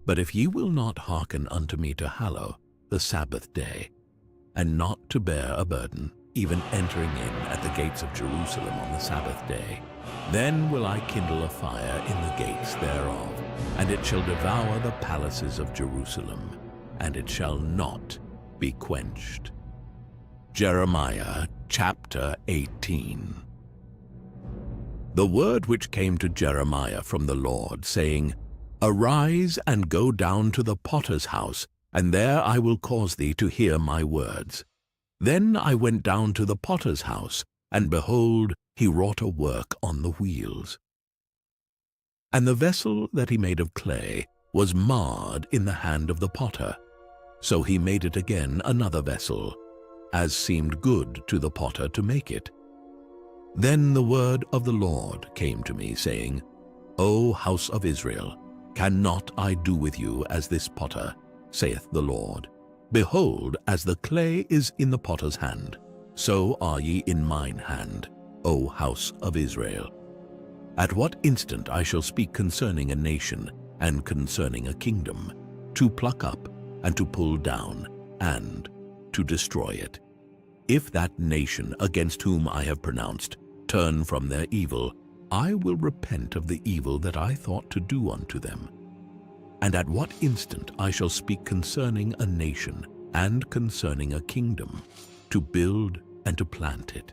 But if ye will not hearken unto me to hallow the Sabbath day, and not to bear a burden, even entering in at the gates of Jerusalem on the Sabbath day, then will I kindle a fire in the gates thereof, and it shall devour the palaces of Jerusalem, and it shall not be quenched. Jeremiah chapter 18. The word which came to Jeremiah from the Lord, saying, Arise and go down to the potter's house, and there I will cause thee to hear my words. Then I went down to the potter's house, and behold, he wrought a work on the wheels. And the vessel that he made of clay was marred in the hand of the potter. So he made it again another vessel, as seemed good to the potter to make it. Then the word of the Lord came to me, saying, O house of Israel, cannot I do with you as this potter, saith the Lord? Behold, as the clay is in the potter's hand, so are ye in mine hand, O house of Israel. At what instant I shall speak concerning a nation and concerning a kingdom, to pluck up and to pull down and to destroy it. If that nation against whom I have pronounced turn from their evil, I will repent of the evil that I thought to do unto them. And at what instant I shall speak concerning a nation and concerning a kingdom, to build and to plant it.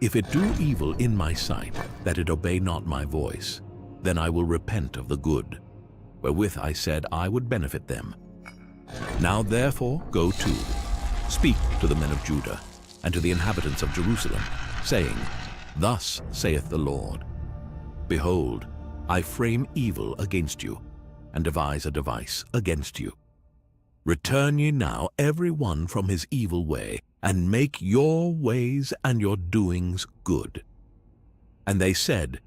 If it do evil in my sight, that it obey not my voice, then I will repent of the good, wherewith I said I would benefit them. Now therefore go to, speak to the men of Judah, and to the inhabitants of Jerusalem, saying, Thus saith the Lord, Behold, I frame evil against you, and devise a device against you. Return ye now every one from his evil way, and make your ways and your doings good. And they said,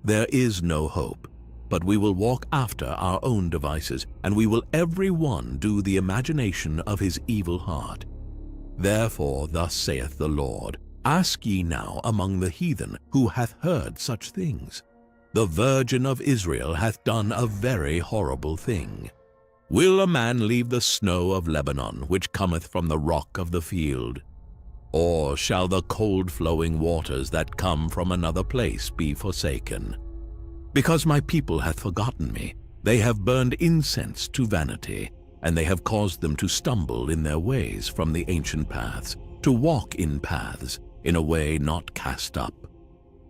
There is no hope, but we will walk after our own devices, and we will every one do the imagination of his evil heart. Therefore thus saith the Lord, Ask ye now among the heathen who hath heard such things. The Virgin of Israel hath done a very horrible thing. Will a man leave the snow of Lebanon, which cometh from the rock of the field? Or shall the cold-flowing waters that come from another place be forsaken? Because my people hath forgotten me, they have burned incense to vanity, and they have caused them to stumble in their ways from the ancient paths, to walk in paths in a way not cast up,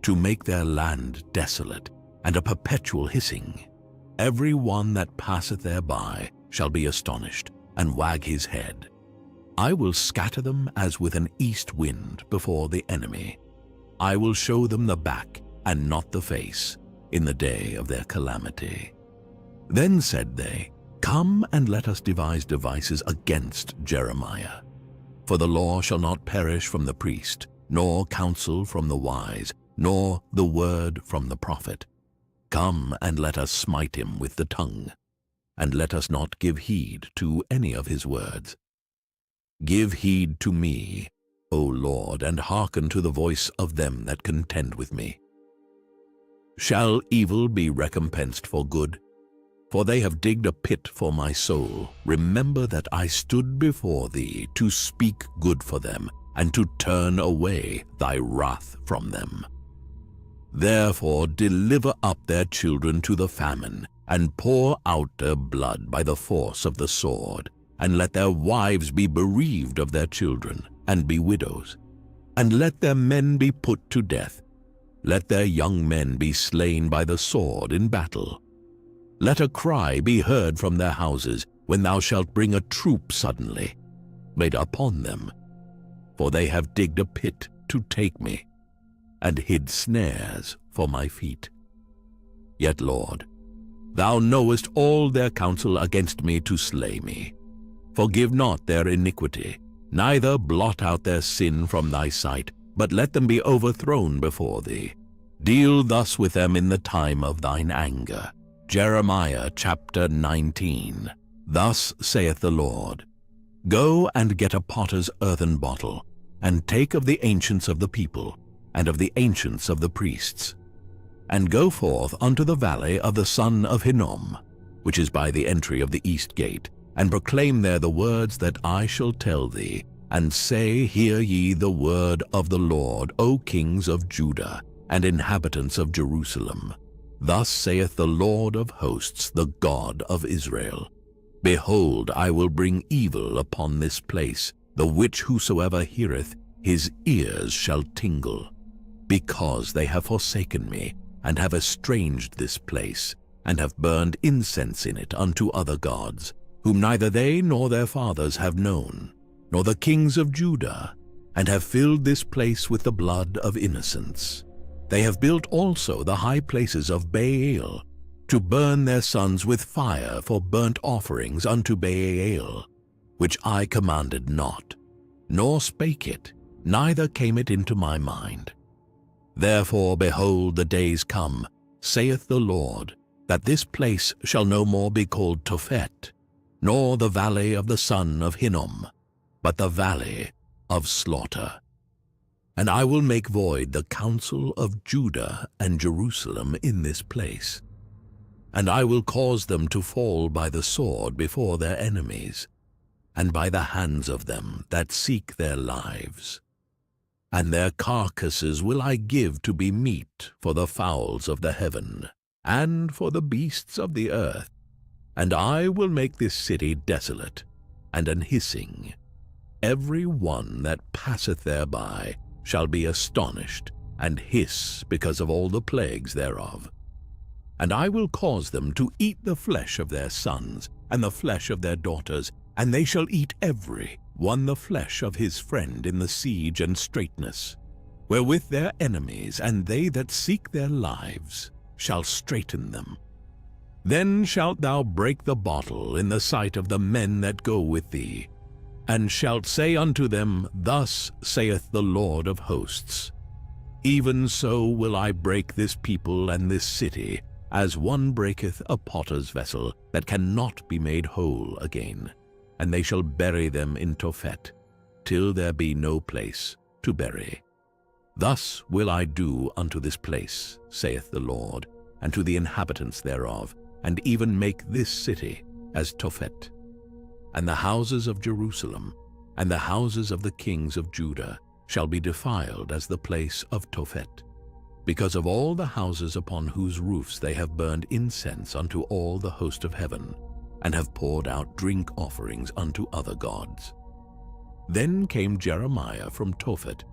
to make their land desolate, and a perpetual hissing. Every one that passeth thereby shall be astonished, and wag his head. I will scatter them as with an east wind before the enemy. I will show them the back and not the face in the day of their calamity. Then said they, Come and let us devise devices against Jeremiah. For the law shall not perish from the priest, nor counsel from the wise, nor the word from the prophet. Come and let us smite him with the tongue, and let us not give heed to any of his words. Give heed to me, O Lord, and hearken to the voice of them that contend with me. Shall evil be recompensed for good? For they have digged a pit for my soul. Remember that I stood before thee to speak good for them, and to turn away thy wrath from them. Therefore deliver up their children to the famine, and pour out their blood by the force of the sword, and let their wives be bereaved of their children, and be widows. And let their men be put to death. Let their young men be slain by the sword in battle. Let a cry be heard from their houses, when thou shalt bring a troop suddenly, laid upon them. For they have digged a pit to take me, and hid snares for my feet. Yet, Lord, thou knowest all their counsel against me to slay me. Forgive not their iniquity, neither blot out their sin from thy sight, but let them be overthrown before thee. Deal thus with them in the time of thine anger. Jeremiah chapter 19. Thus saith the Lord, Go and get a potter's earthen bottle, and take of the ancients of the people, and of the ancients of the priests, and go forth unto the valley of the son of Hinnom, which is by the entry of the east gate, and proclaim there the words that I shall tell thee, and say, Hear ye the word of the Lord, O kings of Judah, and inhabitants of Jerusalem. Thus saith the Lord of hosts, the God of Israel, Behold, I will bring evil upon this place, the which whosoever heareth, his ears shall tingle, because they have forsaken me, and have estranged this place, and have burned incense in it unto other gods, whom neither they nor their fathers have known, nor the kings of Judah, and have filled this place with the blood of innocents. They have built also the high places of Baal, to burn their sons with fire for burnt offerings unto Baal, which I commanded not, nor spake it, neither came it into my mind. Therefore, behold, the days come, saith the Lord, that this place shall no more be called Tophet, nor the valley of the son of Hinnom, but the valley of slaughter. And I will make void the counsel of Judah and Jerusalem in this place. And I will cause them to fall by the sword before their enemies, and by the hands of them that seek their lives. And their carcasses will I give to be meat for the fowls of the heaven, and for the beasts of the earth. And I will make this city desolate, and an hissing. Every one that passeth thereby shall be astonished, and hiss because of all the plagues thereof. And I will cause them to eat the flesh of their sons, and the flesh of their daughters, and they shall eat every one the flesh of his friend in the siege and straitness, wherewith their enemies and they that seek their lives shall straiten them. Then shalt thou break the bottle in the sight of the men that go with thee, and shalt say unto them, Thus saith the Lord of hosts, Even so will I break this people and this city, as one breaketh a potter's vessel that cannot be made whole again. And they shall bury them in Tophet, till there be no place to bury. Thus will I do unto this place, saith the Lord, and to the inhabitants thereof, and even make this city as Tophet. And the houses of Jerusalem, and the houses of the kings of Judah, shall be defiled as the place of Tophet, because of all the houses upon whose roofs they have burned incense unto all the host of heaven, and have poured out drink offerings unto other gods. Then came Jeremiah from Tophet,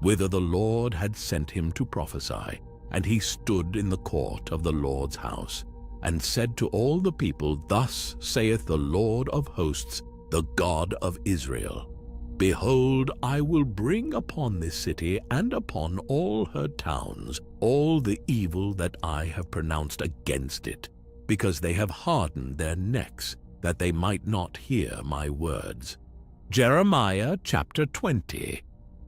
whither the Lord had sent him to prophesy, and he stood in the court of the Lord's house, and said to all the people, Thus saith the Lord of hosts, the God of Israel, Behold, I will bring upon this city and upon all her towns all the evil that I have pronounced against it, because they have hardened their necks, that they might not hear my words. Jeremiah chapter 20.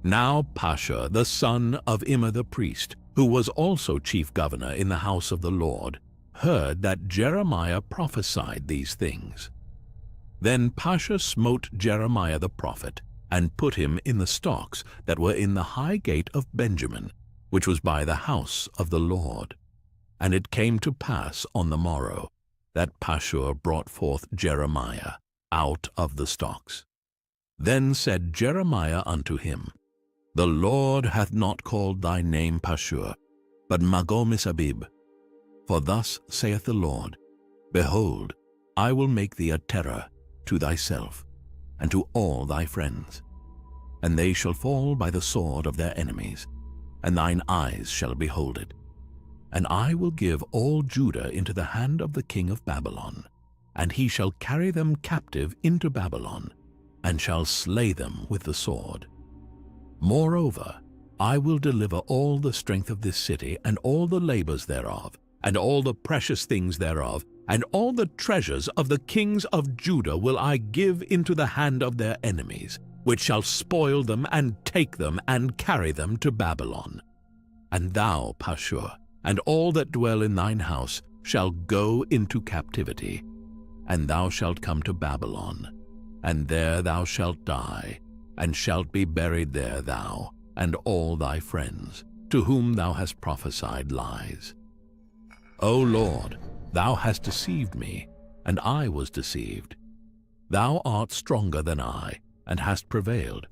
Now Pashur, the son of Immer the priest, who was also chief governor in the house of the Lord, heard that Jeremiah prophesied these things. Then Pashur smote Jeremiah the prophet, and put him in the stocks that were in the high gate of Benjamin, which was by the house of the Lord. And it came to pass on the morrow that Pashur brought forth Jeremiah out of the stocks. Then said Jeremiah unto him, The Lord hath not called thy name Pashur, but Magomissabib. For thus saith the Lord, Behold, I will make thee a terror to thyself, and to all thy friends. And they shall fall by the sword of their enemies, and thine eyes shall behold it. And I will give all Judah into the hand of the king of Babylon, and he shall carry them captive into Babylon, and shall slay them with the sword. Moreover, I will deliver all the strength of this city, and all the labors thereof, and all the precious things thereof, and all the treasures of the kings of Judah will I give into the hand of their enemies, which shall spoil them, and take them, and carry them to Babylon. And thou, Pashur, and all that dwell in thine house shall go into captivity, and thou shalt come to Babylon, and there thou shalt die, and shalt be buried there, thou and all thy friends, to whom thou hast prophesied lies. O Lord, thou hast deceived me, and I was deceived. Thou art stronger than I, and hast prevailed.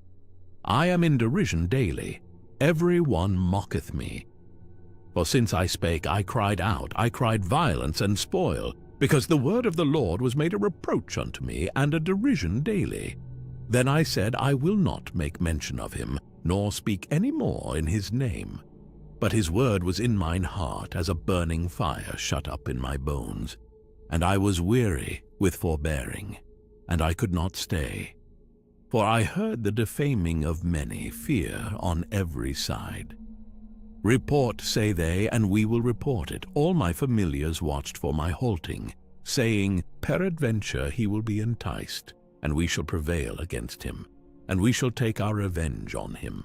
I am in derision daily, every one mocketh me. For since I spake, I cried out, I cried violence and spoil, because the word of the Lord was made a reproach unto me, and a derision daily. Then I said, I will not make mention of him, nor speak any more in his name. But his word was in mine heart as a burning fire shut up in my bones. And I was weary with forbearing, and I could not stay. For I heard the defaming of many, fear on every side. Report, say they, and we will report it. All my familiars watched for my halting, saying, Peradventure he will be enticed, and we shall prevail against him, and we shall take our revenge on him.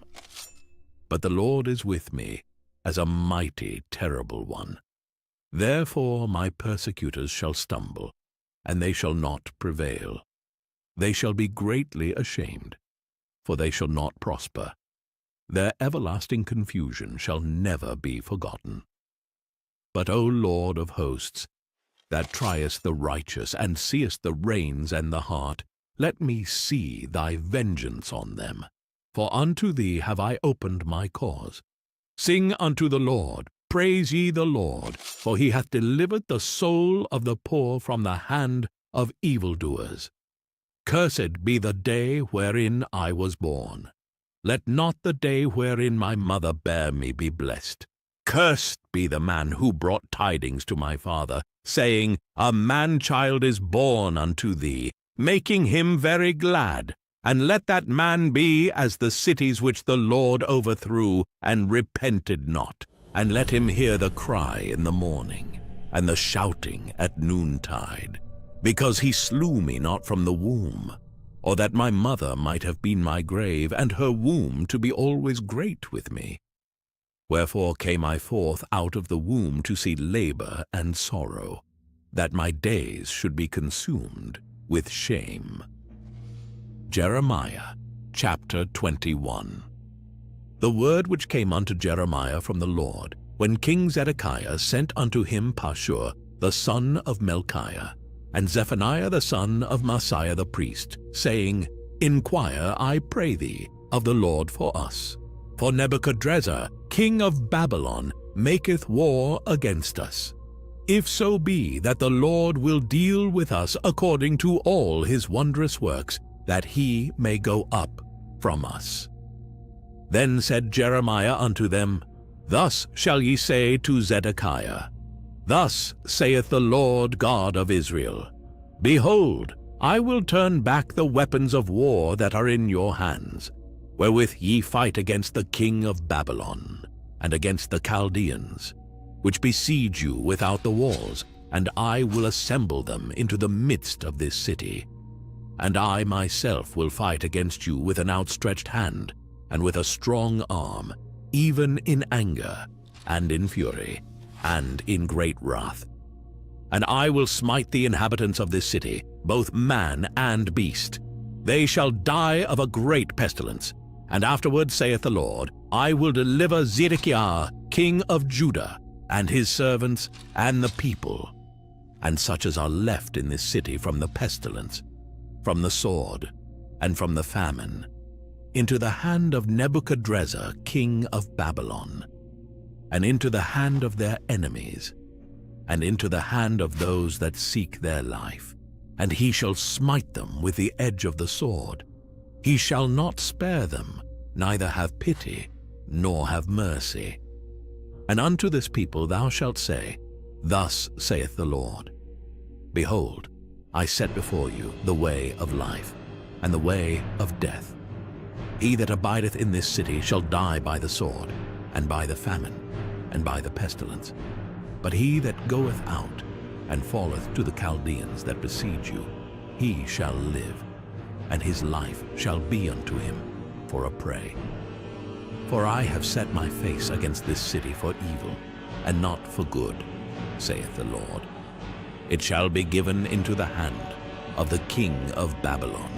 But the Lord is with me, as a mighty, terrible one. Therefore my persecutors shall stumble, and they shall not prevail. They shall be greatly ashamed, for they shall not prosper. Their everlasting confusion shall never be forgotten. But, O Lord of hosts, that triest the righteous, and seest the reins and the heart, let me see thy vengeance on them. For unto thee have I opened my cause. Sing unto the Lord, praise ye the Lord, for he hath delivered the soul of the poor from the hand of evildoers. Cursed be the day wherein I was born. Let not the day wherein my mother bare me be blessed. Cursed be the man who brought tidings to my father, saying, A man-child is born unto thee, making him very glad. And let that man be as the cities which the Lord overthrew, and repented not. And let him hear the cry in the morning, and the shouting at noontide. Because he slew me not from the womb, or that my mother might have been my grave, and her womb to be always great with me. Wherefore came I forth out of the womb to see labor and sorrow, that my days should be consumed with shame. Jeremiah chapter 21. The word which came unto Jeremiah from the Lord, when King Zedekiah sent unto him Pashur, the son of Melchiah, and Zephaniah the son of Maaseiah the priest, saying, Inquire, I pray thee, of the Lord for us. For Nebuchadrezzar, king of Babylon, maketh war against us. If so be that the Lord will deal with us according to all his wondrous works, that he may go up from us. Then said Jeremiah unto them, Thus shall ye say to Zedekiah, Thus saith the Lord God of Israel, Behold, I will turn back the weapons of war that are in your hands, wherewith ye fight against the king of Babylon, and against the Chaldeans, which besiege you without the walls, and I will assemble them into the midst of this city. And I myself will fight against you with an outstretched hand, and with a strong arm, even in anger, and in fury, and in great wrath. And I will smite the inhabitants of this city, both man and beast. They shall die of a great pestilence. And afterward, saith the Lord, I will deliver Zedekiah, king of Judah, and his servants, and the people, and such as are left in this city from the pestilence, from the sword, and from the famine, into the hand of Nebuchadrezzar, king of Babylon, and into the hand of their enemies, and into the hand of those that seek their life. And he shall smite them with the edge of the sword. He shall not spare them, neither have pity, nor have mercy. And unto this people thou shalt say, Thus saith the Lord, Behold, I set before you the way of life, and the way of death. He that abideth in this city shall die by the sword, and by the famine, and by the pestilence. But he that goeth out, and falleth to the Chaldeans that besiege you, he shall live, and his life shall be unto him for a prey. For I have set my face against this city for evil, and not for good, saith the Lord. It shall be given into the hand of the king of Babylon,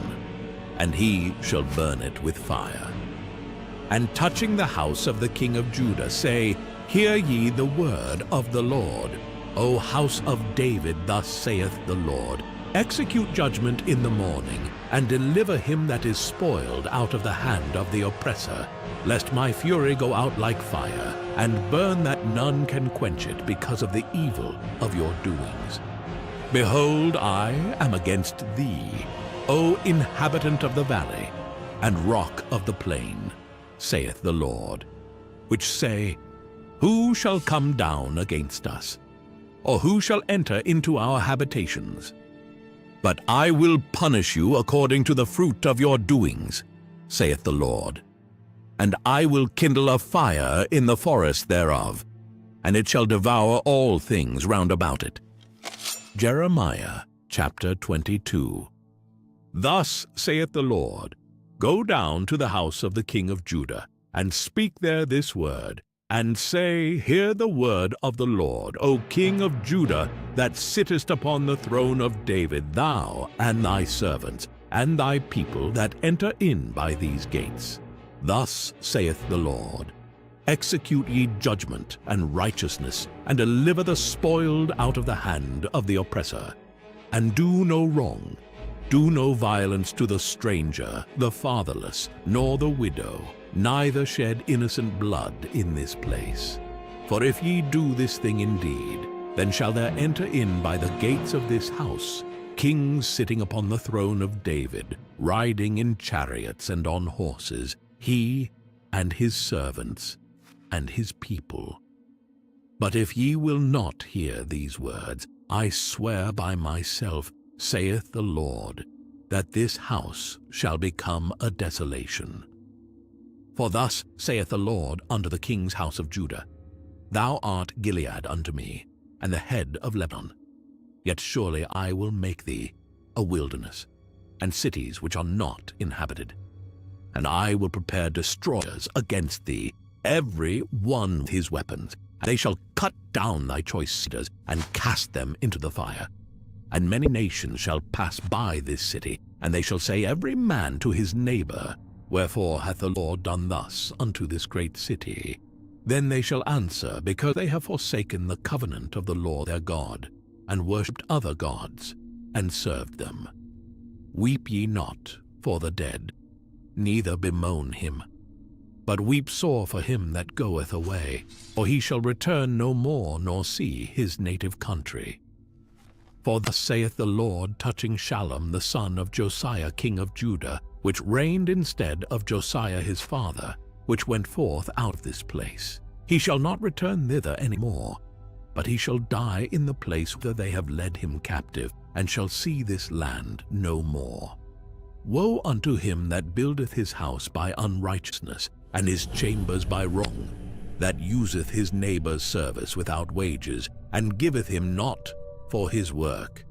and he shall burn it with fire. And touching the house of the king of Judah, say, Hear ye the word of the Lord. O house of David, thus saith the Lord, Execute judgment in the morning, and deliver him that is spoiled out of the hand of the oppressor, lest my fury go out like fire, and burn that none can quench it because of the evil of your doings. Behold, I am against thee, O inhabitant of the valley, and rock of the plain, saith the Lord, which say, Who shall come down against us? Or who shall enter into our habitations? But I will punish you according to the fruit of your doings, saith the Lord. And I will kindle a fire in the forest thereof, and it shall devour all things round about it. Jeremiah chapter 22. Thus saith the Lord, Go down to the house of the king of Judah, and speak there this word, and say, Hear the word of the Lord, O King of Judah, that sittest upon the throne of David, thou and thy servants, and thy people that enter in by these gates. Thus saith the Lord, Execute ye judgment and righteousness, and deliver the spoiled out of the hand of the oppressor. And do no wrong, do no violence to the stranger, the fatherless, nor the widow, neither shed innocent blood in this place. For if ye do this thing indeed, then shall there enter in by the gates of this house kings sitting upon the throne of David, riding in chariots and on horses, he and his servants and his people. But if ye will not hear these words, I swear by myself, saith the Lord, that this house shall become a desolation. For thus saith the Lord unto the king's house of Judah, Thou art Gilead unto me, and the head of Lebanon. Yet surely I will make thee a wilderness, and cities which are not inhabited. And I will prepare destroyers against thee, every one with his weapons. And they shall cut down thy choice cedars, and cast them into the fire. And many nations shall pass by this city, and they shall say every man to his neighbor, Wherefore hath the Lord done thus unto this great city? Then they shall answer, Because they have forsaken the covenant of the Lord their God, and worshipped other gods, and served them. Weep ye not for the dead, neither bemoan him, but weep sore for him that goeth away, for he shall return no more, nor see his native country. For thus saith the Lord touching Shallum the son of Josiah king of Judah, which reigned instead of Josiah his father, which went forth out of this place. He shall not return thither any more, but he shall die in the place whither they have led him captive, and shall see this land no more. Woe unto him that buildeth his house by unrighteousness, and his chambers by wrong, that useth his neighbor's service without wages, and giveth him not for his work.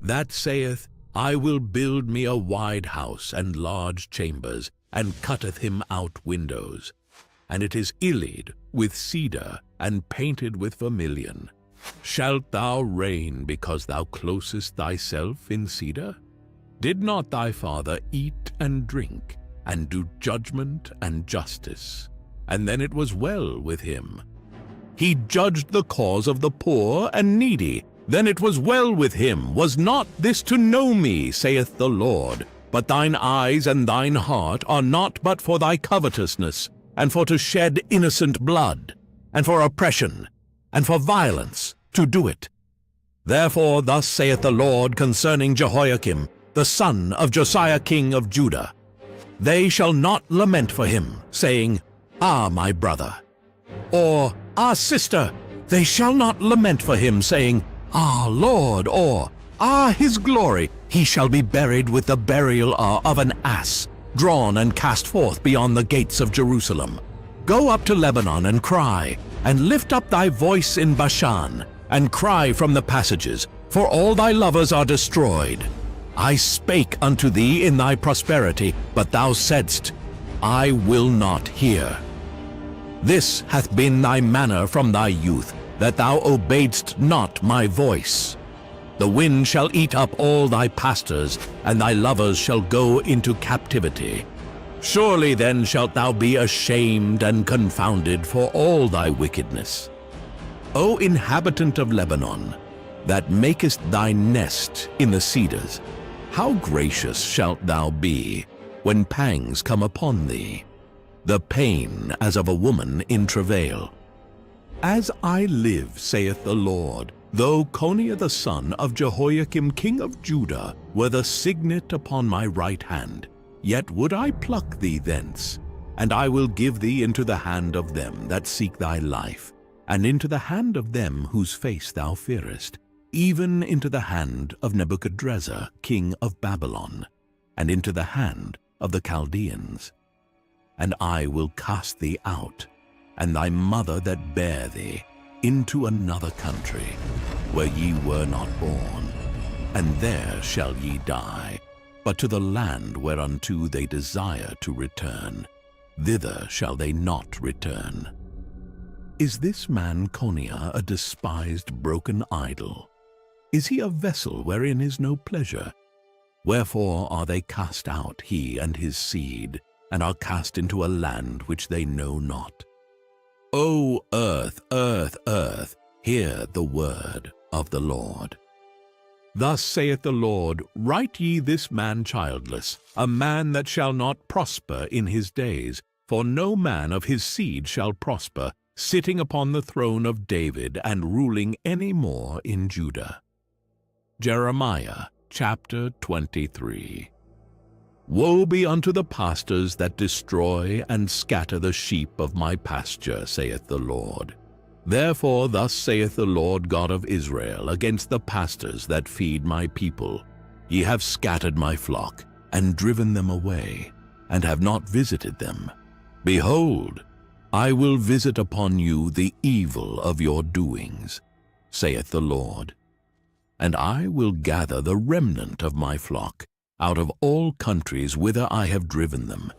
That saith, I will build me a wide house and large chambers, and cutteth him out windows. And it is ilied with cedar, and painted with vermilion. Shalt thou reign because thou closest thyself in cedar? Did not thy father eat and drink, and do judgment and justice? And then it was well with him. He judged the cause of the poor and needy. Then it was well with him. Was not this to know me, saith the Lord? But thine eyes and thine heart are not but for thy covetousness, and for to shed innocent blood, and for oppression, and for violence, to do it. Therefore thus saith the Lord concerning Jehoiakim, the son of Josiah king of Judah, They shall not lament for him, saying, Ah, my brother, or Ah, sister. They shall not lament for him, saying, Ah, Lord, or Ah, his glory. He shall be buried with the burial of an ass, drawn and cast forth beyond the gates of Jerusalem. Go up to Lebanon and cry, and lift up thy voice in Bashan, and cry from the passages, for all thy lovers are destroyed. I spake unto thee in thy prosperity, but thou saidst, I will not hear. This hath been thy manner from thy youth, that thou obeyedst not my voice. The wind shall eat up all thy pastors, and thy lovers shall go into captivity. Surely then shalt thou be ashamed and confounded for all thy wickedness. O inhabitant of Lebanon, that makest thy nest in the cedars, how gracious shalt thou be when pangs come upon thee, the pain as of a woman in travail. As I live, saith the Lord, though Coniah the son of Jehoiakim king of Judah were the signet upon my right hand, yet would I pluck thee thence, and I will give thee into the hand of them that seek thy life, and into the hand of them whose face thou fearest, even into the hand of Nebuchadrezzar king of Babylon, and into the hand of the Chaldeans. And I will cast thee out, and thy mother that bare thee, into another country, where ye were not born, and there shall ye die. But to the land whereunto they desire to return, thither shall they not return. Is this man Coniah a despised broken idol? Is he a vessel wherein is no pleasure? Wherefore are they cast out, he and his seed, and are cast into a land which they know not? O earth, earth, earth, hear the word of the Lord. Thus saith the Lord, write ye this man childless, a man that shall not prosper in his days, for no man of his seed shall prosper, sitting upon the throne of David and ruling any more in Judah. Jeremiah chapter 23. Woe be unto the pastors that destroy and scatter the sheep of my pasture, saith the Lord. Therefore thus saith the Lord God of Israel against the pastors that feed my people, Ye have scattered my flock, and driven them away, and have not visited them. Behold, I will visit upon you the evil of your doings, saith the Lord. And I will gather the remnant of my flock out of all countries whither I have driven them,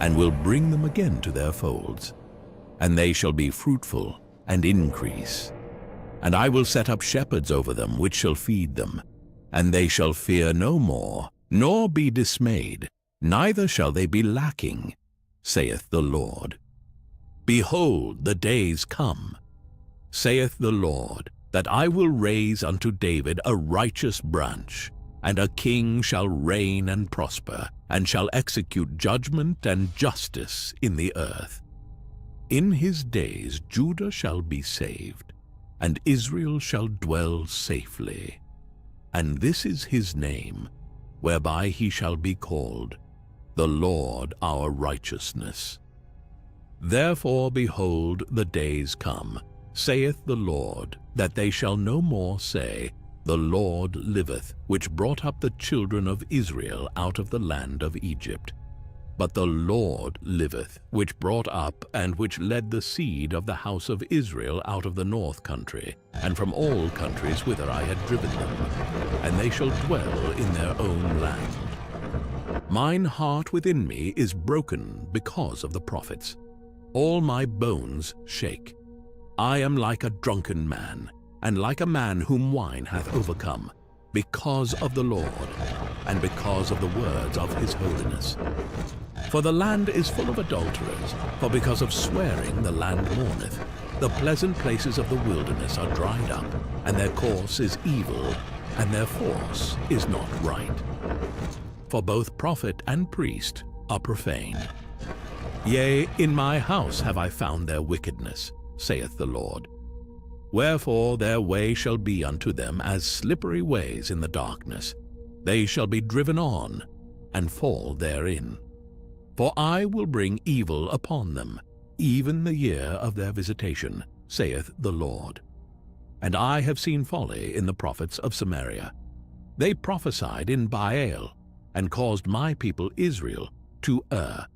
and will bring them again to their folds. And they shall be fruitful, and increase. And I will set up shepherds over them, which shall feed them. And they shall fear no more, nor be dismayed, neither shall they be lacking, saith the Lord. Behold, the days come, saith the Lord, that I will raise unto David a righteous branch, and a king shall reign and prosper, and shall execute judgment and justice in the earth. In his days Judah shall be saved, and Israel shall dwell safely. And this is his name, whereby he shall be called, the Lord our righteousness. Therefore, behold, the days come, saith the Lord, that they shall no more say, The Lord liveth, which brought up the children of Israel out of the land of Egypt. But the Lord liveth, which brought up and which led the seed of the house of Israel out of the north country, and from all countries whither I had driven them, and they shall dwell in their own land. Mine heart within me is broken because of the prophets. All my bones shake. I am like a drunken man, and like a man whom wine hath overcome, because of the Lord, and because of the words of his holiness. For the land is full of adulterers, for because of swearing the land mourneth. The pleasant places of the wilderness are dried up, and their course is evil, and their force is not right. For both prophet and priest are profane. Yea, in my house have I found their wickedness, saith the Lord. Wherefore their way shall be unto them as slippery ways in the darkness. They shall be driven on, and fall therein. For I will bring evil upon them, even the year of their visitation, saith the Lord. And I have seen folly in the prophets of Samaria. They prophesied in Baal, and caused my people Israel to err.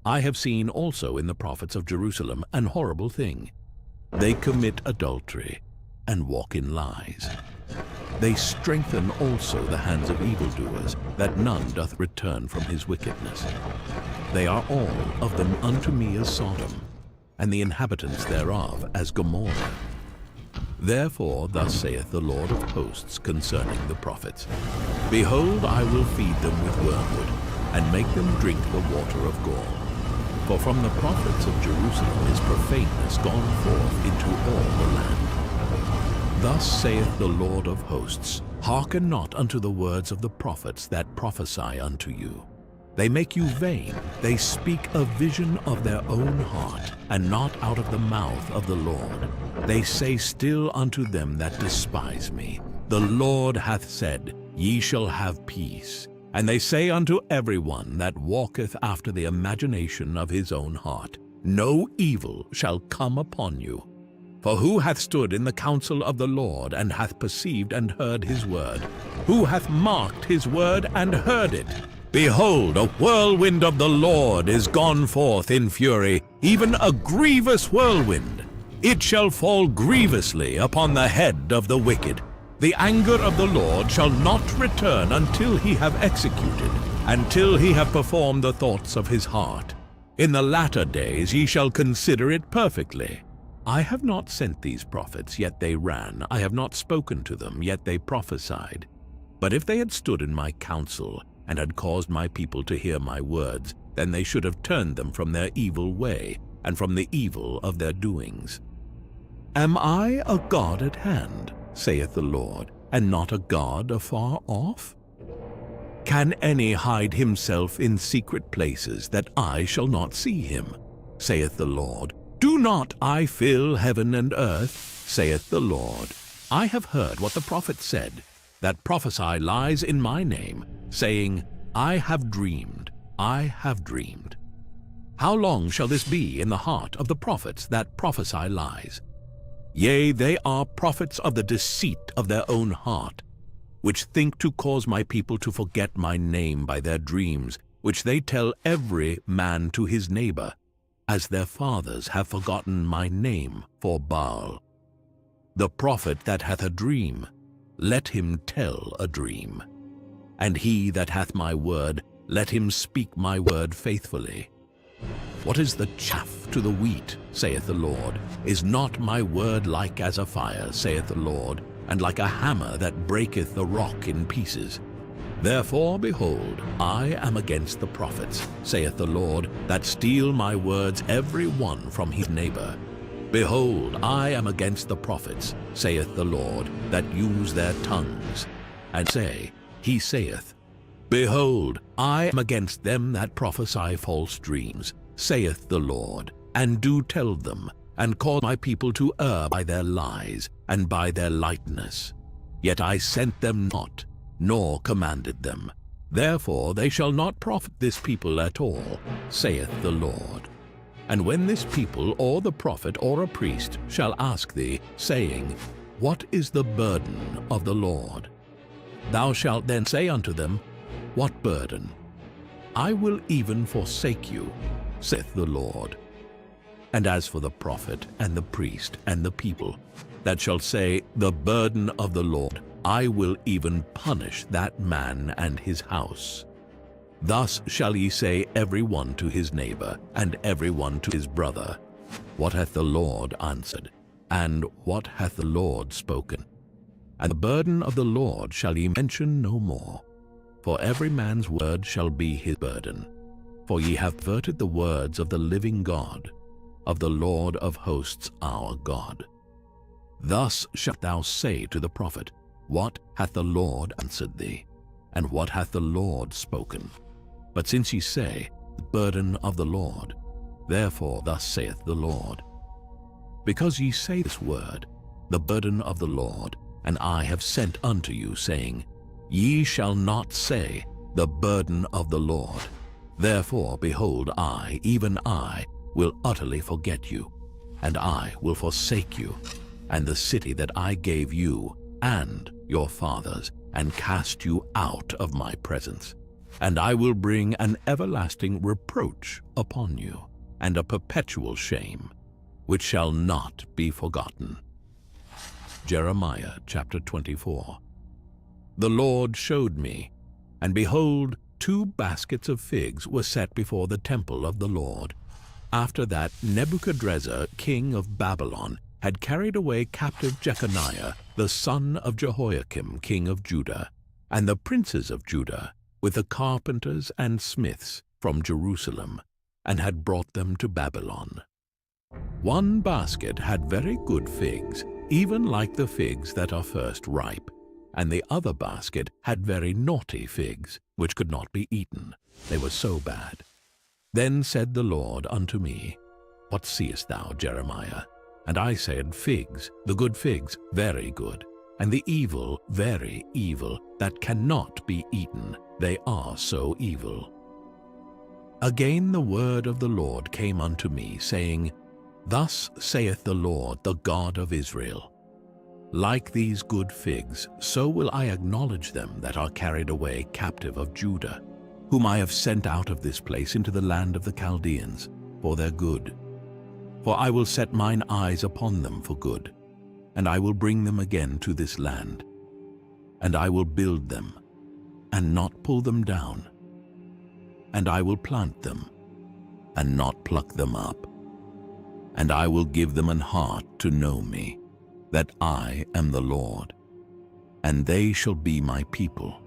I have seen also in the prophets of Jerusalem an horrible thing. They commit adultery, and walk in lies. They strengthen also the hands of evildoers, that none doth return from his wickedness. They are all of them unto me as Sodom, and the inhabitants thereof as Gomorrah. Therefore thus saith the Lord of hosts concerning the prophets, Behold, I will feed them with wormwood, and make them drink the water of gall. For from the prophets of Jerusalem is profaneness gone forth into all the land. Thus saith the Lord of hosts, Hearken not unto the words of the prophets that prophesy unto you. They make you vain, they speak a vision of their own heart, and not out of the mouth of the Lord. They say still unto them that despise me, The Lord hath said, Ye shall have peace. And they say unto every one that walketh after the imagination of his own heart, No evil shall come upon you. For who hath stood in the counsel of the Lord, and hath perceived and heard his word? Who hath marked his word and heard it? Behold, a whirlwind of the Lord is gone forth in fury, even a grievous whirlwind. It shall fall grievously upon the head of the wicked. The anger of the Lord shall not return until he have executed, until he have performed the thoughts of his heart. In the latter days ye shall consider it perfectly. I have not sent these prophets, yet they ran. I have not spoken to them, yet they prophesied. But if they had stood in my counsel and had caused my people to hear my words, then they should have turned them from their evil way and from the evil of their doings. Am I a God at hand, saith the Lord, and not a God afar off? Can any hide himself in secret places, that I shall not see him, saith the Lord? Do not I fill heaven and earth, saith the Lord? I have heard what the prophet said, that prophesy lies in my name, saying, I have dreamed, I have dreamed. How long shall this be in the heart of the prophets that prophesy lies? Yea, they are prophets of the deceit of their own heart, which think to cause my people to forget my name by their dreams, which they tell every man to his neighbor, as their fathers have forgotten my name for Baal. The prophet that hath a dream, let him tell a dream. And he that hath my word, let him speak my word faithfully. What is the chaff to the wheat, saith the Lord? Is not my word like as a fire, saith the Lord, and like a hammer that breaketh the rock in pieces? Therefore, behold, I am against the prophets, saith the Lord, that steal my words every one from his neighbor. Behold, I am against the prophets, saith the Lord, that use their tongues, and say, he saith, Behold, I am against them that prophesy false dreams, saith the Lord, and do tell them, and cause my people to err by their lies, and by their lightness. Yet I sent them not, nor commanded them. Therefore they shall not profit this people at all, saith the Lord. And when this people, or the prophet, or a priest, shall ask thee, saying, What is the burden of the Lord? Thou shalt then say unto them, What burden? I will even forsake you, saith the Lord. And as for the prophet, and the priest, and the people, that shall say, The burden of the Lord, I will even punish that man and his house. Thus shall ye say every one to his neighbor, and every one to his brother, What hath the Lord answered? And what hath the Lord spoken? And the burden of the Lord shall ye mention no more. For every man's word shall be his burden. For ye have perverted the words of the living God, of the Lord of hosts our God. Thus shalt thou say to the prophet, What hath the Lord answered thee? And what hath the Lord spoken? But since ye say, The burden of the Lord, therefore thus saith the Lord. Because ye say this word, The burden of the Lord, and I have sent unto you, saying, Ye shall not say, The burden of the Lord. Therefore, behold, I, even I, will utterly forget you, and I will forsake you, and the city that I gave you and your fathers, and cast you out of my presence. And I will bring an everlasting reproach upon you, and a perpetual shame, which shall not be forgotten. Jeremiah chapter 24. The Lord showed me, and behold, 2 baskets of figs were set before the temple of the Lord, after that Nebuchadrezzar, king of Babylon, had carried away captive Jeconiah, the son of Jehoiakim, king of Judah, and the princes of Judah, with the carpenters and smiths from Jerusalem, and had brought them to Babylon. 1 basket had very good figs, even like the figs that are first ripe, and the other basket had very naughty figs, which could not be eaten, they were so bad. Then said the Lord unto me, What seest thou, Jeremiah? And I said, Figs, the good figs, very good, and the evil, very evil, that cannot be eaten, they are so evil. Again the word of the Lord came unto me, saying, Thus saith the Lord, the God of Israel, Like these good figs, so will I acknowledge them that are carried away captive of Judah, whom I have sent out of this place into the land of the Chaldeans, for their good. For I will set mine eyes upon them for good, and I will bring them again to this land. And I will build them, and not pull them down. And I will plant them, and not pluck them up. and I will give them an heart to know me, that I am the Lord. And they shall be my people,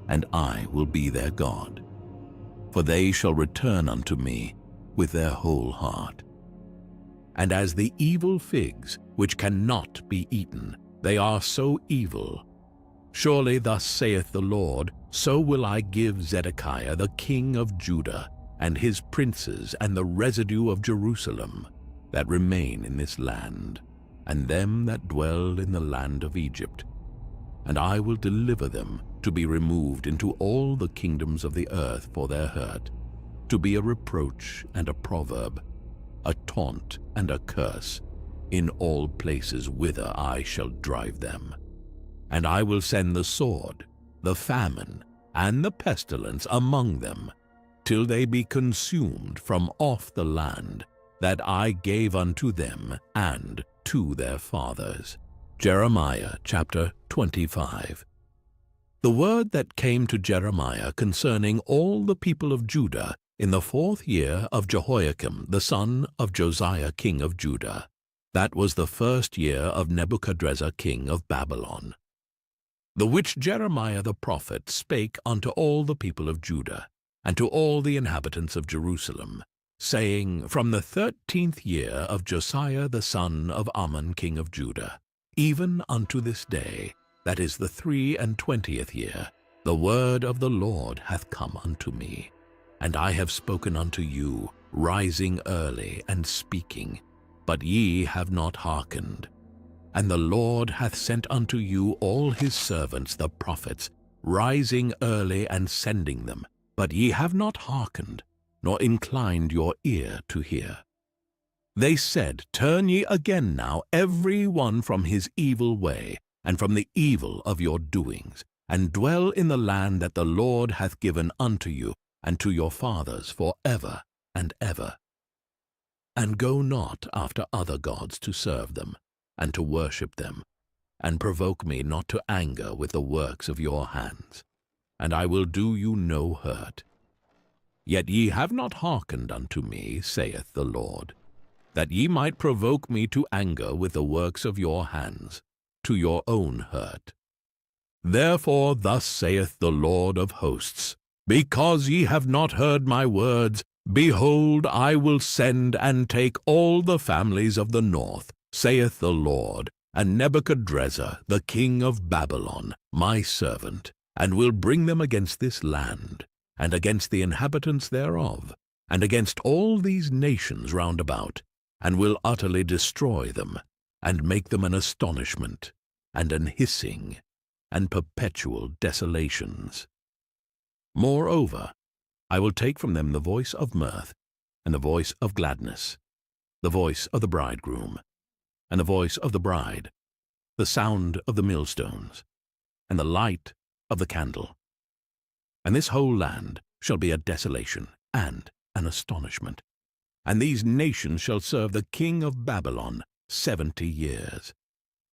and I will be their God. For they shall return unto me with their whole heart. And as the evil figs, which cannot be eaten, they are so evil. Surely thus saith the Lord, so will I give Zedekiah the king of Judah, and his princes, and the residue of Jerusalem, that remain in this land, and them that dwell in the land of Egypt. And I will deliver them to be removed into all the kingdoms of the earth for their hurt, to be a reproach and a proverb, a taunt and a curse, in all places whither I shall drive them. And I will send the sword, the famine, and the pestilence among them, till they be consumed from off the land that I gave unto them and to their fathers. Jeremiah chapter 25. The word that came to Jeremiah concerning all the people of Judah in the 4th year of Jehoiakim the son of Josiah king of Judah, that was the 1st year of Nebuchadrezzar king of Babylon, the which Jeremiah the prophet spake unto all the people of Judah, and to all the inhabitants of Jerusalem, saying, From the 13th year of Josiah the son of Ammon king of Judah, even unto this day, that is the 23rd year, the word of the Lord hath come unto me. And I have spoken unto you, rising early and speaking, but ye have not hearkened. And the Lord hath sent unto you all his servants the prophets, rising early and sending them, but ye have not hearkened, nor inclined your ear to hear. They said, Turn ye again now every one from his evil way, and from the evil of your doings, and dwell in the land that the Lord hath given unto you, and to your fathers for ever and ever. And go not after other gods to serve them, and to worship them, and provoke me not to anger with the works of your hands, and I will do you no hurt. Yet ye have not hearkened unto me, saith the Lord, that ye might provoke me to anger with the works of your hands, to your own hurt. Therefore thus saith the Lord of hosts, Because ye have not heard my words, behold, I will send and take all the families of the north, saith the Lord, and Nebuchadrezzar the king of Babylon, my servant, and will bring them against this land, and against the inhabitants thereof, and against all these nations round about, and will utterly destroy them, and make them an astonishment, and an hissing, and perpetual desolations. Moreover, I will take from them the voice of mirth, and the voice of gladness, the voice of the bridegroom, and the voice of the bride, the sound of the millstones, and the light of the candle. And this whole land shall be a desolation and an astonishment. And these nations shall serve the king of Babylon 70 years.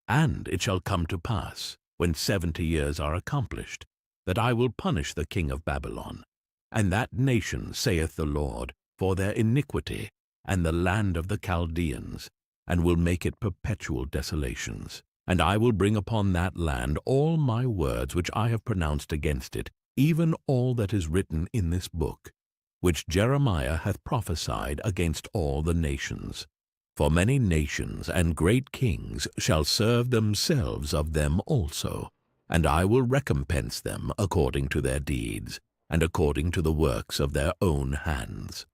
And it shall come to pass, when 70 years are accomplished, that I will punish the king of Babylon, and that nation, saith the Lord, for their iniquity, and the land of the Chaldeans, and will make it perpetual desolations. And I will bring upon that land all my words which I have pronounced against it, even all that is written in this book, which Jeremiah hath prophesied against all the nations. For many nations and great kings shall serve themselves of them also, and I will recompense them according to their deeds, and according to the works of their own hands.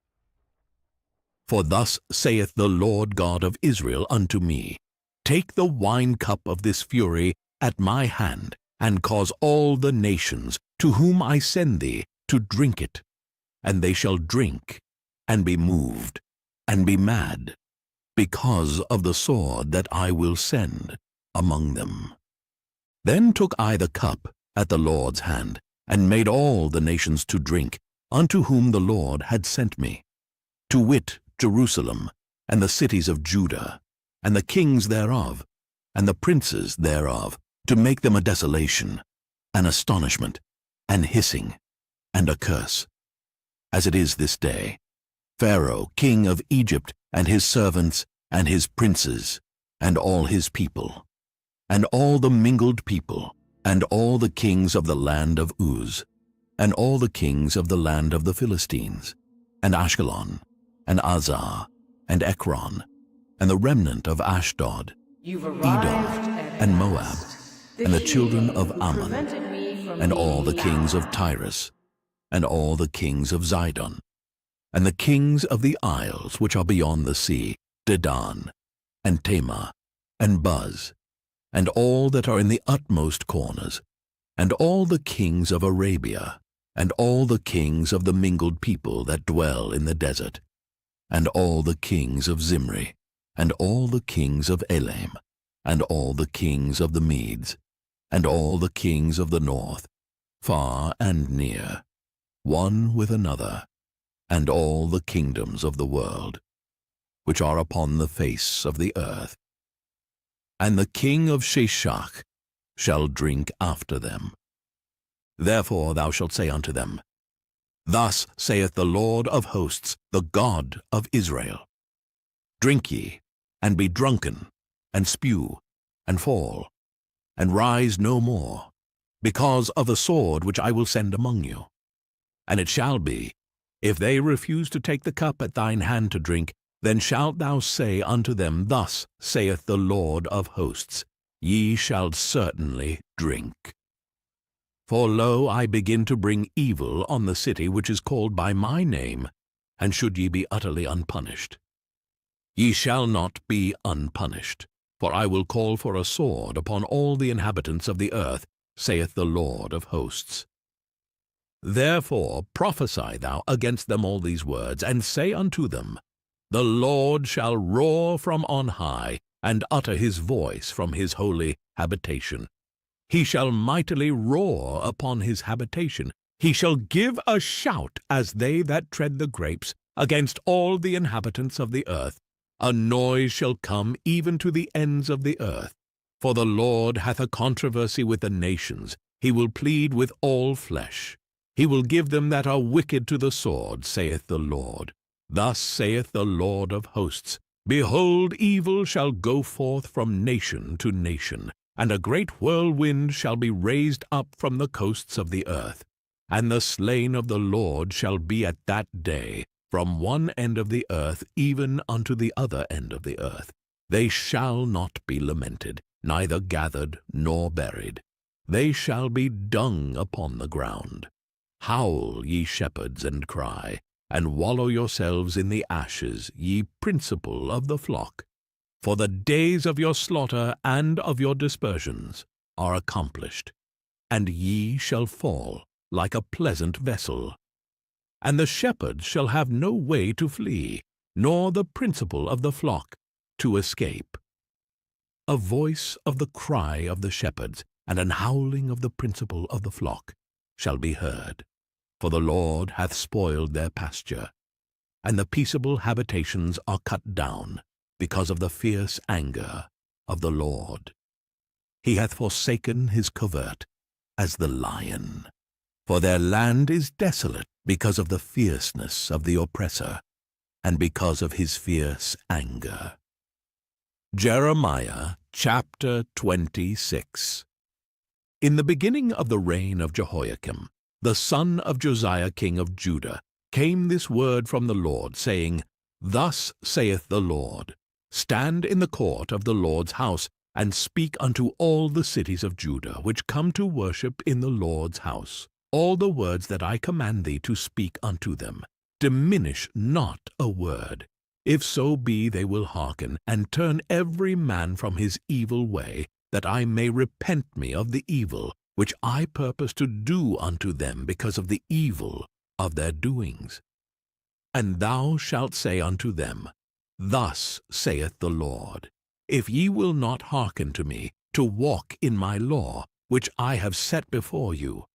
For thus saith the Lord God of Israel unto me, Take the wine cup of this fury at my hand, and cause all the nations to whom I send thee to drink it, and they shall drink, and be moved, and be mad, because of the sword that I will send among them. Then took I the cup at the Lord's hand, and made all the nations to drink, unto whom the Lord had sent me, to wit, Jerusalem, and the cities of Judah, and the kings thereof, and the princes thereof, to make them a desolation, an astonishment, an hissing, and a curse, as it is this day. Pharaoh, king of Egypt, and his servants, and his princes, and all his people, and all the mingled people, and all the kings of the land of Uz, and all the kings of the land of the Philistines, and Ashkelon, and Azar, and Ekron, and the remnant of Ashdod, Edom, and Moab, and the children of Ammon, and all the kings of Tyrus, and all the kings of Zidon, and the kings of the isles which are beyond the sea, Dedan, and Tamar, and Buz, and all that are in the utmost corners, and all the kings of Arabia, and all the kings of the mingled people that dwell in the desert, and all the kings of Zimri, and all the kings of Elam, and all the kings of the Medes, and all the kings of the north, far and near, one with another, and all the kingdoms of the world, which are upon the face of the earth. And the king of Sheshach shall drink after them. Therefore thou shalt say unto them, Thus saith the Lord of hosts, the God of Israel, Drink ye, and be drunken, and spew, and fall, and rise no more, because of the sword which I will send among you. And it shall be, if they refuse to take the cup at thine hand to drink, then shalt thou say unto them, Thus saith the Lord of hosts, Ye shall certainly drink. For lo, I begin to bring evil on the city which is called by my name, and should ye be utterly unpunished. Ye shall not be unpunished, for I will call for a sword upon all the inhabitants of the earth, saith the Lord of hosts. Therefore prophesy thou against them all these words, and say unto them, The Lord shall roar from on high, and utter his voice from his holy habitation. He shall mightily roar upon his habitation. He shall give a shout as they that tread the grapes against all the inhabitants of the earth. A noise shall come even to the ends of the earth. For the Lord hath a controversy with the nations. He will plead with all flesh. He will give them that are wicked to the sword, saith the Lord. Thus saith the Lord of hosts, Behold, evil shall go forth from nation to nation, and a great whirlwind shall be raised up from the coasts of the earth. And the slain of the Lord shall be at that day, from one end of the earth even unto the other end of the earth. They shall not be lamented, neither gathered nor buried. They shall be dung upon the ground. Howl, ye shepherds, and cry, and wallow yourselves in the ashes, ye principal of the flock. For the days of your slaughter and of your dispersions are accomplished, and ye shall fall like a pleasant vessel. And the shepherds shall have no way to flee, nor the principal of the flock to escape. A voice of the cry of the shepherds, and an howling of the principal of the flock shall be heard. For the Lord hath spoiled their pasture, and the peaceable habitations are cut down, because of the fierce anger of the Lord. He hath forsaken his covert as the lion. For their land is desolate because of the fierceness of the oppressor, and because of his fierce anger. Jeremiah chapter 26. In the beginning of the reign of Jehoiakim, the son of Josiah king of Judah, came this word from the Lord, saying, Thus saith the Lord, Stand in the court of the Lord's house, and speak unto all the cities of Judah, which come to worship in the Lord's house, all the words that I command thee to speak unto them. Diminish not a word. If so be they will hearken, and turn every man from his evil way, that I may repent me of the evil which I purpose to do unto them because of the evil of their doings. And thou shalt say unto them, Thus saith the Lord, If ye will not hearken to me, to walk in my law, which I have set before you,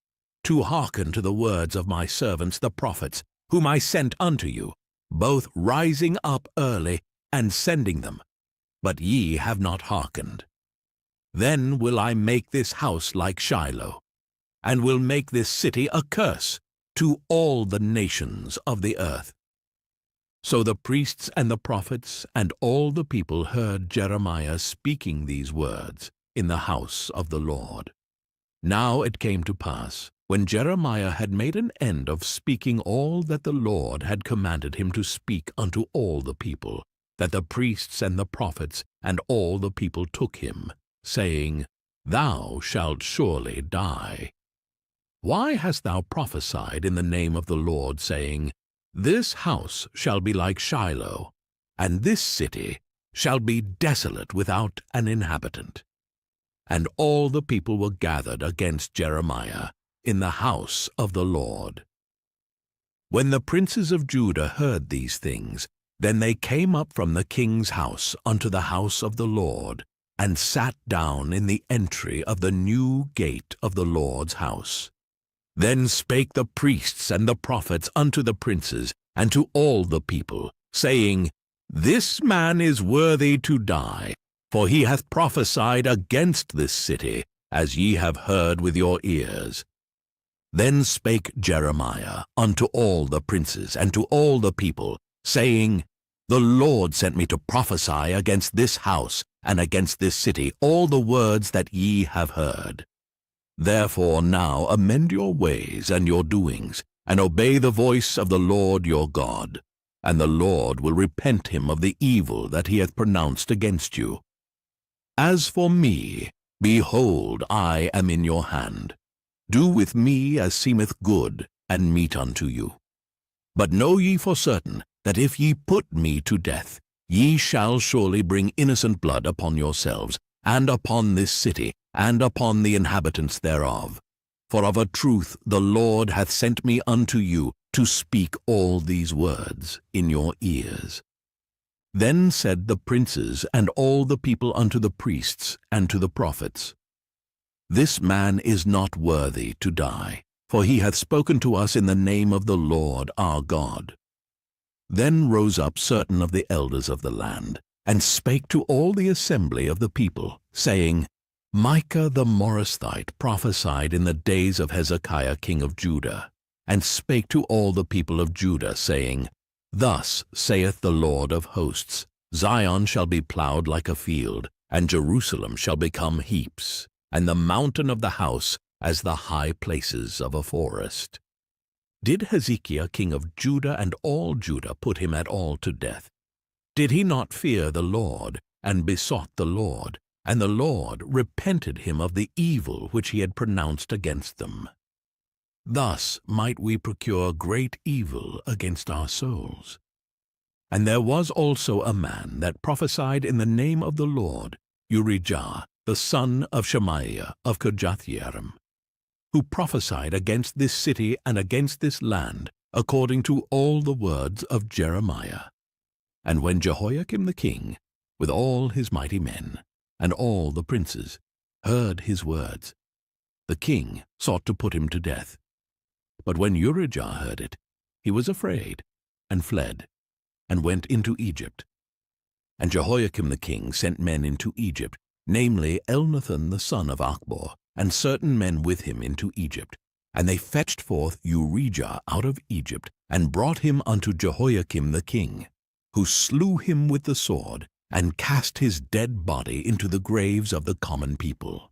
to hearken to the words of my servants the prophets, whom I sent unto you, both rising up early and sending them, but ye have not hearkened. Then will I make this house like Shiloh, and will make this city a curse to all the nations of the earth. So the priests and the prophets and all the people heard Jeremiah speaking these words in the house of the Lord. Now it came to pass, when Jeremiah had made an end of speaking all that the Lord had commanded him to speak unto all the people, that the priests and the prophets and all the people took him, saying, Thou shalt surely die. Why hast thou prophesied in the name of the Lord, saying, This house shall be like Shiloh, and this city shall be desolate without an inhabitant? And all the people were gathered against Jeremiah in the house of the Lord. When the princes of Judah heard these things, then they came up from the king's house unto the house of the Lord, and sat down in the entry of the new gate of the Lord's house. Then spake the priests and the prophets unto the princes and to all the people, saying, This man is worthy to die, for he hath prophesied against this city, as ye have heard with your ears. Then spake Jeremiah unto all the princes and to all the people, saying, The Lord sent me to prophesy against this house and against this city all the words that ye have heard. Therefore now amend your ways and your doings, and obey the voice of the Lord your God, and the Lord will repent him of the evil that he hath pronounced against you. As for me, behold, I am in your hand. Do with me as seemeth good, and meet unto you. But know ye for certain, that if ye put me to death, ye shall surely bring innocent blood upon yourselves, and upon this city, and upon the inhabitants thereof. For of a truth the Lord hath sent me unto you to speak all these words in your ears. Then said the princes and all the people unto the priests and to the prophets, This man is not worthy to die, for he hath spoken to us in the name of the Lord our God. Then rose up certain of the elders of the land, and spake to all the assembly of the people, saying, Micah the Morasthite prophesied in the days of Hezekiah king of Judah, and spake to all the people of Judah, saying, Thus saith the Lord of hosts, Zion shall be plowed like a field, and Jerusalem shall become heaps, and the mountain of the house as the high places of a forest. Did Hezekiah king of Judah and all Judah put him at all to death? Did he not fear the Lord, and besought the Lord, and the Lord repented him of the evil which he had pronounced against them? Thus might we procure great evil against our souls. And there was also a man that prophesied in the name of the Lord, Urijah, the son of Shemaiah of Kirjathjearim, who prophesied against this city and against this land, according to all the words of Jeremiah. And when Jehoiakim the king, with all his mighty men, and all the princes, heard his words, the king sought to put him to death. But when Urijah heard it, he was afraid, and fled, and went into Egypt. And Jehoiakim the king sent men into Egypt, namely Elnathan the son of Achbor, and certain men with him into Egypt. And they fetched forth Urijah out of Egypt, and brought him unto Jehoiakim the king, who slew him with the sword, and cast his dead body into the graves of the common people.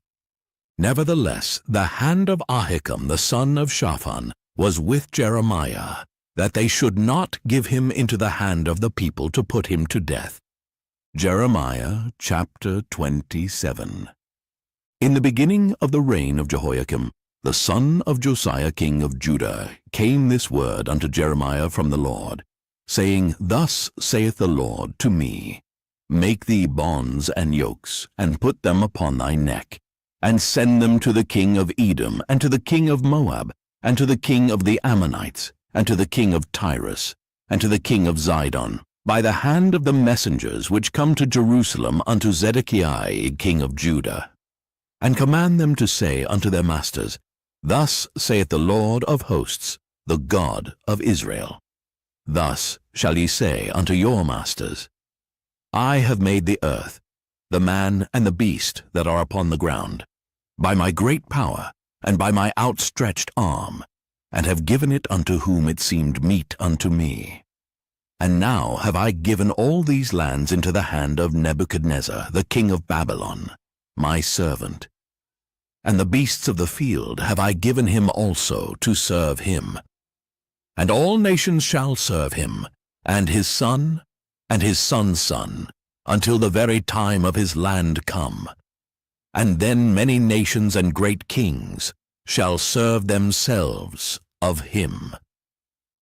Nevertheless, the hand of Ahikam the son of Shaphan was with Jeremiah, that they should not give him into the hand of the people to put him to death. Jeremiah chapter 27. In the beginning of the reign of Jehoiakim, the son of Josiah king of Judah, came this word unto Jeremiah from the Lord, saying, Thus saith the Lord to me, Make thee bonds and yokes, and put them upon thy neck, and send them to the king of Edom, and to the king of Moab, and to the king of the Ammonites, and to the king of Tyrus, and to the king of Zidon, by the hand of the messengers which come to Jerusalem unto Zedekiah king of Judah. And command them to say unto their masters, Thus saith the Lord of hosts, the God of Israel. Thus shall ye say unto your masters, I have made the earth, the man and the beast that are upon the ground, by my great power, and by my outstretched arm, and have given it unto whom it seemed meet unto me. And now have I given all these lands into the hand of Nebuchadnezzar, the king of Babylon, my servant. And the beasts of the field have I given him also to serve him. And all nations shall serve him, and his son, and his son's son, until the very time of his land come. And then many nations and great kings shall serve themselves of him.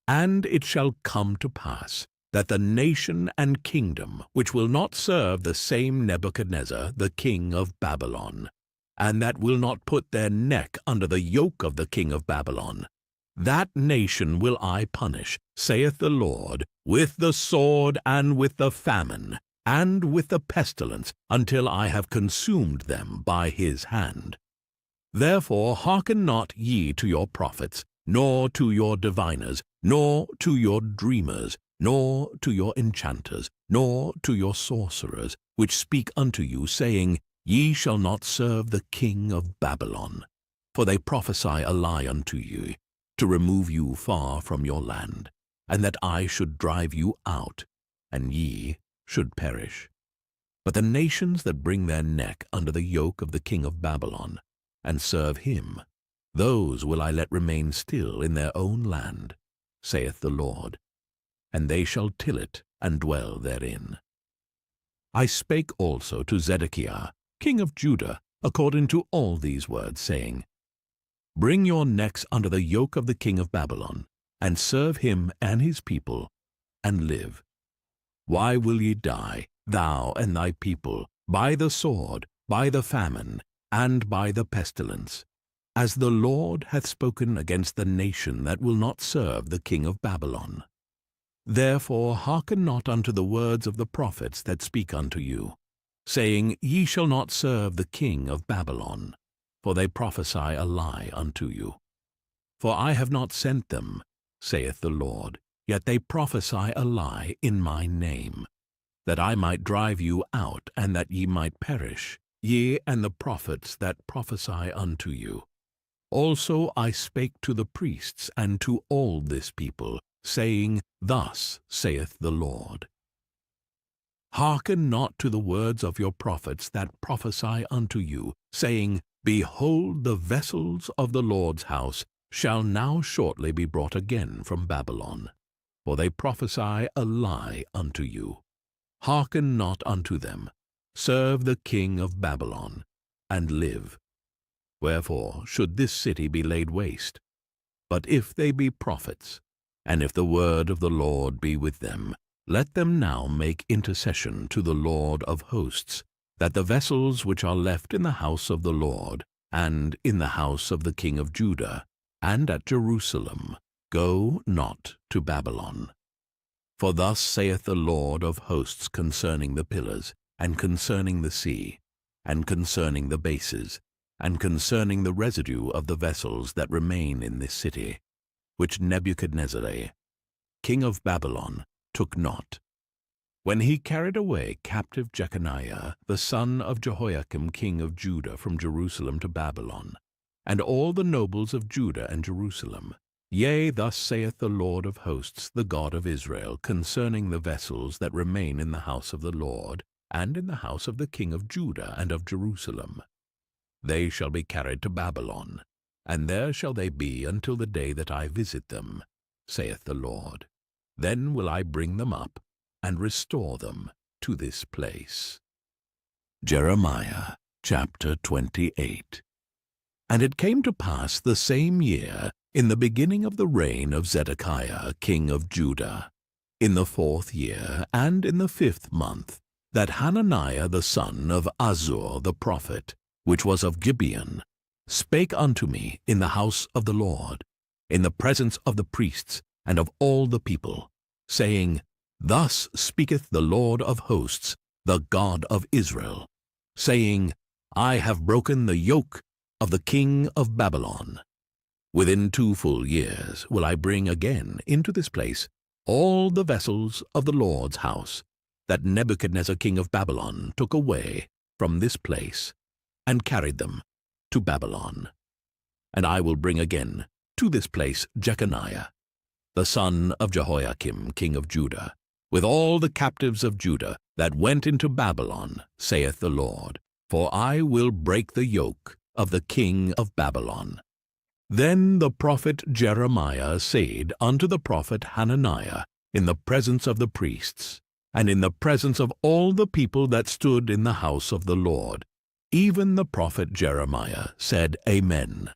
And it shall come to pass that the nation and kingdom which will not serve the same Nebuchadnezzar, the king of Babylon, and that will not put their neck under the yoke of the king of Babylon, that nation will I punish, saith the Lord, with the sword and with the famine, and with the pestilence, until I have consumed them by his hand. Therefore hearken not ye to your prophets, nor to your diviners, nor to your dreamers, nor to your enchanters, nor to your sorcerers, which speak unto you, saying, Ye shall not serve the king of Babylon. For they prophesy a lie unto you, to remove you far from your land, and that I should drive you out, and ye should perish. But the nations that bring their neck under the yoke of the king of Babylon, and serve him, those will I let remain still in their own land, saith the Lord, and they shall till it and dwell therein. I spake also to Zedekiah, king of Judah, according to all these words, saying, Bring your necks under the yoke of the king of Babylon, and serve him and his people, and live. Why will ye die, thou and thy people, by the sword, by the famine, and by the pestilence, as the Lord hath spoken against the nation that will not serve the king of Babylon? Therefore hearken not unto the words of the prophets that speak unto you, saying, Ye shall not serve the king of Babylon, for they prophesy a lie unto you. For I have not sent them, saith the Lord, yet they prophesy a lie in my name, that I might drive you out, and that ye might perish, ye and the prophets that prophesy unto you. Also I spake to the priests and to all this people, saying, Thus saith the Lord. Hearken not to the words of your prophets that prophesy unto you, saying, Behold, the vessels of the Lord's house shall now shortly be brought again from Babylon. For they prophesy a lie unto you. Hearken not unto them. Serve the king of Babylon, and live. Wherefore should this city be laid waste? But if they be prophets, and if the word of the Lord be with them, let them now make intercession to the Lord of hosts, that the vessels which are left in the house of the Lord, and in the house of the king of Judah, and at Jerusalem, go not to Babylon. For thus saith the Lord of hosts concerning the pillars, and concerning the sea, and concerning the bases, and concerning the residue of the vessels that remain in this city, which Nebuchadnezzar, king of Babylon, took not, when he carried away captive Jeconiah, the son of Jehoiakim king of Judah, from Jerusalem to Babylon, and all the nobles of Judah and Jerusalem. Yea, thus saith the Lord of hosts, the God of Israel, concerning the vessels that remain in the house of the Lord, and in the house of the king of Judah and of Jerusalem. They shall be carried to Babylon, and there shall they be until the day that I visit them, saith the Lord. Then will I bring them up, and restore them to this place. Jeremiah chapter 28. And it came to pass the same year, in the beginning of the reign of Zedekiah king of Judah, in the 4th year, and in the 5th month, that Hananiah the son of Azur the prophet, which was of Gibeon, spake unto me in the house of the Lord, in the presence of the priests and of all the people, saying, Thus speaketh the Lord of hosts, the God of Israel, saying, I have broken the yoke of the king of Babylon. Within 2 full years will I bring again into this place all the vessels of the Lord's house, that Nebuchadnezzar king of Babylon took away from this place, and carried them to Babylon. And I will bring again to this place Jeconiah, the son of Jehoiakim king of Judah, with all the captives of Judah that went into Babylon, saith the Lord, for I will break the yoke of the king of Babylon. Then the prophet Jeremiah said unto the prophet Hananiah in the presence of the priests, and in the presence of all the people that stood in the house of the Lord, even the prophet Jeremiah said, Amen.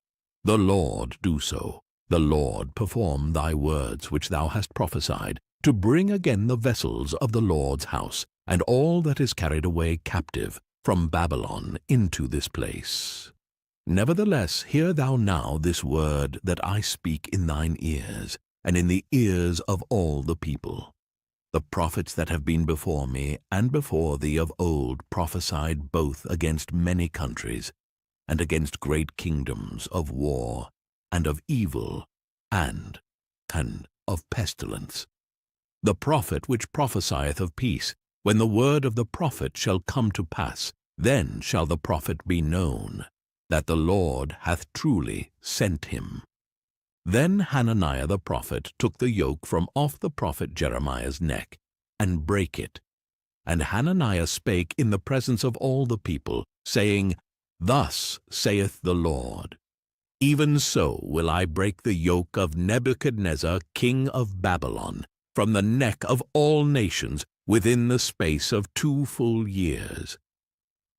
The Lord do so. The Lord perform thy words which thou hast prophesied, to bring again the vessels of the Lord's house, and all that is carried away captive from Babylon into this place. Nevertheless, hear thou now this word that I speak in thine ears, and in the ears of all the people. The prophets that have been before me and before thee of old prophesied both against many countries, and against great kingdoms of war, and of evil, and of pestilence. The prophet which prophesieth of peace, when the word of the prophet shall come to pass, then shall the prophet be known, that the Lord hath truly sent him. Then Hananiah the prophet took the yoke from off the prophet Jeremiah's neck, and brake it. And Hananiah spake in the presence of all the people, saying, Thus saith the Lord, Even so will I break the yoke of Nebuchadnezzar king of Babylon from the neck of all nations within the space of 2 full years.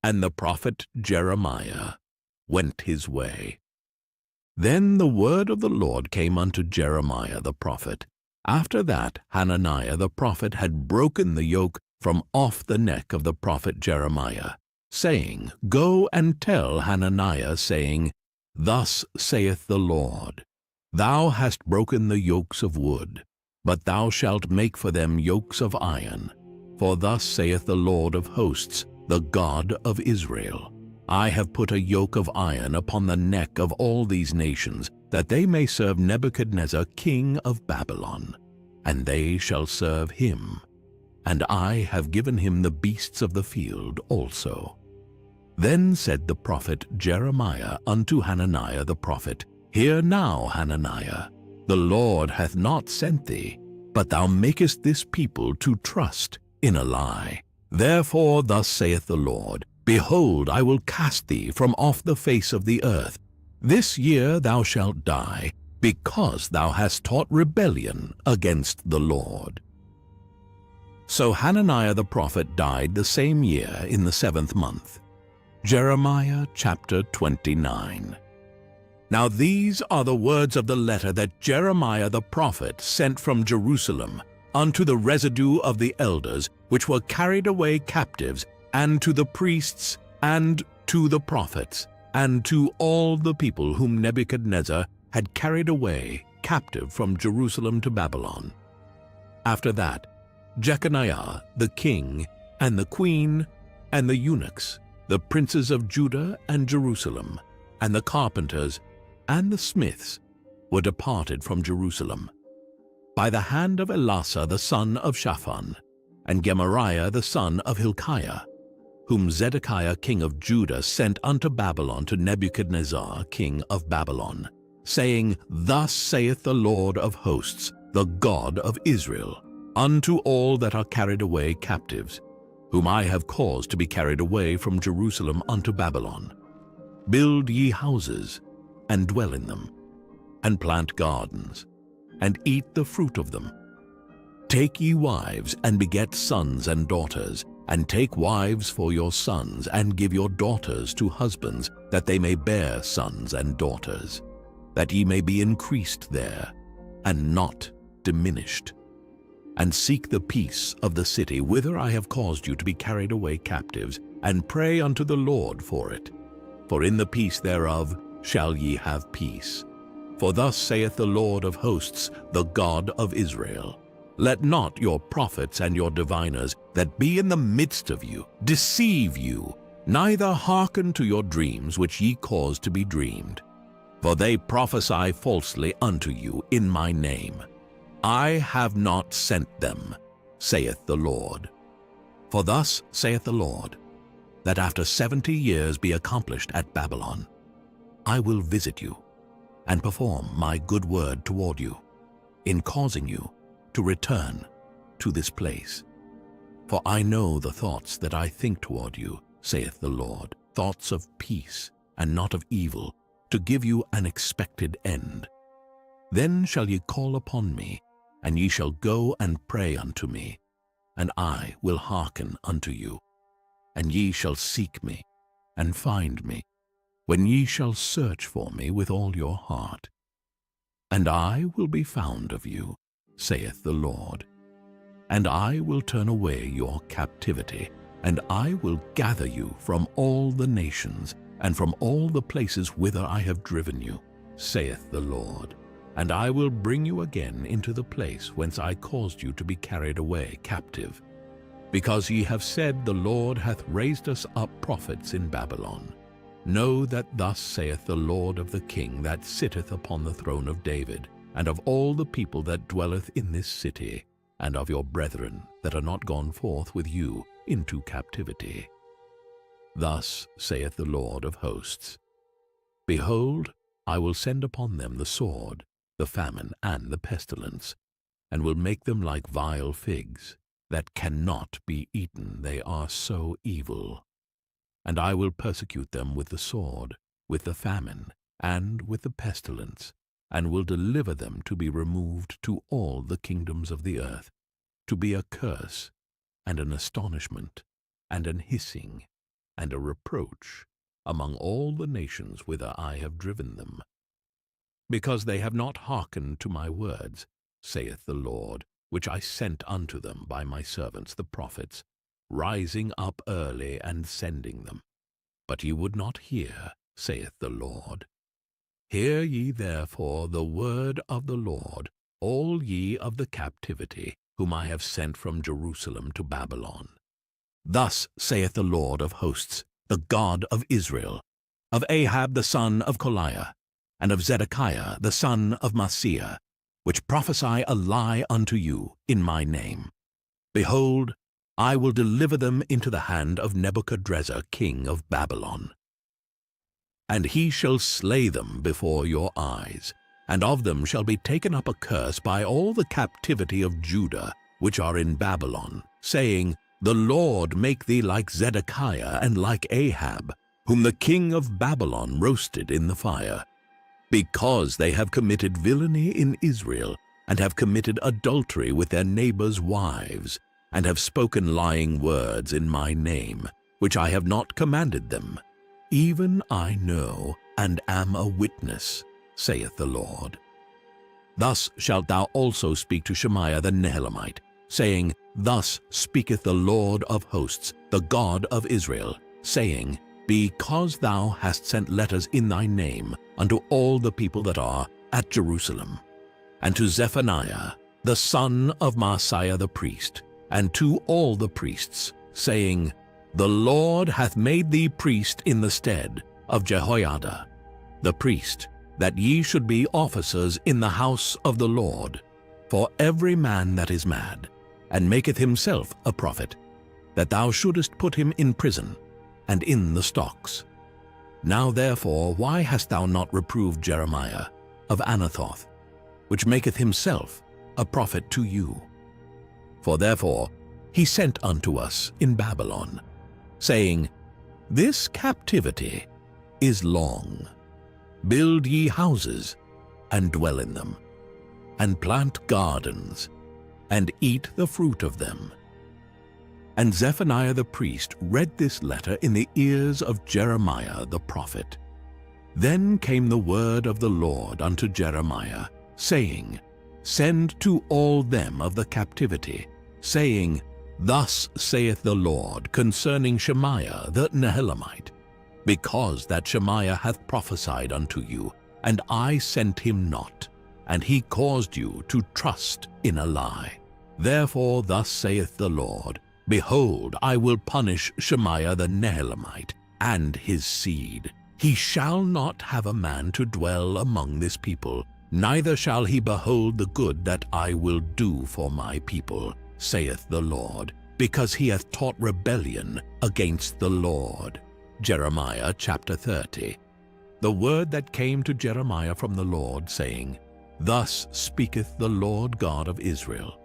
And the prophet Jeremiah went his way. Then the word of the Lord came unto Jeremiah the prophet, after that Hananiah the prophet had broken the yoke from off the neck of the prophet Jeremiah, saying, Go and tell Hananiah, saying, Thus saith the Lord, Thou hast broken the yokes of wood, but thou shalt make for them yokes of iron. For thus saith the Lord of hosts, the God of Israel, I have put a yoke of iron upon the neck of all these nations, that they may serve Nebuchadnezzar king of Babylon, and they shall serve him. And I have given him the beasts of the field also. Then said the prophet Jeremiah unto Hananiah the prophet, Hear now, Hananiah, the Lord hath not sent thee, but thou makest this people to trust in a lie. Therefore thus saith the Lord, Behold, I will cast thee from off the face of the earth. This year thou shalt die, because thou hast taught rebellion against the Lord. So Hananiah the prophet died the same year in the 7th month. Jeremiah chapter 29. Now these are the words of the letter that Jeremiah the prophet sent from Jerusalem unto the residue of the elders which were carried away captives, and to the priests, and to the prophets, and to all the people whom Nebuchadnezzar had carried away captive from Jerusalem to Babylon. After that, Jeconiah the king, and the queen, and the eunuchs, the princes of Judah and Jerusalem, and the carpenters, and the smiths, were departed from Jerusalem, by the hand of Elasah the son of Shaphan, and Gemariah the son of Hilkiah, whom Zedekiah king of Judah sent unto Babylon to Nebuchadnezzar king of Babylon, saying, Thus saith the Lord of hosts, the God of Israel, unto all that are carried away captives, whom I have caused to be carried away from Jerusalem unto Babylon. Build ye houses, and dwell in them, and plant gardens, and eat the fruit of them. Take ye wives, and beget sons and daughters, and take wives for your sons, and give your daughters to husbands, that they may bear sons and daughters, that ye may be increased there, and not diminished. And seek the peace of the city whither I have caused you to be carried away captives, and pray unto the Lord for it. For in the peace thereof shall ye have peace. For thus saith the Lord of hosts, the God of Israel, Let not your prophets and your diviners that be in the midst of you deceive you, neither hearken to your dreams which ye cause to be dreamed. For they prophesy falsely unto you in my name. I have not sent them, saith the Lord. For thus saith the Lord, that after 70 years be accomplished at Babylon, I will visit you, and perform my good word toward you, in causing you to return to this place. For I know the thoughts that I think toward you, saith the Lord, thoughts of peace and not of evil, to give you an expected end. Then shall ye call upon me, and ye shall go and pray unto me, and I will hearken unto you. And ye shall seek me, and find me, when ye shall search for me with all your heart. And I will be found of you, saith the Lord. And I will turn away your captivity, and I will gather you from all the nations, and from all the places whither I have driven you, saith the Lord. And I will bring you again into the place whence I caused you to be carried away captive. Because ye have said, the Lord hath raised us up prophets in Babylon. Know that thus saith the Lord of the King that sitteth upon the throne of David, and of all the people that dwelleth in this city, and of your brethren that are not gone forth with you into captivity. Thus saith the Lord of hosts, Behold, I will send upon them the sword, the famine, and the pestilence, and will make them like vile figs, that cannot be eaten, they are so evil. And I will persecute them with the sword, with the famine, and with the pestilence, and will deliver them to be removed to all the kingdoms of the earth, to be a curse, and an astonishment, and an hissing, and a reproach among all the nations whither I have driven them. Because they have not hearkened to my words, saith the Lord, which I sent unto them by my servants the prophets, rising up early and sending them. But ye would not hear, saith the Lord. Hear ye therefore the word of the Lord, all ye of the captivity, whom I have sent from Jerusalem to Babylon. Thus saith the Lord of hosts, the God of Israel, of Ahab the son of Koliah, and of Zedekiah the son of Maaseiah, which prophesy a lie unto you in my name. Behold, I will deliver them into the hand of Nebuchadrezzar king of Babylon. And he shall slay them before your eyes, and of them shall be taken up a curse by all the captivity of Judah, which are in Babylon, saying, The Lord make thee like Zedekiah and like Ahab, whom the king of Babylon roasted in the fire. Because they have committed villainy in Israel, and have committed adultery with their neighbors' wives, and have spoken lying words in my name, which I have not commanded them, even I know and am a witness, saith the Lord. Thus shalt thou also speak to Shemaiah the Nehelamite, saying, Thus speaketh the Lord of hosts, the God of Israel, saying, Because thou hast sent letters in thy name unto all the people that are at Jerusalem, and to Zephaniah the son of Maaseiah the priest, and to all the priests, saying, The Lord hath made thee priest in the stead of Jehoiada the priest, that ye should be officers in the house of the Lord, for every man that is mad, and maketh himself a prophet, that thou shouldest put him in prison, and in the stocks. Now therefore, why hast thou not reproved Jeremiah of Anathoth, which maketh himself a prophet to you? For therefore he sent unto us in Babylon, saying, This captivity is long. Build ye houses, and dwell in them, and plant gardens, and eat the fruit of them. And Zephaniah the priest read this letter in the ears of Jeremiah the prophet. Then came the word of the Lord unto Jeremiah, saying, Send to all them of the captivity, saying, Thus saith the Lord concerning Shemaiah the Nehelamite, because that Shemaiah hath prophesied unto you, and I sent him not, and he caused you to trust in a lie. Therefore thus saith the Lord, Behold, I will punish Shemaiah the Nehelamite, and his seed. He shall not have a man to dwell among this people, neither shall he behold the good that I will do for my people, saith the Lord, because he hath taught rebellion against the Lord. Jeremiah chapter 30. The word that came to Jeremiah from the Lord, saying, Thus speaketh the Lord God of Israel,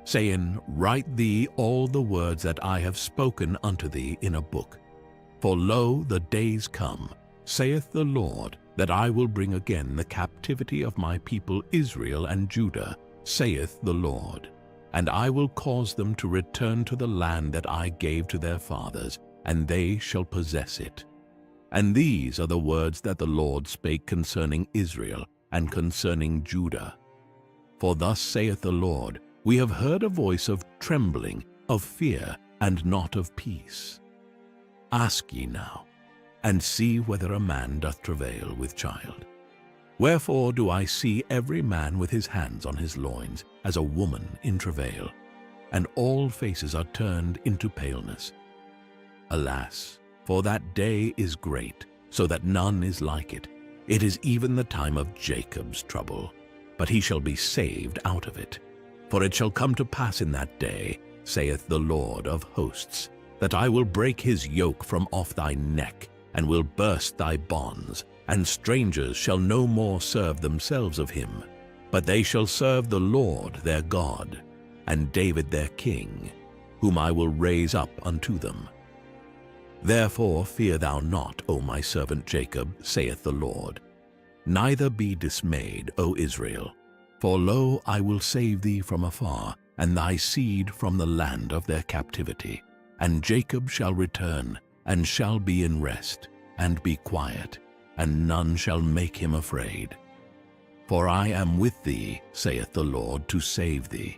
saying, Write thee all the words that I have spoken unto thee in a book. For lo, the days come, saith the Lord, that I will bring again the captivity of my people Israel and Judah, saith the Lord. And I will cause them to return to the land that I gave to their fathers, and they shall possess it. And these are the words that the Lord spake concerning Israel and concerning Judah. For thus saith the Lord, We have heard a voice of trembling, of fear, and not of peace. Ask ye now, and see whether a man doth travail with child. Wherefore do I see every man with his hands on his loins, as a woman in travail, and all faces are turned into paleness. Alas, for that day is great, so that none is like it. It is even the time of Jacob's trouble, but he shall be saved out of it. For it shall come to pass in that day, saith the Lord of hosts, that I will break his yoke from off thy neck, and will burst thy bonds, and strangers shall no more serve themselves of him, but they shall serve the Lord their God, and David their king, whom I will raise up unto them. Therefore fear thou not, O my servant Jacob, saith the Lord. Neither be dismayed, O Israel. For lo, I will save thee from afar, and thy seed from the land of their captivity. And Jacob shall return, and shall be in rest, and be quiet, and none shall make him afraid. For I am with thee, saith the Lord, to save thee.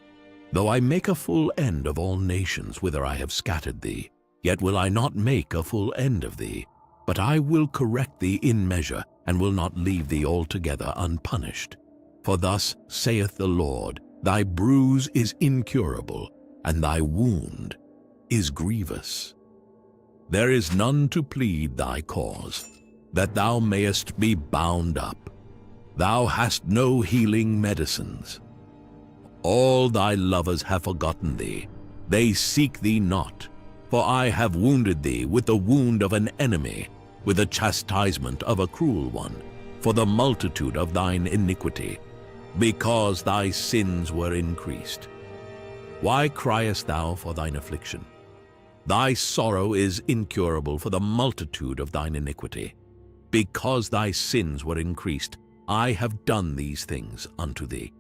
Though I make a full end of all nations whither I have scattered thee, yet will I not make a full end of thee, but I will correct thee in measure, and will not leave thee altogether unpunished. For thus saith the Lord, Thy bruise is incurable, and thy wound is grievous. There is none to plead thy cause, that thou mayest be bound up. Thou hast no healing medicines. All thy lovers have forgotten thee, they seek thee not. For I have wounded thee with the wound of an enemy, with the chastisement of a cruel one, for the multitude of thine iniquity, because thy sins were increased. Why criest thou for thine affliction? Thy sorrow is incurable for the multitude of thine iniquity. Because thy sins were increased, I have done these things unto thee.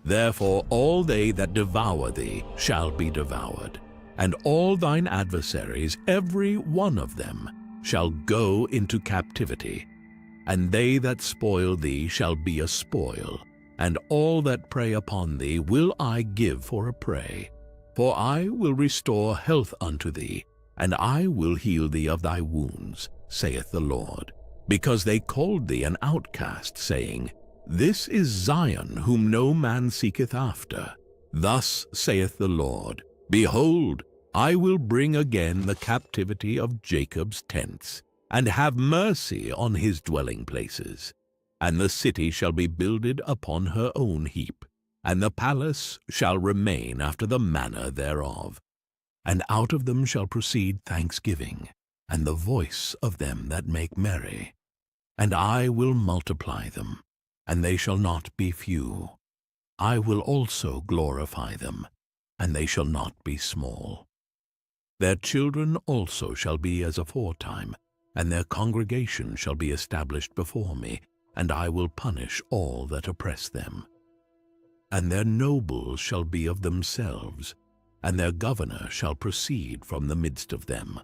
Therefore all they that devour thee shall be devoured, and all thine adversaries, every one of them, shall go into captivity. And they that spoil thee shall be a spoil, and all that prey upon thee will I give for a prey. For I will restore health unto thee, and I will heal thee of thy wounds, saith the Lord. Because they called thee an outcast, saying, This is Zion, whom no man seeketh after. Thus saith the Lord, Behold, I will bring again the captivity of Jacob's tents, and have mercy on his dwelling places. And the city shall be builded upon her own heap, and the palace shall remain after the manner thereof. And out of them shall proceed thanksgiving, and the voice of them that make merry. And I will multiply them, and they shall not be few. I will also glorify them, and they shall not be small. Their children also shall be as aforetime, and their congregation shall be established before me, and I will punish all that oppress them. And their nobles shall be of themselves, and their governor shall proceed from the midst of them.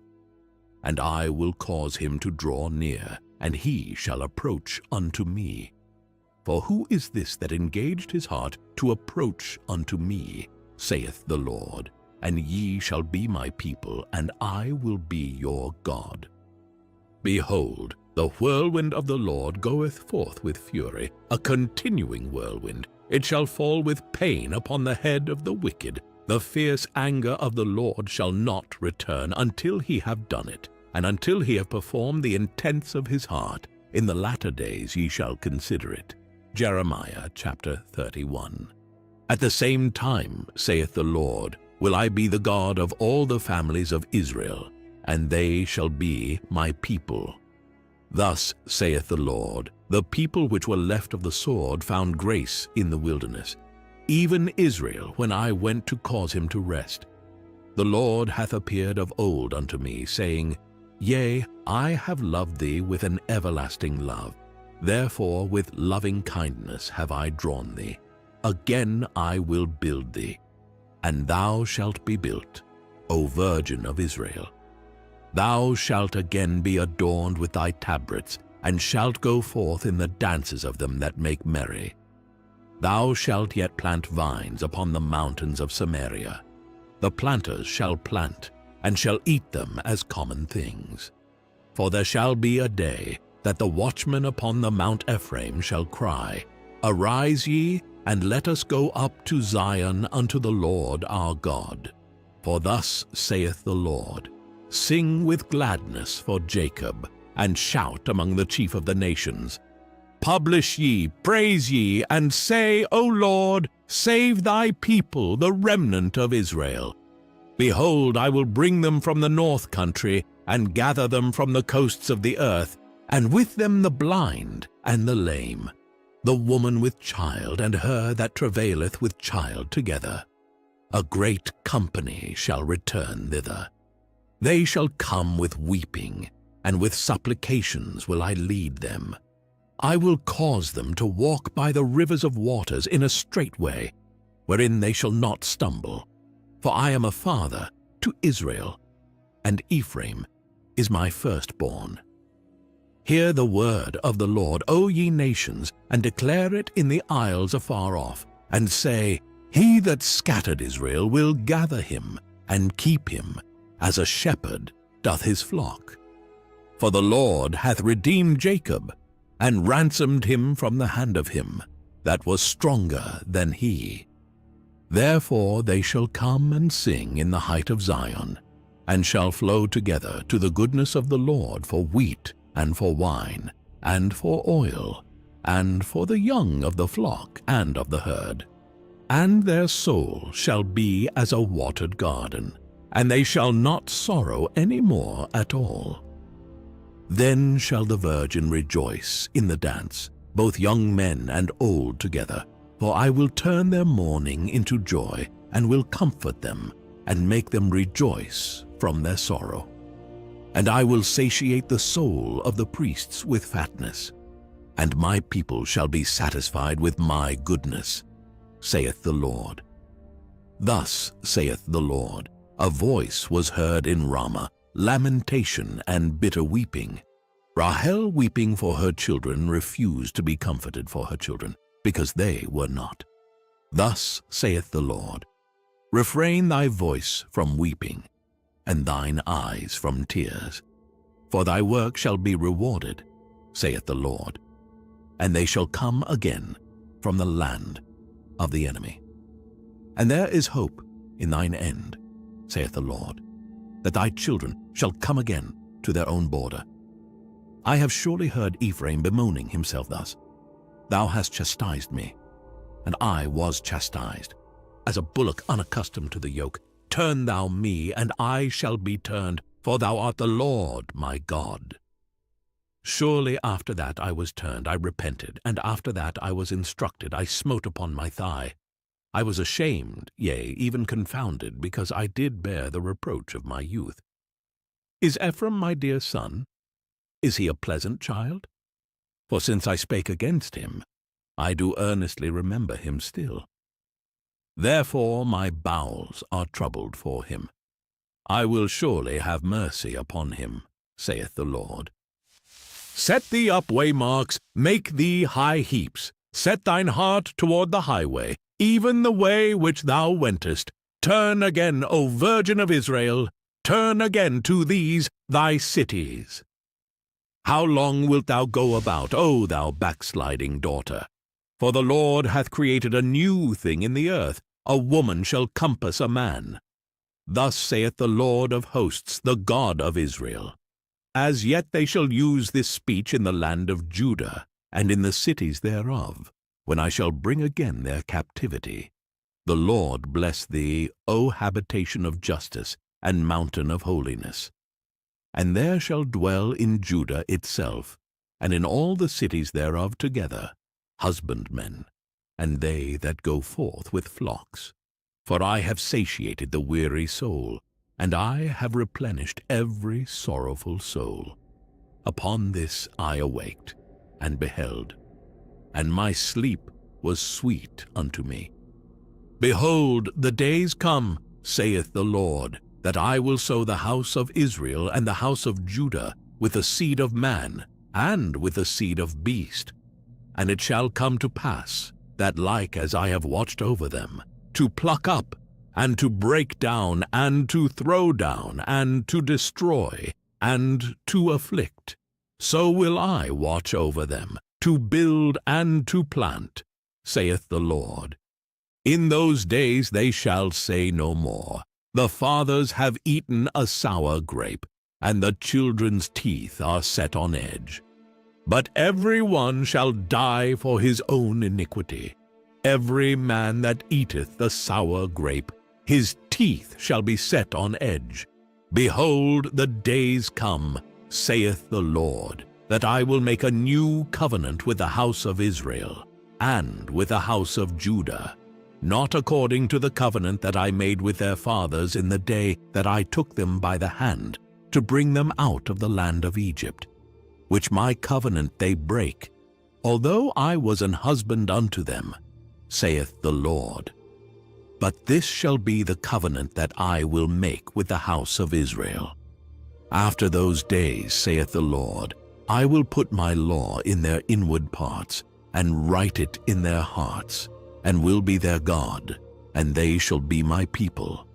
And I will cause him to draw near, and he shall approach unto me. For who is this that engaged his heart to approach unto me, saith the Lord? And ye shall be my people, and I will be your God. Behold, the whirlwind of the Lord goeth forth with fury, a continuing whirlwind. It shall fall with pain upon the head of the wicked. The fierce anger of the Lord shall not return until he have done it, and until he have performed the intents of his heart. In the latter days ye shall consider it. Jeremiah chapter 31. At the same time, saith the Lord, will I be the God of all the families of Israel, and they shall be my people. Thus saith the Lord, the people which were left of the sword found grace in the wilderness. even Israel, when I went to cause him to rest. The Lord hath appeared of old unto me, saying, Yea, I have loved thee with an everlasting love. Therefore with loving kindness have I drawn thee. Again I will build thee, and thou shalt be built, O Virgin of Israel. Thou shalt again be adorned with thy tabrets, and shalt go forth in the dances of them that make merry. Thou shalt yet plant vines upon the mountains of Samaria. The planters shall plant, and shall eat them as common things. For there shall be a day that the watchmen upon the Mount Ephraim shall cry, Arise ye, and let us go up to Zion unto the Lord our God. For thus saith the Lord, Sing with gladness for Jacob, and shout among the chief of the nations. Publish ye, praise ye, and say, O Lord, save thy people, the remnant of Israel. Behold, I will bring them from the north country, and gather them from the coasts of the earth, and with them the blind and the lame, the woman with child, and her that travaileth with child together. A great company shall return thither. They shall come with weeping, and with supplications will I lead them. I will cause them to walk by the rivers of waters in a straight way, wherein they shall not stumble. For I am a father to Israel, and Ephraim is my firstborn. Hear the word of the Lord, O ye nations, and declare it in the isles afar off, and say, He that scattered Israel will gather him, and keep him, as a shepherd doth his flock. For the Lord hath redeemed Jacob, and ransomed him from the hand of him that was stronger than he. Therefore they shall come and sing in the height of Zion, and shall flow together to the goodness of the Lord for wheat, and for wine, and for oil, and for the young of the flock and of the herd. And their soul shall be as a watered garden, and they shall not sorrow any more at all. Then shall the virgin rejoice in the dance, both young men and old together, for I will turn their mourning into joy, and will comfort them, and make them rejoice from their sorrow. And I will satiate the soul of the priests with fatness, and my people shall be satisfied with my goodness, saith the Lord. Thus saith the Lord, a voice was heard in Ramah, lamentation and bitter weeping. Rahel weeping for her children refused to be comforted for her children, because they were not. Thus saith the Lord, Refrain thy voice from weeping, and thine eyes from tears. For thy work shall be rewarded, saith the Lord, and they shall come again from the land of the enemy. And there is hope in thine end, saith the Lord, that thy children shall come again to their own border. I have surely heard Ephraim bemoaning himself thus, Thou hast chastised me, and I was chastised. As a bullock unaccustomed to the yoke, turn thou me, and I shall be turned, for thou art the Lord my God. Surely after that I was turned, I repented, and after that I was instructed, I smote upon my thigh. I was ashamed, yea, even confounded, because I did bear the reproach of my youth. Is Ephraim my dear son? Is he a pleasant child? For since I spake against him, I do earnestly remember him still. Therefore my bowels are troubled for him. I will surely have mercy upon him, saith the Lord. Set thee up waymarks, make thee high heaps. Set thine heart toward the highway, even the way which thou wentest. Turn again, O Virgin of Israel, turn again to these thy cities. How long wilt thou go about, O thou backsliding daughter? For the Lord hath created a new thing in the earth, a woman shall compass a man. Thus saith the Lord of hosts, the God of Israel. As yet they shall use this speech in the land of Judah, and in the cities thereof, when I shall bring again their captivity. The Lord bless thee, O habitation of justice, and mountain of holiness. And there shall dwell in Judah itself, and in all the cities thereof together, husbandmen, and they that go forth with flocks. For I have satiated the weary soul, and I have replenished every sorrowful soul. Upon this I awaked, and beheld, and my sleep was sweet unto me. Behold, the days come, saith the Lord, that I will sow the house of Israel and the house of Judah with the seed of man, and with the seed of beast. And it shall come to pass, that like as I have watched over them, to pluck up, and to break down, and to throw down, and to destroy, and to afflict, so will I watch over them, to build and to plant, saith the Lord. In those days they shall say no more, the fathers have eaten a sour grape, and the children's teeth are set on edge. But every one shall die for his own iniquity. Every man that eateth the sour grape, his teeth shall be set on edge. Behold, the days come, saith the Lord, that I will make a new covenant with the house of Israel, and with the house of Judah, not according to the covenant that I made with their fathers in the day that I took them by the hand, to bring them out of the land of Egypt, which my covenant they break, although I was an husband unto them, saith the Lord. But this shall be the covenant that I will make with the house of Israel. After those days, saith the Lord, I will put my law in their inward parts, and write it in their hearts, and will be their God, and they shall be my people.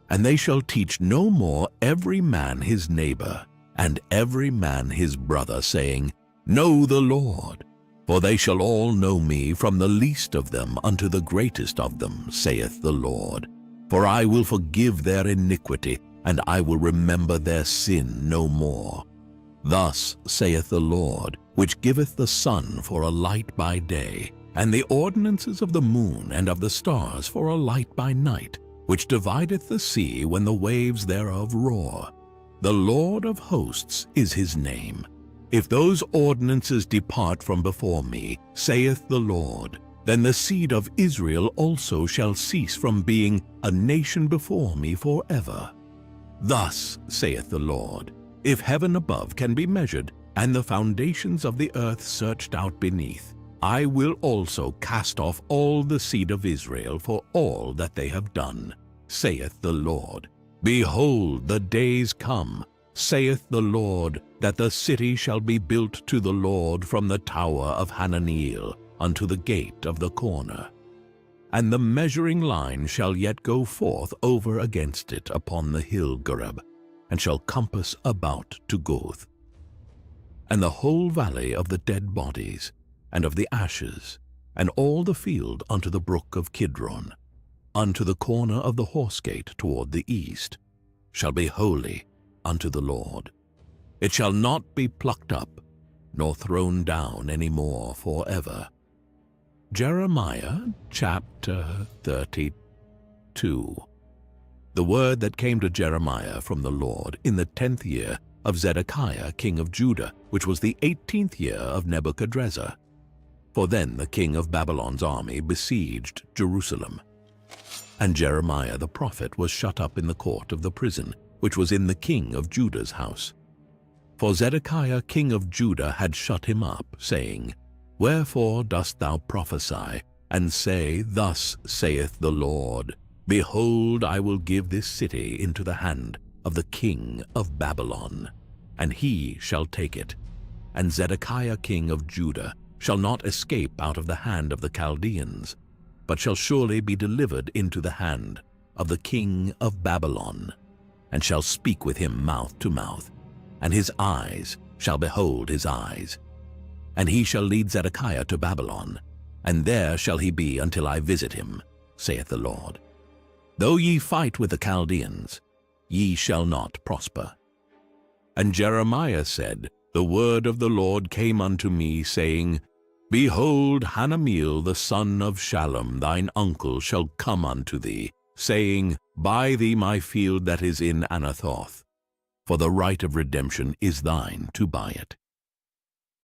And they shall teach no more every man his neighbor, and every man his brother, saying, Know the Lord. For they shall all know me, from the least of them unto the greatest of them, saith the Lord. For I will forgive their iniquity, and I will remember their sin no more. Thus saith the Lord, which giveth the sun for a light by day, and the ordinances of the moon and of the stars for a light by night, which divideth the sea when the waves thereof roar. The Lord of hosts is his name. If those ordinances depart from before me, saith the Lord, then the seed of Israel also shall cease from being a nation before me forever. Thus saith the Lord, if heaven above can be measured, and the foundations of the earth searched out beneath, I will also cast off all the seed of Israel for all that they have done, saith the Lord. Behold, the days come, saith the Lord, that the city shall be built to the Lord from the tower of Hananeel unto the gate of the corner. And the measuring line shall yet go forth over against it upon the hill Gareb, and shall compass about to Goth. And the whole valley of the dead bodies, and of the ashes, and all the field unto the brook of Kidron, unto the corner of the horse gate toward the east, shall be holy unto the Lord. It shall not be plucked up, nor thrown down any more forever. Jeremiah chapter 32. The word that came to Jeremiah from the Lord in the 10th year of Zedekiah king of Judah, which was the 18th year of Nebuchadrezzar. For then the king of Babylon's army besieged Jerusalem. And Jeremiah the prophet was shut up in the court of the prison, which was in the king of Judah's house. For Zedekiah king of Judah had shut him up, saying, Wherefore dost thou prophesy, and say, Thus saith the Lord, Behold, I will give this city into the hand of the king of Babylon, and he shall take it. And Zedekiah king of Judah shall not escape out of the hand of the Chaldeans, but shall surely be delivered into the hand of the king of Babylon, and shall speak with him mouth to mouth, and his eyes shall behold his eyes. And he shall lead Zedekiah to Babylon, and there shall he be until I visit him, saith the Lord. Though ye fight with the Chaldeans, ye shall not prosper. And Jeremiah said, The word of the Lord came unto me, saying, Behold, Hanameel the son of Shallum thine uncle shall come unto thee, saying, Buy thee my field that is in Anathoth, for the right of redemption is thine to buy it.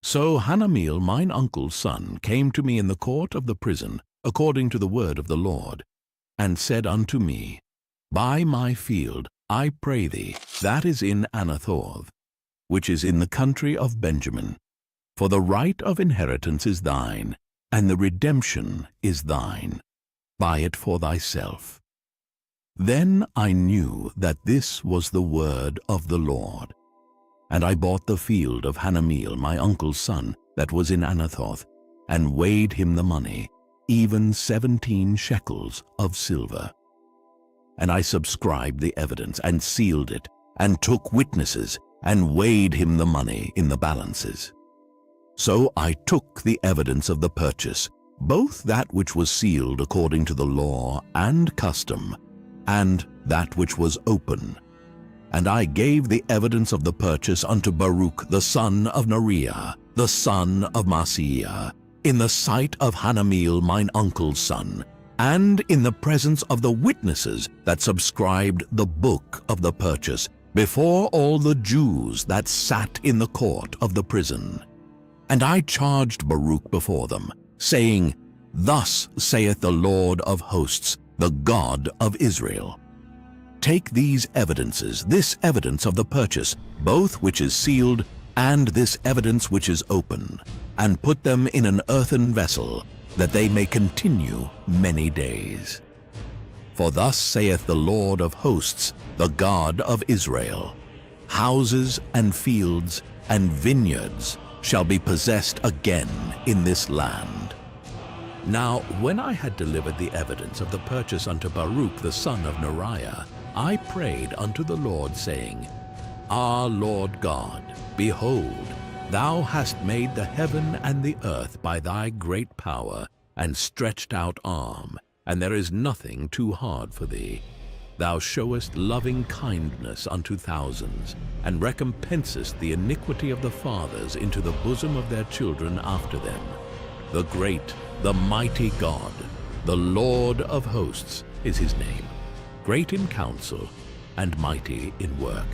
So Hanameel mine uncle's son came to me in the court of the prison, according to the word of the Lord, and said unto me, Buy my field, I pray thee, that is in Anathoth, which is in the country of Benjamin. For the right of inheritance is thine, and the redemption is thine. Buy it for thyself. Then I knew that this was the word of the Lord. And I bought the field of Hanameel my uncle's son, that was in Anathoth, and weighed him the money, even 17 shekels of silver. And I subscribed the evidence, and sealed it, and took witnesses, and weighed him the money in the balances. So I took the evidence of the purchase, both that which was sealed according to the law and custom, and that which was open. And I gave the evidence of the purchase unto Baruch the son of Neriah, the son of Maaseiah, in the sight of Hanameel mine uncle's son, and in the presence of the witnesses that subscribed the book of the purchase, before all the Jews that sat in the court of the prison. And I charged Baruch before them, saying, Thus saith the Lord of hosts, the God of Israel, Take these evidences, this evidence of the purchase, both which is sealed, and this evidence which is open, and put them in an earthen vessel, that they may continue many days. For thus saith the Lord of hosts, the God of Israel, Houses and fields and vineyards shall be possessed again in this land. Now when I had delivered the evidence of the purchase unto Baruch the son of Neriah, I prayed unto the Lord, saying, Our Lord God, behold, thou hast made the heaven and the earth by thy great power and stretched out arm, and there is nothing too hard for thee. Thou showest loving kindness unto thousands, and recompensest the iniquity of the fathers into the bosom of their children after them. The great, the mighty God, the Lord of hosts is his name, great in counsel and mighty in work.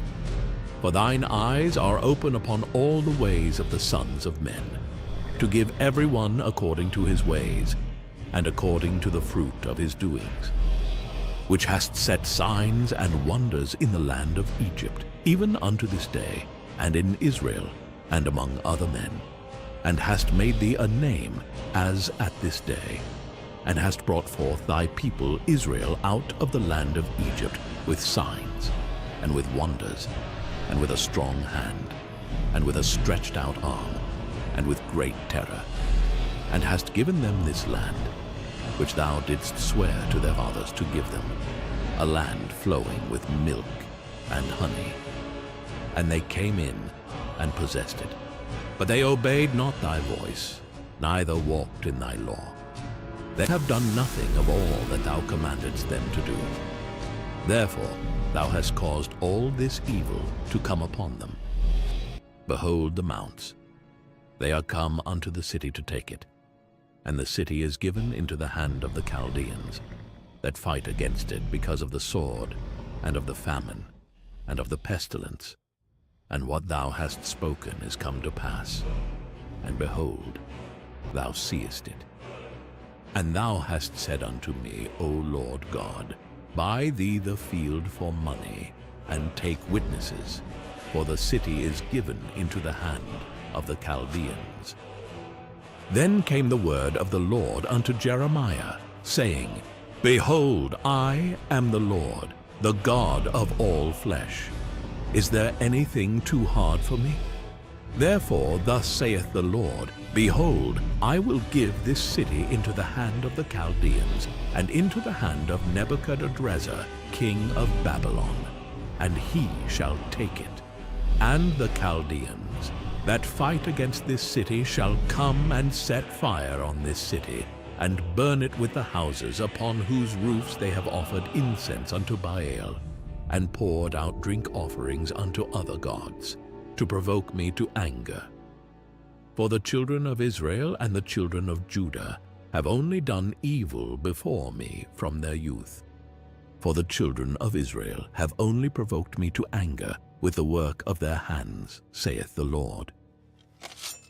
For thine eyes are open upon all the ways of the sons of men, to give every one according to his ways, and according to the fruit of his doings, which hast set signs and wonders in the land of Egypt, even unto this day, and in Israel, and among other men, and hast made thee a name as at this day, and hast brought forth thy people Israel out of the land of Egypt with signs, and with wonders, and with a strong hand, and with a stretched out arm, and with great terror, and hast given them this land, which thou didst swear to their fathers to give them, a land flowing with milk and honey. And they came in and possessed it. But they obeyed not thy voice, neither walked in thy law. They have done nothing of all that thou commandedst them to do. Therefore thou hast caused all this evil to come upon them. Behold the mounts. They are come unto the city to take it, and the city is given into the hand of the Chaldeans, that fight against it because of the sword, and of the famine, and of the pestilence. And what thou hast spoken is come to pass, and behold, thou seest it. And thou hast said unto me, O Lord God, Buy thee the field for money, and take witnesses, for the city is given into the hand of the Chaldeans. Then came the word of the Lord unto Jeremiah, saying, Behold, I am the Lord, the God of all flesh. Is there anything too hard for me? Therefore thus saith the Lord, Behold, I will give this city into the hand of the Chaldeans, and into the hand of Nebuchadnezzar, king of Babylon, and he shall take it. And the Chaldeans that fight against this city shall come and set fire on this city, and burn it with the houses upon whose roofs they have offered incense unto Baal, and poured out drink offerings unto other gods, to provoke me to anger. For the children of Israel and the children of Judah have only done evil before me from their youth. For the children of Israel have only provoked me to anger with the work of their hands, saith the Lord.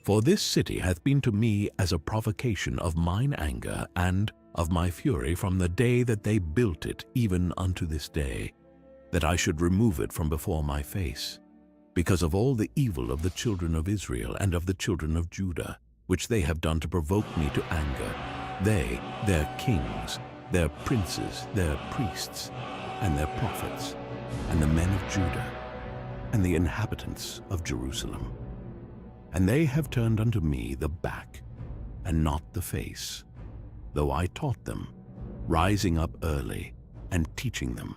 For this city hath been to me as a provocation of mine anger, and of my fury from the day that they built it even unto this day, that I should remove it from before my face, because of all the evil of the children of Israel and of the children of Judah, which they have done to provoke me to anger, they, their kings, their princes, their priests, and their prophets, and the men of Judah, and the inhabitants of Jerusalem. And they have turned unto me the back, and not the face, though I taught them, rising up early, and teaching them.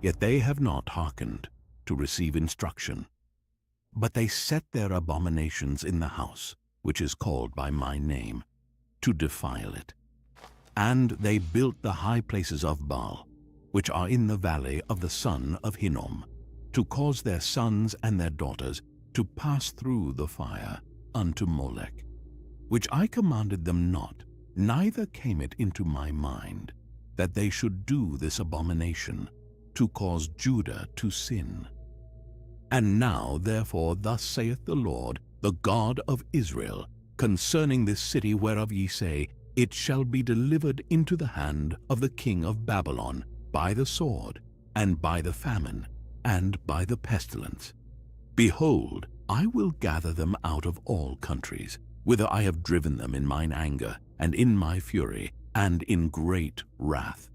Yet they have not hearkened to receive instruction, but they set their abominations in the house, which is called by my name, to defile it. And they built the high places of Baal, which are in the valley of the son of Hinnom, to cause their sons and their daughters to pass through the fire unto Molech, which I commanded them not, neither came it into my mind, that they should do this abomination, to cause Judah to sin. And now, therefore, thus saith the Lord, the God of Israel, concerning this city whereof ye say, It shall be delivered into the hand of the king of Babylon by the sword, and by the famine, and by the pestilence. Behold, I will gather them out of all countries, whither I have driven them in mine anger, and in my fury, and in great wrath.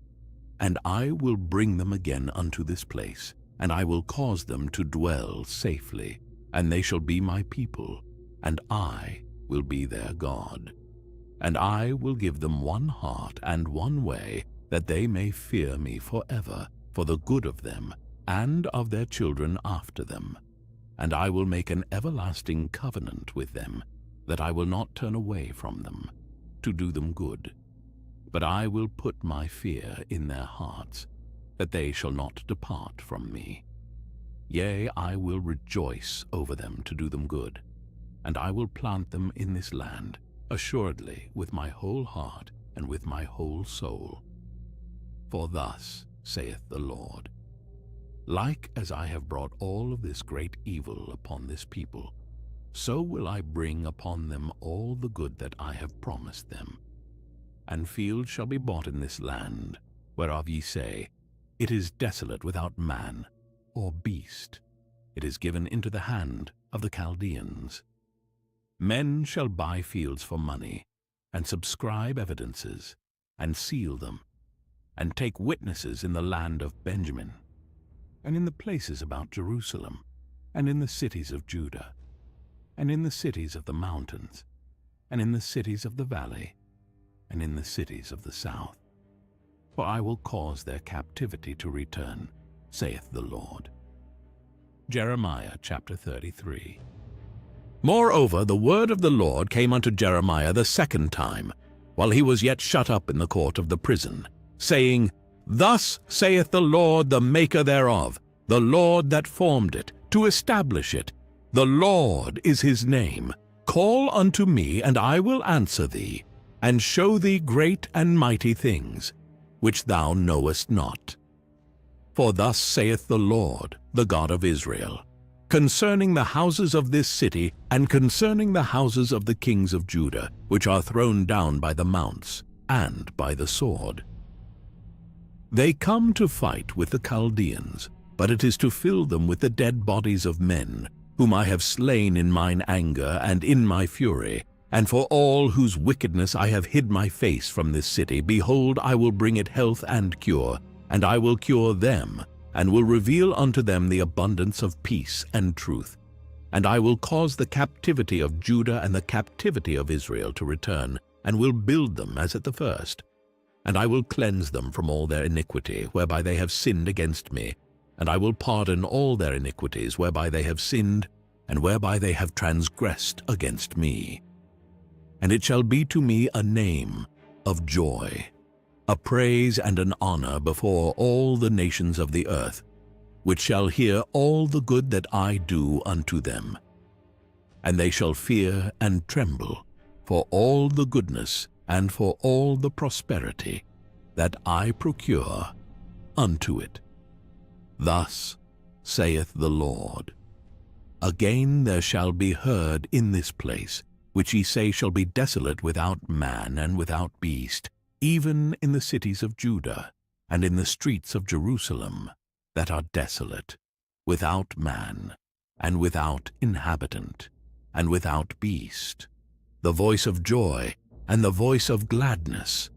And I will bring them again unto this place, and I will cause them to dwell safely, and they shall be my people, and I will be their God. And I will give them one heart and one way, that they may fear me forever, for the good of them, and of their children after them. And I will make an everlasting covenant with them, that I will not turn away from them, to do them good. But I will put my fear in their hearts, that they shall not depart from me. Yea, I will rejoice over them to do them good, and I will plant them in this land, assuredly with my whole heart and with my whole soul. For thus saith the Lord, like as I have brought all of this great evil upon this people, so will I bring upon them all the good that I have promised them. And fields shall be bought in this land, whereof ye say, It is desolate without man or beast. It is given into the hand of the Chaldeans. Men shall buy fields for money, and subscribe evidences, and seal them, and take witnesses in the land of Benjamin, and in the places about Jerusalem, and in the cities of Judah, and in the cities of the mountains, and in the cities of the valley, and in the cities of the south. For I will cause their captivity to return, saith the Lord. Jeremiah chapter 33. Moreover, the word of the Lord came unto Jeremiah the second time, while he was yet shut up in the court of the prison, saying, Thus saith the Lord, the maker thereof, the Lord that formed it, to establish it. The Lord is his name. Call unto me, and I will answer thee, and show thee great and mighty things, which thou knowest not. For thus saith the Lord, the God of Israel, concerning the houses of this city, and concerning the houses of the kings of Judah, which are thrown down by the mounts, and by the sword. They come to fight with the Chaldeans, but it is to fill them with the dead bodies of men, whom I have slain in mine anger and in my fury, and for all whose wickedness I have hid my face from this city. Behold, I will bring it health and cure, and I will cure them, and will reveal unto them the abundance of peace and truth. And I will cause the captivity of Judah and the captivity of Israel to return, and will build them as at the first. And I will cleanse them from all their iniquity, whereby they have sinned against me, and I will pardon all their iniquities, whereby they have sinned, and whereby they have transgressed against me. And it shall be to me a name of joy, a praise and an honor before all the nations of the earth, which shall hear all the good that I do unto them. And they shall fear and tremble for all the goodness and for all the prosperity that I procure unto it. Thus saith the Lord. Again there shall be heard in this place, which ye say shall be desolate without man and without beast, even in the cities of Judah, and in the streets of Jerusalem, that are desolate, without man, and without inhabitant, and without beast, the voice of joy, and the voice of gladness,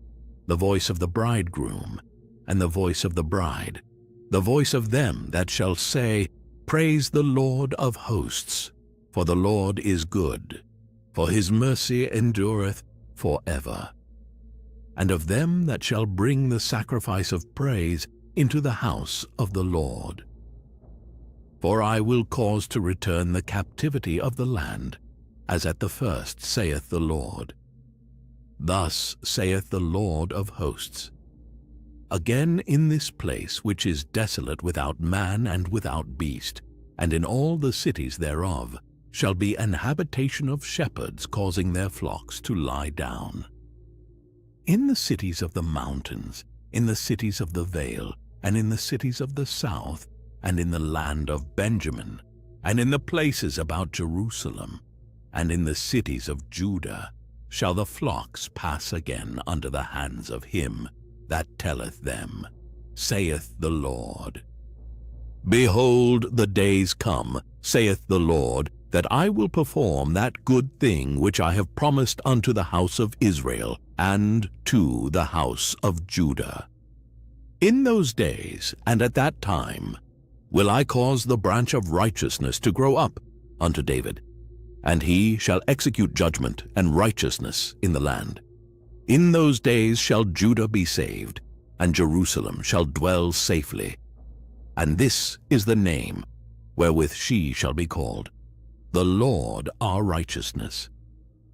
the voice of the bridegroom, and the voice of the bride, the voice of them that shall say, Praise the Lord of hosts, for the Lord is good, for his mercy endureth forever. And of them that shall bring the sacrifice of praise into the house of the Lord. For I will cause to return the captivity of the land, as at the first, saith the Lord. Thus saith the Lord of hosts, Again in this place which is desolate without man and without beast, and in all the cities thereof, shall be an habitation of shepherds causing their flocks to lie down. In the cities of the mountains, in the cities of the vale, and in the cities of the south, and in the land of Benjamin, and in the places about Jerusalem, and in the cities of Judah, shall the flocks pass again under the hands of him that telleth them, saith the Lord. Behold, the days come, saith the Lord, that I will perform that good thing which I have promised unto the house of Israel, and to the house of Judah. In those days, and at that time, will I cause the branch of righteousness to grow up unto David, and he shall execute judgment and righteousness in the land. In those days shall Judah be saved, and Jerusalem shall dwell safely. And this is the name wherewith she shall be called, The Lord our righteousness.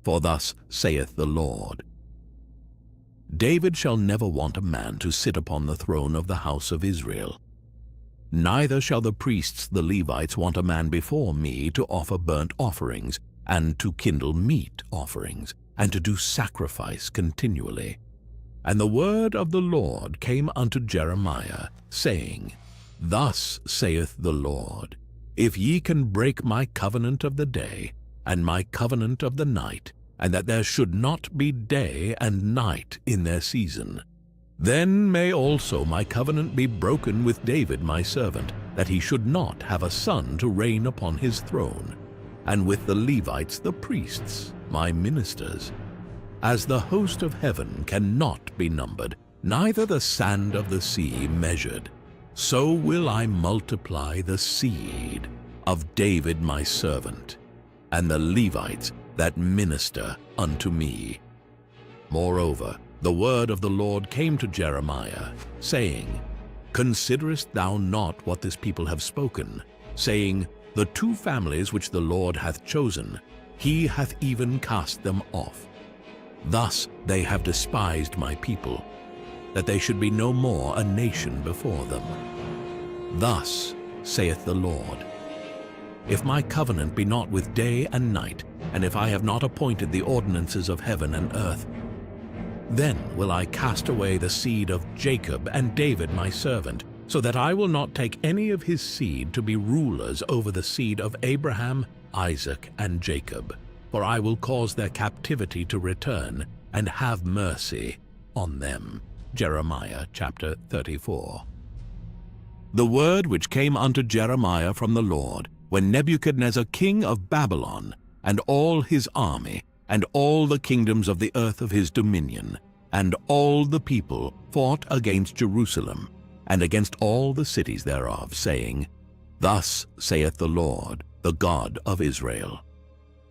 For thus saith the Lord, David shall never want a man to sit upon the throne of the house of Israel. Neither shall the priests the Levites want a man before me to offer burnt offerings, and to kindle meat offerings, and to do sacrifice continually. And the word of the Lord came unto Jeremiah, saying, Thus saith the Lord, If ye can break my covenant of the day, and my covenant of the night, and that there should not be day and night in their season, then may also my covenant be broken with David my servant, that he should not have a son to reign upon his throne, and with the Levites the priests, my ministers. As the host of heaven cannot be numbered, neither the sand of the sea measured, so will I multiply the seed of David my servant, and the Levites that minister unto me. Moreover, the word of the Lord came to Jeremiah, saying, Considerest thou not what this people have spoken, saying, The two families which the Lord hath chosen, he hath even cast them off. Thus they have despised my people, that they should be no more a nation before them. Thus saith the Lord, If my covenant be not with day and night, and if I have not appointed the ordinances of heaven and earth, then will I cast away the seed of Jacob and David my servant, so that I will not take any of his seed to be rulers over the seed of Abraham, Isaac, and Jacob. For I will cause their captivity to return, and have mercy on them. Jeremiah chapter 34. The word which came unto Jeremiah from the Lord, when Nebuchadnezzar king of Babylon, and all his army, and all the kingdoms of the earth of his dominion, and all the people fought against Jerusalem, and against all the cities thereof, saying, Thus saith the Lord, the God of Israel,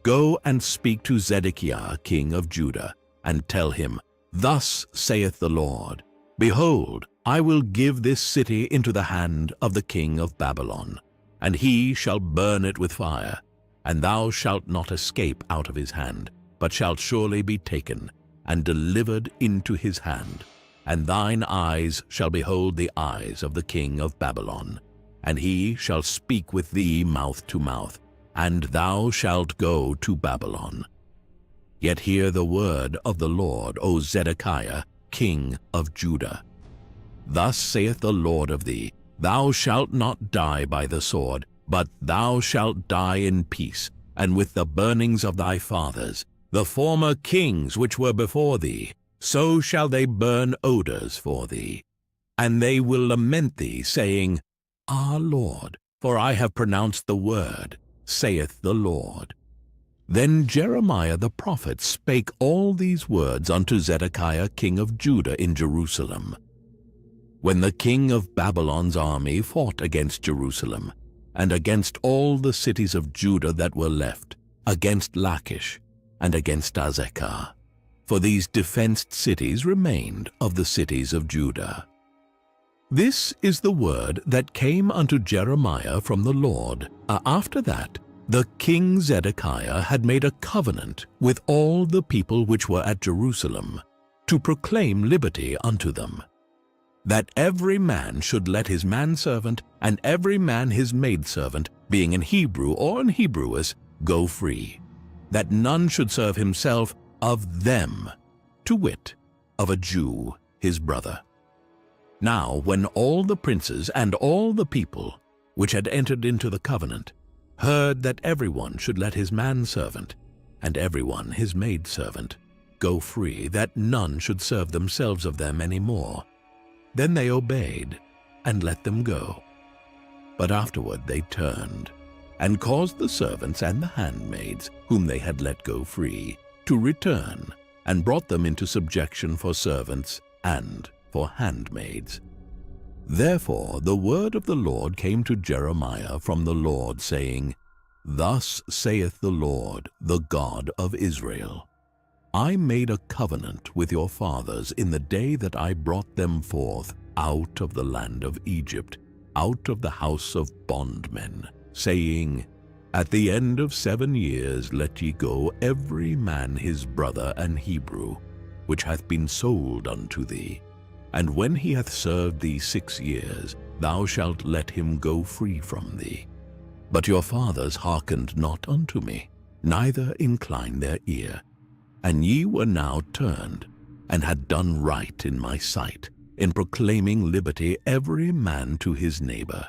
Go and speak to Zedekiah king of Judah, and tell him, Thus saith the Lord, Behold, I will give this city into the hand of the king of Babylon, and he shall burn it with fire, and thou shalt not escape out of his hand, but shalt surely be taken, and delivered into his hand. And thine eyes shall behold the eyes of the king of Babylon, and he shall speak with thee mouth to mouth, and thou shalt go to Babylon. Yet hear the word of the Lord, O Zedekiah, king of Judah. Thus saith the Lord of thee, Thou shalt not die by the sword, but thou shalt die in peace, and with the burnings of thy fathers, the former kings which were before thee, so shall they burn odors for thee. And they will lament thee, saying, Ah, Lord, for I have pronounced the word, saith the Lord. Then Jeremiah the prophet spake all these words unto Zedekiah king of Judah in Jerusalem, when the king of Babylon's army fought against Jerusalem, and against all the cities of Judah that were left, against Lachish, and against Azekah. For these defenced cities remained of the cities of Judah. This is the word that came unto Jeremiah from the Lord. After that, the king Zedekiah had made a covenant with all the people which were at Jerusalem, to proclaim liberty unto them, that every man should let his manservant and every man his maidservant, being an Hebrew or an Hebrewess, go free, that none should serve himself of them, to wit, of a Jew his brother. Now when all the princes and all the people which had entered into the covenant heard that everyone should let his manservant and everyone his maidservant go free, that none should serve themselves of them any more, then they obeyed and let them go. But afterward they turned and caused the servants and the handmaids, whom they had let go free, to return, and brought them into subjection for servants and for handmaids. Therefore the word of the Lord came to Jeremiah from the Lord, saying, Thus saith the Lord, the God of Israel, I made a covenant with your fathers in the day that I brought them forth out of the land of Egypt, out of the house of bondmen, saying, At the end of 7 years let ye go every man his brother and Hebrew, which hath been sold unto thee. And when he hath served thee 6 years, thou shalt let him go free from thee. But your fathers hearkened not unto me, neither inclined their ear. And ye were now turned, and had done right in my sight, in proclaiming liberty every man to his neighbor.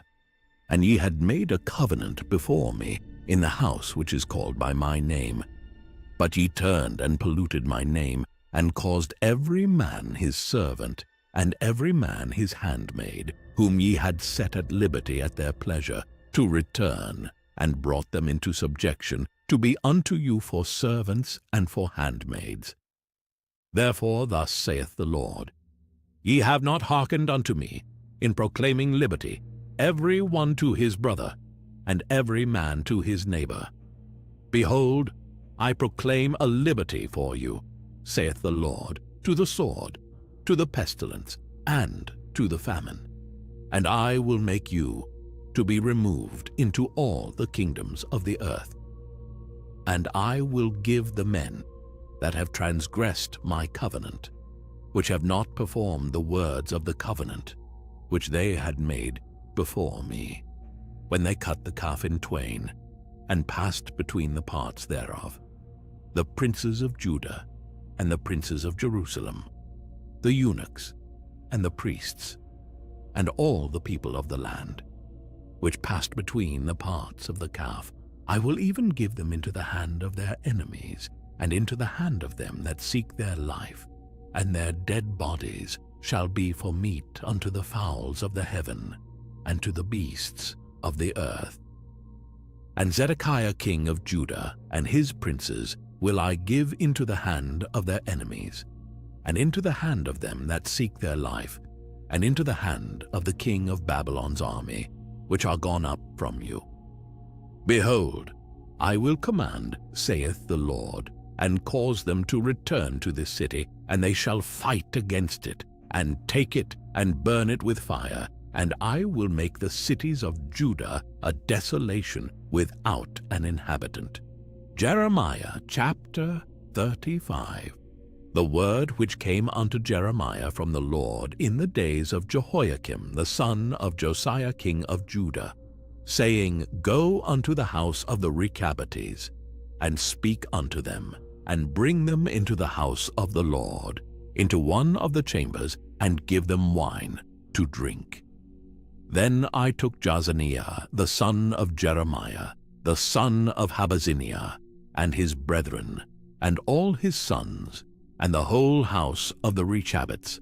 And ye had made a covenant before me in the house which is called by my name. But ye turned and polluted my name, and caused every man his servant, and every man his handmaid, whom ye had set at liberty at their pleasure, to return, and brought them into subjection, to be unto you for servants and for handmaids. Therefore thus saith the Lord, Ye have not hearkened unto me, in proclaiming liberty, every one to his brother, and every man to his neighbor. Behold, I proclaim a liberty for you, saith the Lord, to the sword, to the pestilence, and to the famine. And I will make you to be removed into all the kingdoms of the earth. And I will give the men that have transgressed my covenant, which have not performed the words of the covenant which they had made before me, when they cut the calf in twain, and passed between the parts thereof, the princes of Judah and the princes of Jerusalem, the eunuchs and the priests, and all the people of the land, which passed between the parts of the calf. I will even give them into the hand of their enemies, and into the hand of them that seek their life, and their dead bodies shall be for meat unto the fowls of the heaven, and to the beasts of the earth. And Zedekiah king of Judah and his princes will I give into the hand of their enemies, and into the hand of them that seek their life, and into the hand of the king of Babylon's army, which are gone up from you. Behold, I will command, saith the Lord, and cause them to return to this city, and they shall fight against it, and take it, and burn it with fire, and I will make the cities of Judah a desolation without an inhabitant. Jeremiah chapter 35. The word which came unto Jeremiah from the Lord in the days of Jehoiakim the son of Josiah king of Judah, saying, Go unto the house of the Rechabites, and speak unto them, and bring them into the house of the Lord, into one of the chambers, and give them wine to drink. Then I took Jazaniah the son of Jeremiah, the son of Habaziniah, and his brethren, and all his sons, and the whole house of the Rechabites.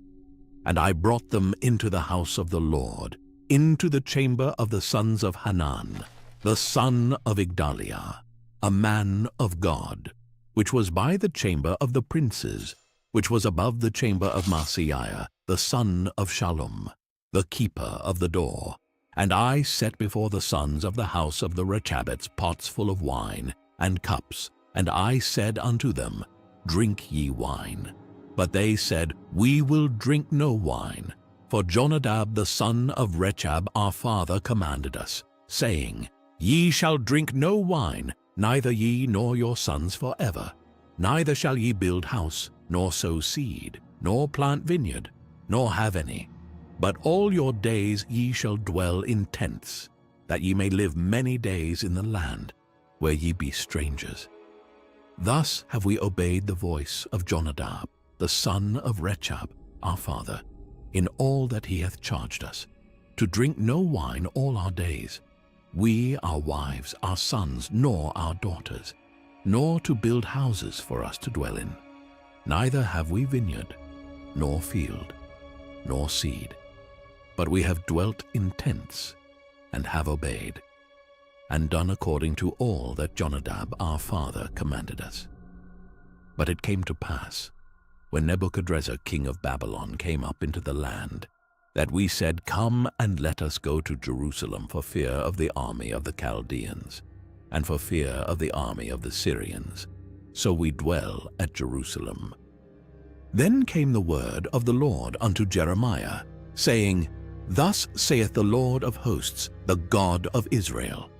And I brought them into the house of the Lord, into the chamber of the sons of Hanan, the son of Igdaliah, a man of God, which was by the chamber of the princes, which was above the chamber of Maaseiah, the son of Shallum, the keeper of the door. And I set before the sons of the house of the Rechabites pots full of wine, and cups, and I said unto them, Drink ye wine. But they said, We will drink no wine. For Jonadab the son of Rechab our father commanded us, saying, Ye shall drink no wine, neither ye nor your sons forever. Neither shall ye build house, nor sow seed, nor plant vineyard, nor have any. But all your days ye shall dwell in tents, that ye may live many days in the land, where ye be strangers. Thus have we obeyed the voice of Jonadab, the son of Rechab, our father, in all that he hath charged us, to drink no wine all our days, we, our wives, our sons, nor our daughters, nor to build houses for us to dwell in. Neither have we vineyard, nor field, nor seed, but we have dwelt in tents, and have obeyed, and done according to all that Jonadab our father commanded us. But it came to pass, when Nebuchadrezzar king of Babylon came up into the land, that we said, Come and let us go to Jerusalem for fear of the army of the Chaldeans, and for fear of the army of the Syrians. So we dwell at Jerusalem. Then came the word of the Lord unto Jeremiah, saying, Thus saith the Lord of hosts, the God of Israel,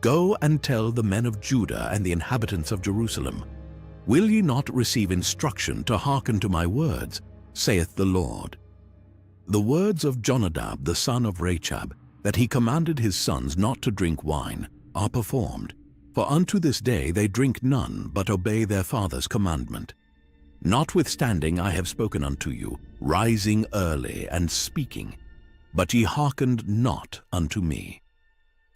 Go and tell the men of Judah and the inhabitants of Jerusalem, Will ye not receive instruction to hearken to my words, saith the Lord? The words of Jonadab the son of Rechab, that he commanded his sons not to drink wine, are performed, for unto this day they drink none, but obey their father's commandment. Notwithstanding I have spoken unto you, rising early and speaking, but ye hearkened not unto me.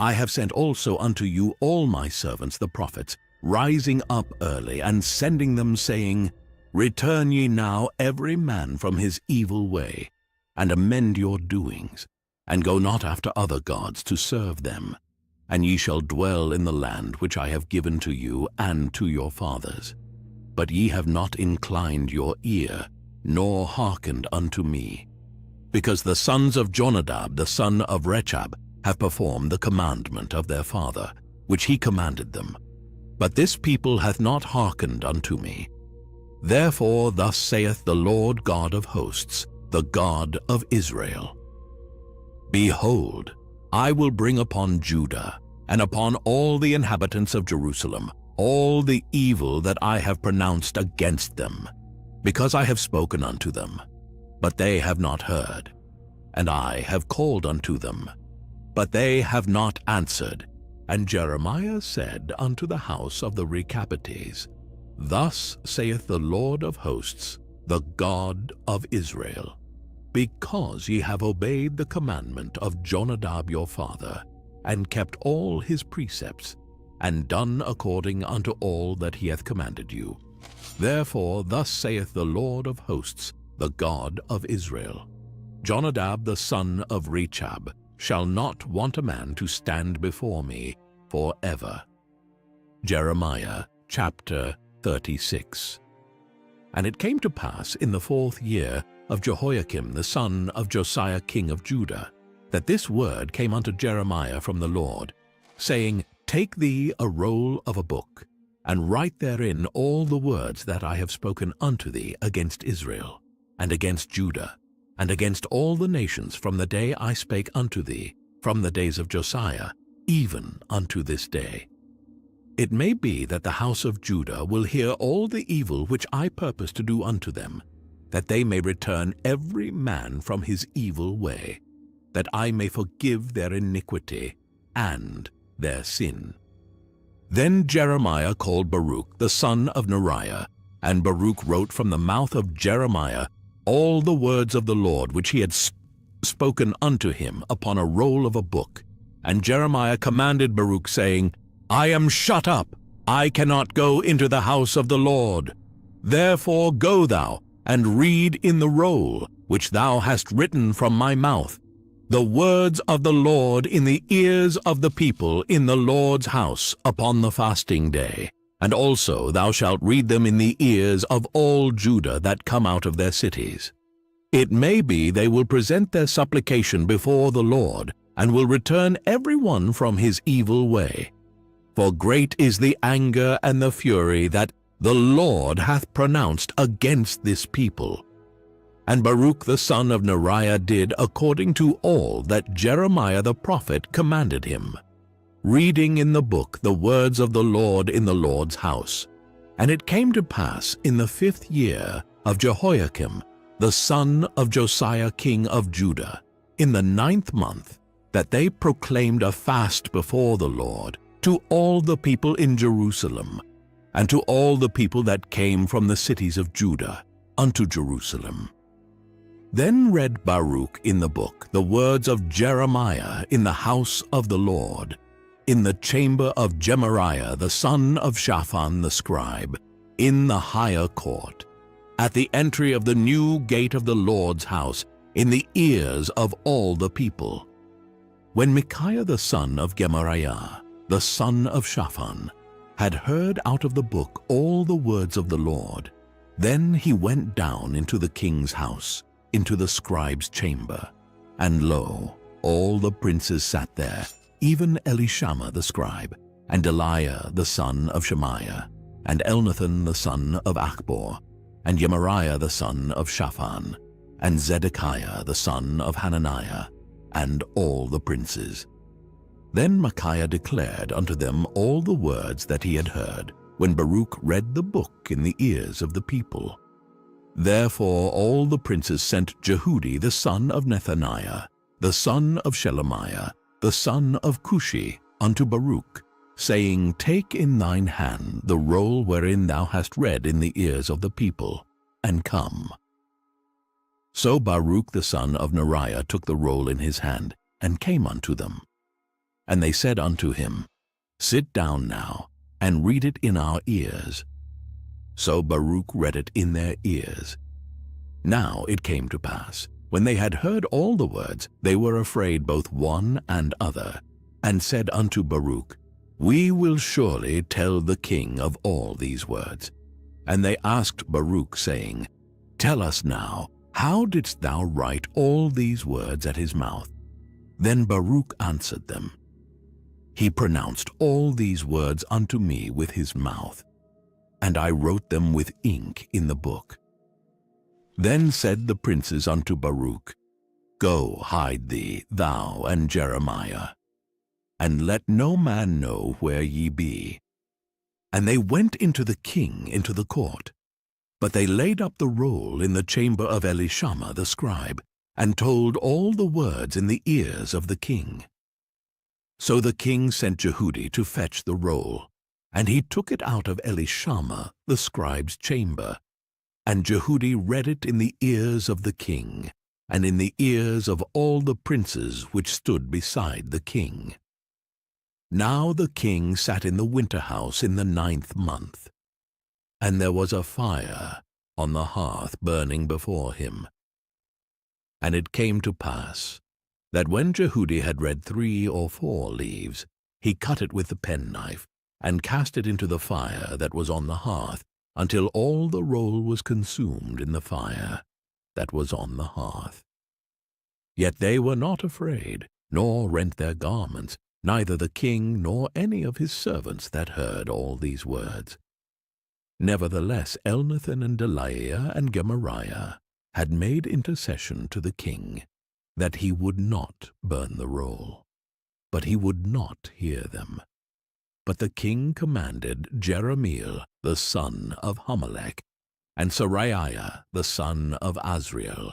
I have sent also unto you all my servants the prophets, rising up early and sending them, saying, Return ye now every man from his evil way, and amend your doings, and go not after other gods to serve them, and ye shall dwell in the land which I have given to you and to your fathers. But ye have not inclined your ear, nor hearkened unto me, because the sons of Jonadab the son of Rechab have performed the commandment of their father, which he commanded them. But this people hath not hearkened unto me. Therefore thus saith the Lord God of hosts, the God of Israel, Behold, I will bring upon Judah, and upon all the inhabitants of Jerusalem, all the evil that I have pronounced against them, because I have spoken unto them. But they have not heard, and I have called unto them, but they have not answered. And Jeremiah said unto the house of the Rechabites, Thus saith the Lord of hosts, the God of Israel, Because ye have obeyed the commandment of Jonadab your father, and kept all his precepts, and done according unto all that he hath commanded you. Therefore thus saith the Lord of hosts, the God of Israel, Jonadab the son of Rechab shall not want a man to stand before me forever. Jeremiah chapter 36. And it came to pass in the 4th year of Jehoiakim the son of Josiah king of Judah, that this word came unto Jeremiah from the Lord, saying, Take thee a roll of a book, and write therein all the words that I have spoken unto thee against Israel, and against Judah, and against all the nations from the day I spake unto thee, from the days of Josiah, even unto this day. It may be that the house of Judah will hear all the evil which I purpose to do unto them, that they may return every man from his evil way, that I may forgive their iniquity and their sin. Then Jeremiah called Baruch the son of Neriah, and Baruch wrote from the mouth of Jeremiah all the words of the Lord which he had spoken unto him upon a roll of a book. And Jeremiah commanded Baruch, saying, I am shut up, I cannot go into the house of the Lord. Therefore go thou, and read in the roll, which thou hast written from my mouth, the words of the Lord in the ears of the people in the Lord's house upon the fasting day. And also thou shalt read them in the ears of all Judah that come out of their cities. It may be they will present their supplication before the Lord, and will return every one from his evil way. For great is the anger and the fury that the Lord hath pronounced against this people. And Baruch the son of Neriah did according to all that Jeremiah the prophet commanded him, reading in the book the words of the Lord in the Lord's house. And it came to pass in the 5th year of Jehoiakim, the son of Josiah king of Judah, in the 9th month, that they proclaimed a fast before the Lord to all the people in Jerusalem, and to all the people that came from the cities of Judah unto Jerusalem. Then read Baruch in the book the words of Jeremiah in the house of the Lord, in the chamber of Gemariah the son of Shaphan the scribe, in the higher court, at the entry of the new gate of the Lord's house, in the ears of all the people. When Micaiah the son of Gemariah, the son of Shaphan, had heard out of the book all the words of the Lord, then he went down into the king's house, into the scribe's chamber. And lo, all the princes sat there, even Elishama the scribe, and Delaiah the son of Shemaiah, and Elnathan the son of Achbor, and Gemariah the son of Shaphan, and Zedekiah the son of Hananiah, and all the princes. Then Micaiah declared unto them all the words that he had heard, when Baruch read the book in the ears of the people. Therefore all the princes sent Jehudi the son of Nethaniah, the son of Shelemiah, the son of Cushi, unto Baruch, saying, Take in thine hand the roll wherein thou hast read in the ears of the people, and come. So Baruch the son of Neriah took the roll in his hand, and came unto them. And they said unto him, Sit down now, and read it in our ears. So Baruch read it in their ears. Now it came to pass, when they had heard all the words, they were afraid both one and other, and said unto Baruch, We will surely tell the king of all these words. And they asked Baruch, saying, Tell us now, how didst thou write all these words at his mouth? Then Baruch answered them, He pronounced all these words unto me with his mouth, and I wrote them with ink in the book. Then said the princes unto Baruch, Go hide thee, thou and Jeremiah, and let no man know where ye be. And they went into the king into the court. But they laid up the roll in the chamber of Elishama the scribe, and told all the words in the ears of the king. So the king sent Jehudi to fetch the roll, and he took it out of Elishama the scribe's chamber. And Jehudi read it in the ears of the king, and in the ears of all the princes which stood beside the king. Now the king sat in the winter house in the 9th month. And there was a fire on the hearth burning before him. And it came to pass that when Jehudi had read 3 or 4 leaves, he cut it with the penknife, and cast it into the fire that was on the hearth, until all the roll was consumed in the fire that was on the hearth. Yet they were not afraid, nor rent their garments, neither the king nor any of his servants that heard all these words. Nevertheless Elnathan and Delaiah and Gemariah had made intercession to the king, that he would not burn the roll, but he would not hear them. But the king commanded Jeremiel the son of Hamelech, and Seraiah the son of Azriel,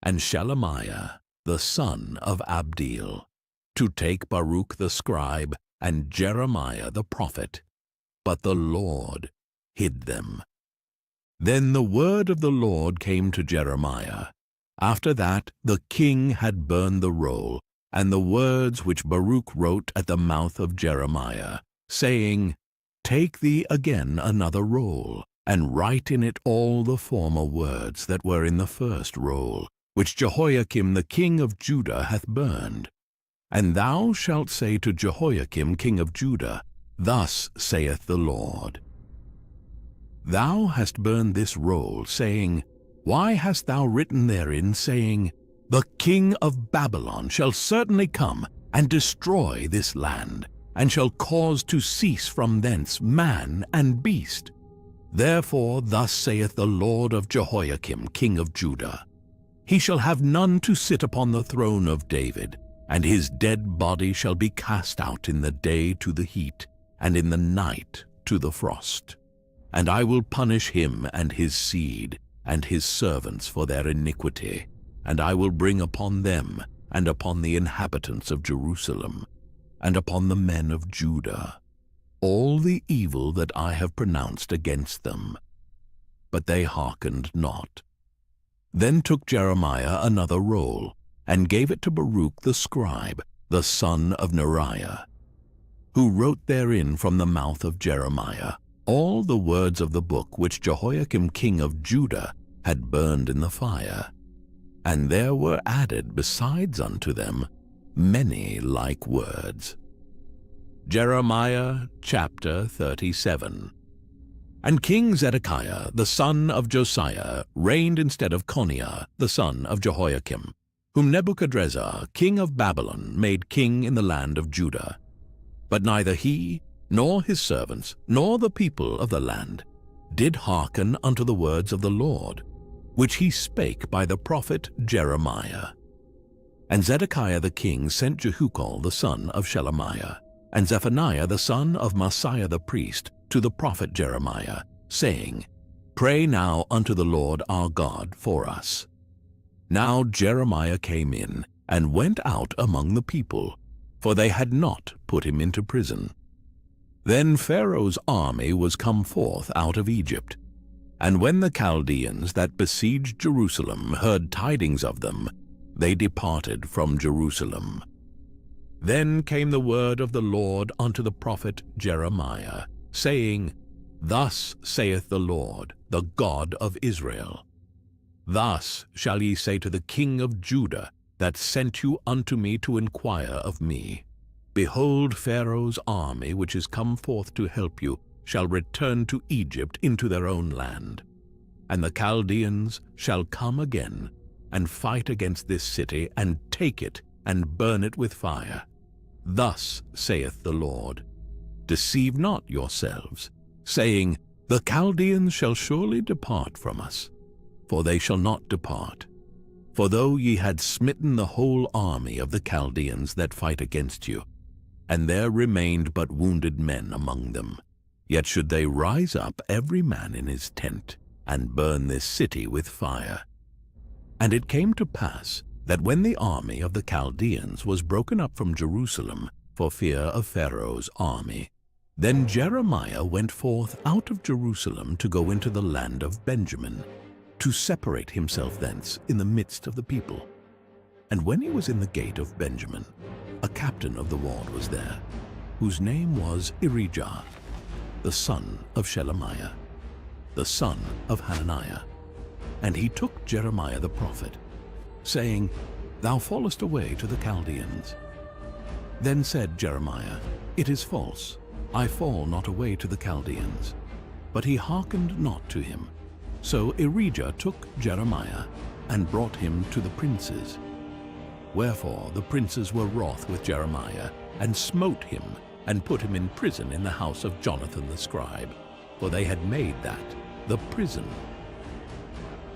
and Shelemiah the son of Abdeel, to take Baruch the scribe and Jeremiah the prophet, but the Lord hid them. Then the word of the Lord came to Jeremiah. After that the king had burned the roll, and the words which Baruch wrote at the mouth of Jeremiah, saying, Take thee again another roll, and write in it all the former words that were in the first roll, which Jehoiakim the king of Judah hath burned. And thou shalt say to Jehoiakim king of Judah, Thus saith the Lord, Thou hast burned this roll, saying, Why hast thou written therein, saying, The king of Babylon shall certainly come and destroy this land, and shall cause to cease from thence man and beast? Therefore thus saith the Lord of Jehoiakim king of Judah, He shall have none to sit upon the throne of David, and his dead body shall be cast out in the day to the heat, and in the night to the frost. And I will punish him and his seed, and his servants for their iniquity, and I will bring upon them, and upon the inhabitants of Jerusalem, and upon the men of Judah, all the evil that I have pronounced against them. But they hearkened not. Then took Jeremiah another roll, and gave it to Baruch the scribe, the son of Neriah, who wrote therein from the mouth of Jeremiah all the words of the book which Jehoiakim king of Judah had burned in the fire. And there were added besides unto them many like words. Jeremiah chapter 37. And King Zedekiah the son of Josiah reigned instead of Coniah the son of Jehoiakim, whom Nebuchadrezzar king of Babylon made king in the land of Judah. But neither he, nor his servants, nor the people of the land did hearken unto the words of the Lord, which he spake by the prophet Jeremiah. And Zedekiah the king sent Jehukal the son of Shelemiah, and Zephaniah the son of Maaseiah the priest, to the prophet Jeremiah, saying, Pray now unto the Lord our God for us. Now Jeremiah came in, and went out among the people, for they had not put him into prison. Then Pharaoh's army was come forth out of Egypt, and when the Chaldeans that besieged Jerusalem heard tidings of them, they departed from Jerusalem. Then came the word of the Lord unto the prophet Jeremiah, saying, Thus saith the Lord, the God of Israel, Thus shall ye say to the king of Judah, that sent you unto me to inquire of me, Behold, Pharaoh's army, which is come forth to help you, shall return to Egypt into their own land. And the Chaldeans shall come again, and fight against this city, and take it, and burn it with fire. Thus saith the Lord, Deceive not yourselves, saying, The Chaldeans shall surely depart from us. For they shall not depart. For though ye had smitten the whole army of the Chaldeans that fight against you, and there remained but wounded men among them, yet should they rise up every man in his tent, and burn this city with fire. And it came to pass that when the army of the Chaldeans was broken up from Jerusalem for fear of Pharaoh's army, then Jeremiah went forth out of Jerusalem to go into the land of Benjamin, to separate himself thence in the midst of the people. And when he was in the gate of Benjamin, a captain of the ward was there, whose name was Irijah, the son of Shelemiah, the son of Hananiah. And he took Jeremiah the prophet, saying, Thou fallest away to the Chaldeans. Then said Jeremiah, It is false, I fall not away to the Chaldeans. But he hearkened not to him. So Irijah took Jeremiah, and brought him to the princes. Wherefore the princes were wroth with Jeremiah, and smote him, and put him in prison in the house of Jonathan the scribe, for they had made that the prison.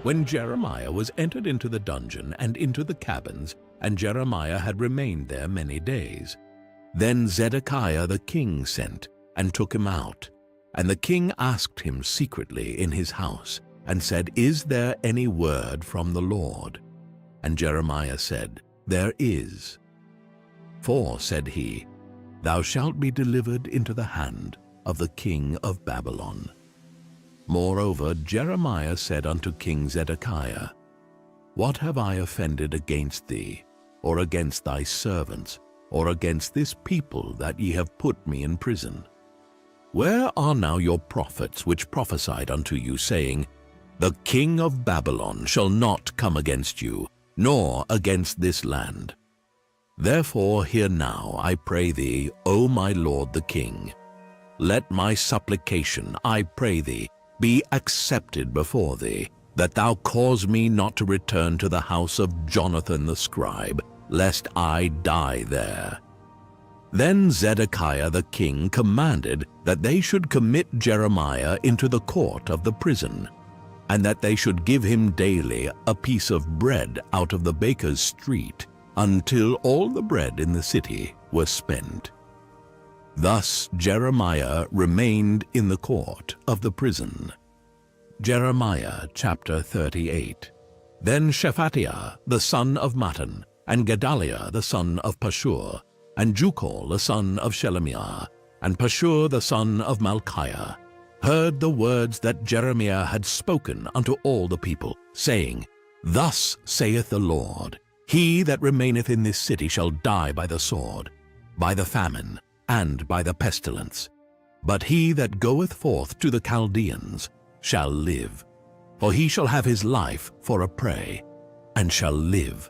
When Jeremiah was entered into the dungeon and into the cabins, and Jeremiah had remained there many days, then Zedekiah the king sent, and took him out. And the king asked him secretly in his house, and said, Is there any word from the Lord? And Jeremiah said, There is. For, said he, Thou shalt be delivered into the hand of the king of Babylon. Moreover, Jeremiah said unto King Zedekiah, What have I offended against thee, or against thy servants, or against this people, that ye have put me in prison? Where are now your prophets which prophesied unto you, saying, The king of Babylon shall not come against you, nor against this land? Therefore hear now, I pray thee, O my lord the king. Let my supplication, I pray thee, be accepted before thee, that thou cause me not to return to the house of Jonathan the scribe, lest I die there. Then Zedekiah the king commanded that they should commit Jeremiah into the court of the prison, and that they should give him daily a piece of bread out of the baker's street, until all the bread in the city was spent. Thus Jeremiah remained in the court of the prison. Jeremiah chapter 38. Then Shephatiah the son of Mattan, and Gedaliah the son of Pashur, and Jukol the son of Shelemiah, and Pashur the son of Malchiah, heard the words that Jeremiah had spoken unto all the people, saying, Thus saith the Lord, He that remaineth in this city shall die by the sword, by the famine, and by the pestilence. But he that goeth forth to the Chaldeans shall live, for he shall have his life for a prey, and shall live.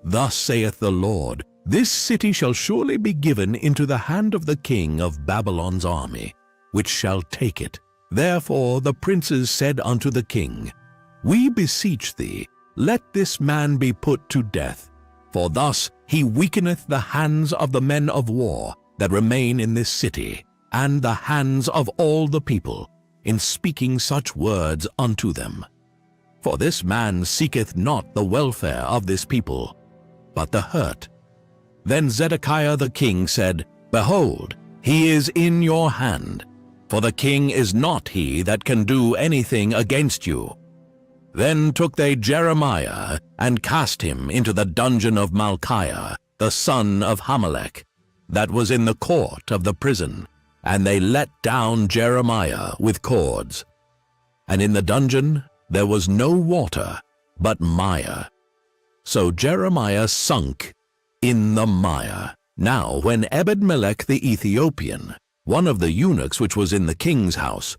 Thus saith the Lord, This city shall surely be given into the hand of the king of Babylon's army, which shall take it. Therefore the princes said unto the king, We beseech thee, let this man be put to death, for thus he weakeneth the hands of the men of war that remain in this city, and the hands of all the people, in speaking such words unto them. For this man seeketh not the welfare of this people, but the hurt. Then Zedekiah the king said, Behold, he is in your hand, for the king is not he that can do anything against you. Then took they Jeremiah, and cast him into the dungeon of Malchiah, the son of Hamelech, that was in the court of the prison, and they let down Jeremiah with cords. And in the dungeon there was no water, but mire. So Jeremiah sunk in the mire. Now when Ebed-melech the Ethiopian, one of the eunuchs which was in the king's house,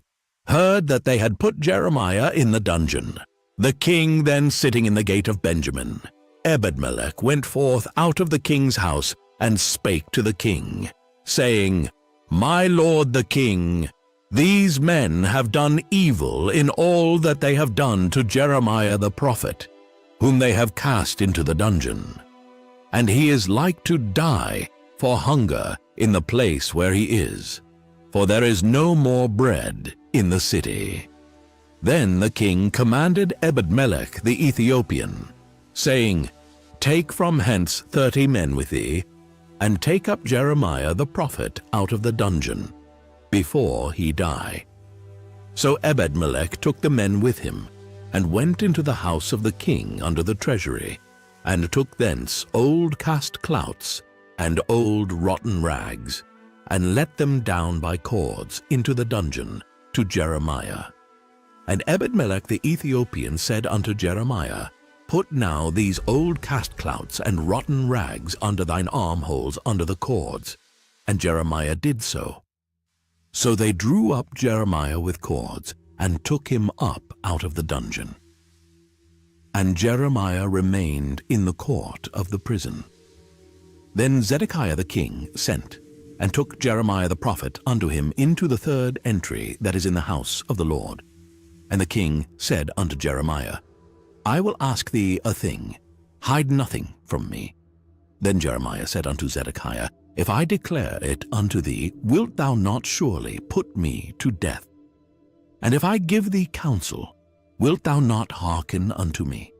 heard that they had put Jeremiah in the dungeon, the king then sitting in the gate of Benjamin, Ebed-melech went forth out of the king's house, and spake to the king, saying, My lord the king, these men have done evil in all that they have done to Jeremiah the prophet, whom they have cast into the dungeon. And he is like to die for hunger in the place where he is, for there is no more bread in the city. Then the king commanded Ebed-melech the Ethiopian, saying, Take from hence 30 men with thee, and take up Jeremiah the prophet out of the dungeon, before he die. So Ebed-melech took the men with him, and went into the house of the king under the treasury, and took thence old cast clouts, and old rotten rags, and let them down by cords into the dungeon to Jeremiah. And Ebed-melech the Ethiopian said unto Jeremiah, Put now these old cast clouts and rotten rags under thine armholes under the cords. And Jeremiah did so. So they drew up Jeremiah with cords, and took him up out of the dungeon. And Jeremiah remained in the court of the prison. Then Zedekiah the king sent, and took Jeremiah the prophet unto him into the third entry that is in the house of the Lord. And the king said unto Jeremiah, I will ask thee a thing, hide nothing from me. Then Jeremiah said unto Zedekiah, If I declare it unto thee, wilt thou not surely put me to death? And if I give thee counsel, wilt thou not hearken unto me?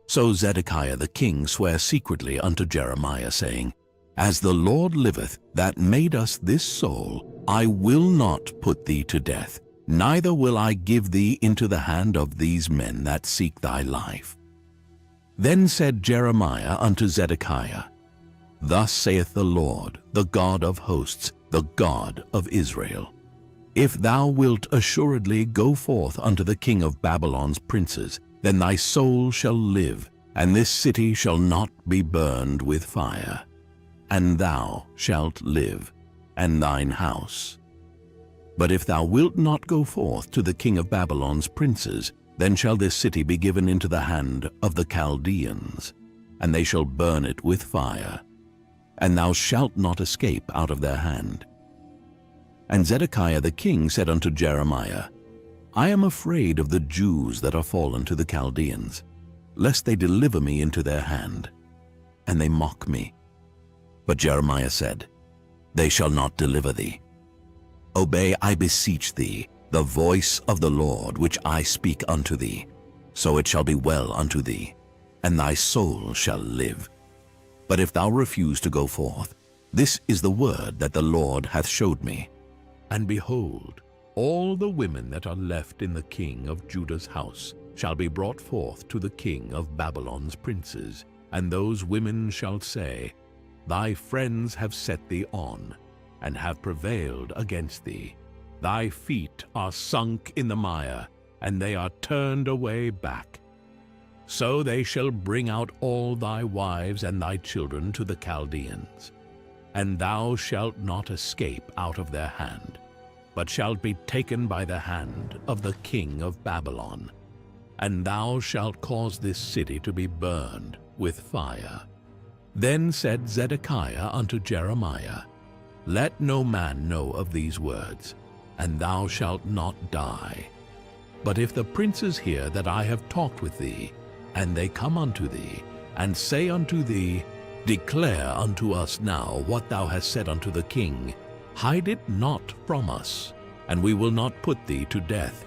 So Zedekiah the king sware secretly unto Jeremiah, saying, As the Lord liveth, that made us this soul, I will not put thee to death, neither will I give thee into the hand of these men that seek thy life. Then said Jeremiah unto Zedekiah, Thus saith the Lord, the God of hosts, the God of Israel, If thou wilt assuredly go forth unto the king of Babylon's princes, then thy soul shall live, and this city shall not be burned with fire, and thou shalt live, and thine house. But if thou wilt not go forth to the king of Babylon's princes, then shall this city be given into the hand of the Chaldeans, and they shall burn it with fire, and thou shalt not escape out of their hand. And Zedekiah the king said unto Jeremiah, I am afraid of the Jews that are fallen to the Chaldeans, lest they deliver me into their hand, and they mock me. But Jeremiah said, They shall not deliver thee. Obey, I beseech thee, the voice of the Lord which I speak unto thee, so it shall be well unto thee, and thy soul shall live. But if thou refuse to go forth, this is the word that the Lord hath showed me. And behold, all the women that are left in the king of Judah's house shall be brought forth to the king of Babylon's princes, and those women shall say, Thy friends have set thee on, and have prevailed against thee. Thy feet are sunk in the mire, and they are turned away back. So they shall bring out all thy wives and thy children to the Chaldeans, and thou shalt not escape out of their hand, but shalt be taken by the hand of the king of Babylon, and thou shalt cause this city to be burned with fire. Then said Zedekiah unto Jeremiah, Let no man know of these words, and thou shalt not die. But if the princes hear that I have talked with thee, and they come unto thee, and say unto thee, Declare unto us now what thou hast said unto the king, hide it not from us, and we will not put thee to death.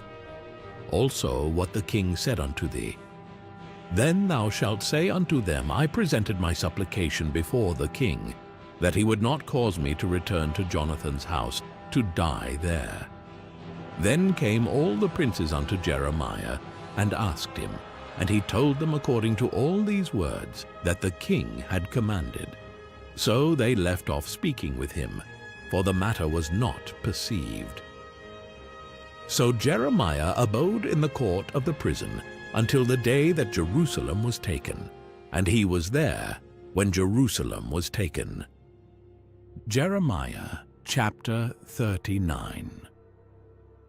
Also what the king said unto thee. Then thou shalt say unto them, I presented my supplication before the king, that he would not cause me to return to Jonathan's house, to die there. Then came all the princes unto Jeremiah, and asked him, and he told them according to all these words that the king had commanded. So they left off speaking with him, for the matter was not perceived. So Jeremiah abode in the court of the prison until the day that Jerusalem was taken, and he was there when Jerusalem was taken. Jeremiah chapter 39.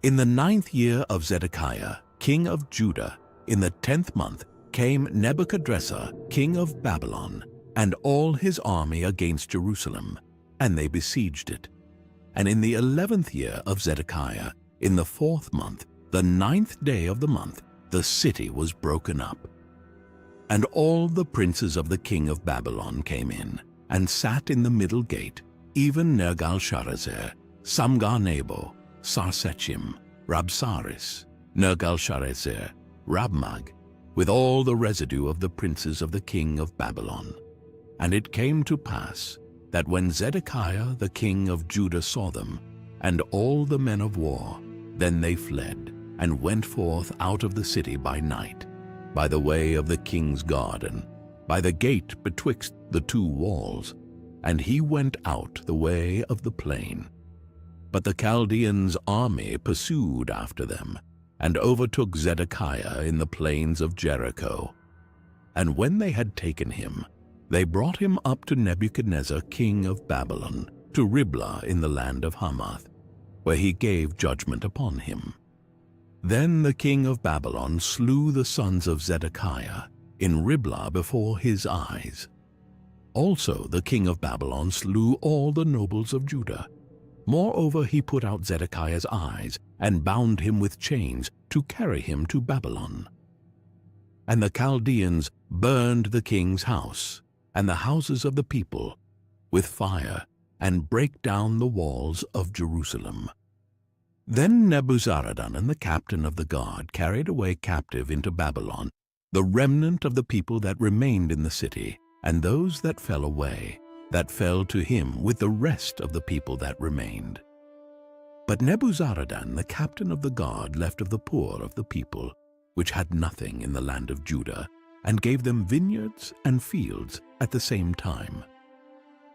In the 9th year of Zedekiah, king of Judah, in the 10th month, came Nebuchadrezzar, king of Babylon, and all his army against Jerusalem, and they besieged it. And in the 11th year of Zedekiah, in the 4th month, the 9th day of the month, the city was broken up. And all the princes of the king of Babylon came in, and sat in the middle gate, even Nergal-Sharezer, Samgar-Nebo, Sarsechim, Rabsaris, Nergal-Sharezer, Rabmag, with all the residue of the princes of the king of Babylon. And it came to pass that when Zedekiah the king of Judah saw them, and all the men of war, then they fled, and went forth out of the city by night, by the way of the king's garden, by the gate betwixt the two walls, and he went out the way of the plain. But the Chaldeans' army pursued after them, and overtook Zedekiah in the plains of Jericho. And when they had taken him, they brought him up to Nebuchadnezzar king of Babylon, to Riblah in the land of Hamath, where he gave judgment upon him. Then the king of Babylon slew the sons of Zedekiah in Riblah before his eyes. Also the king of Babylon slew all the nobles of Judah. Moreover, he put out Zedekiah's eyes, and bound him with chains to carry him to Babylon. And the Chaldeans burned the king's house, and the houses of the people, with fire, and brake down the walls of Jerusalem. Then Nebuzaradan and the captain of the guard carried away captive into Babylon the remnant of the people that remained in the city, and those that fell away, that fell to him with the rest of the people that remained. But Nebuzaradan, the captain of the guard, left of the poor of the people, which had nothing in the land of Judah, and gave them vineyards and fields at the same time.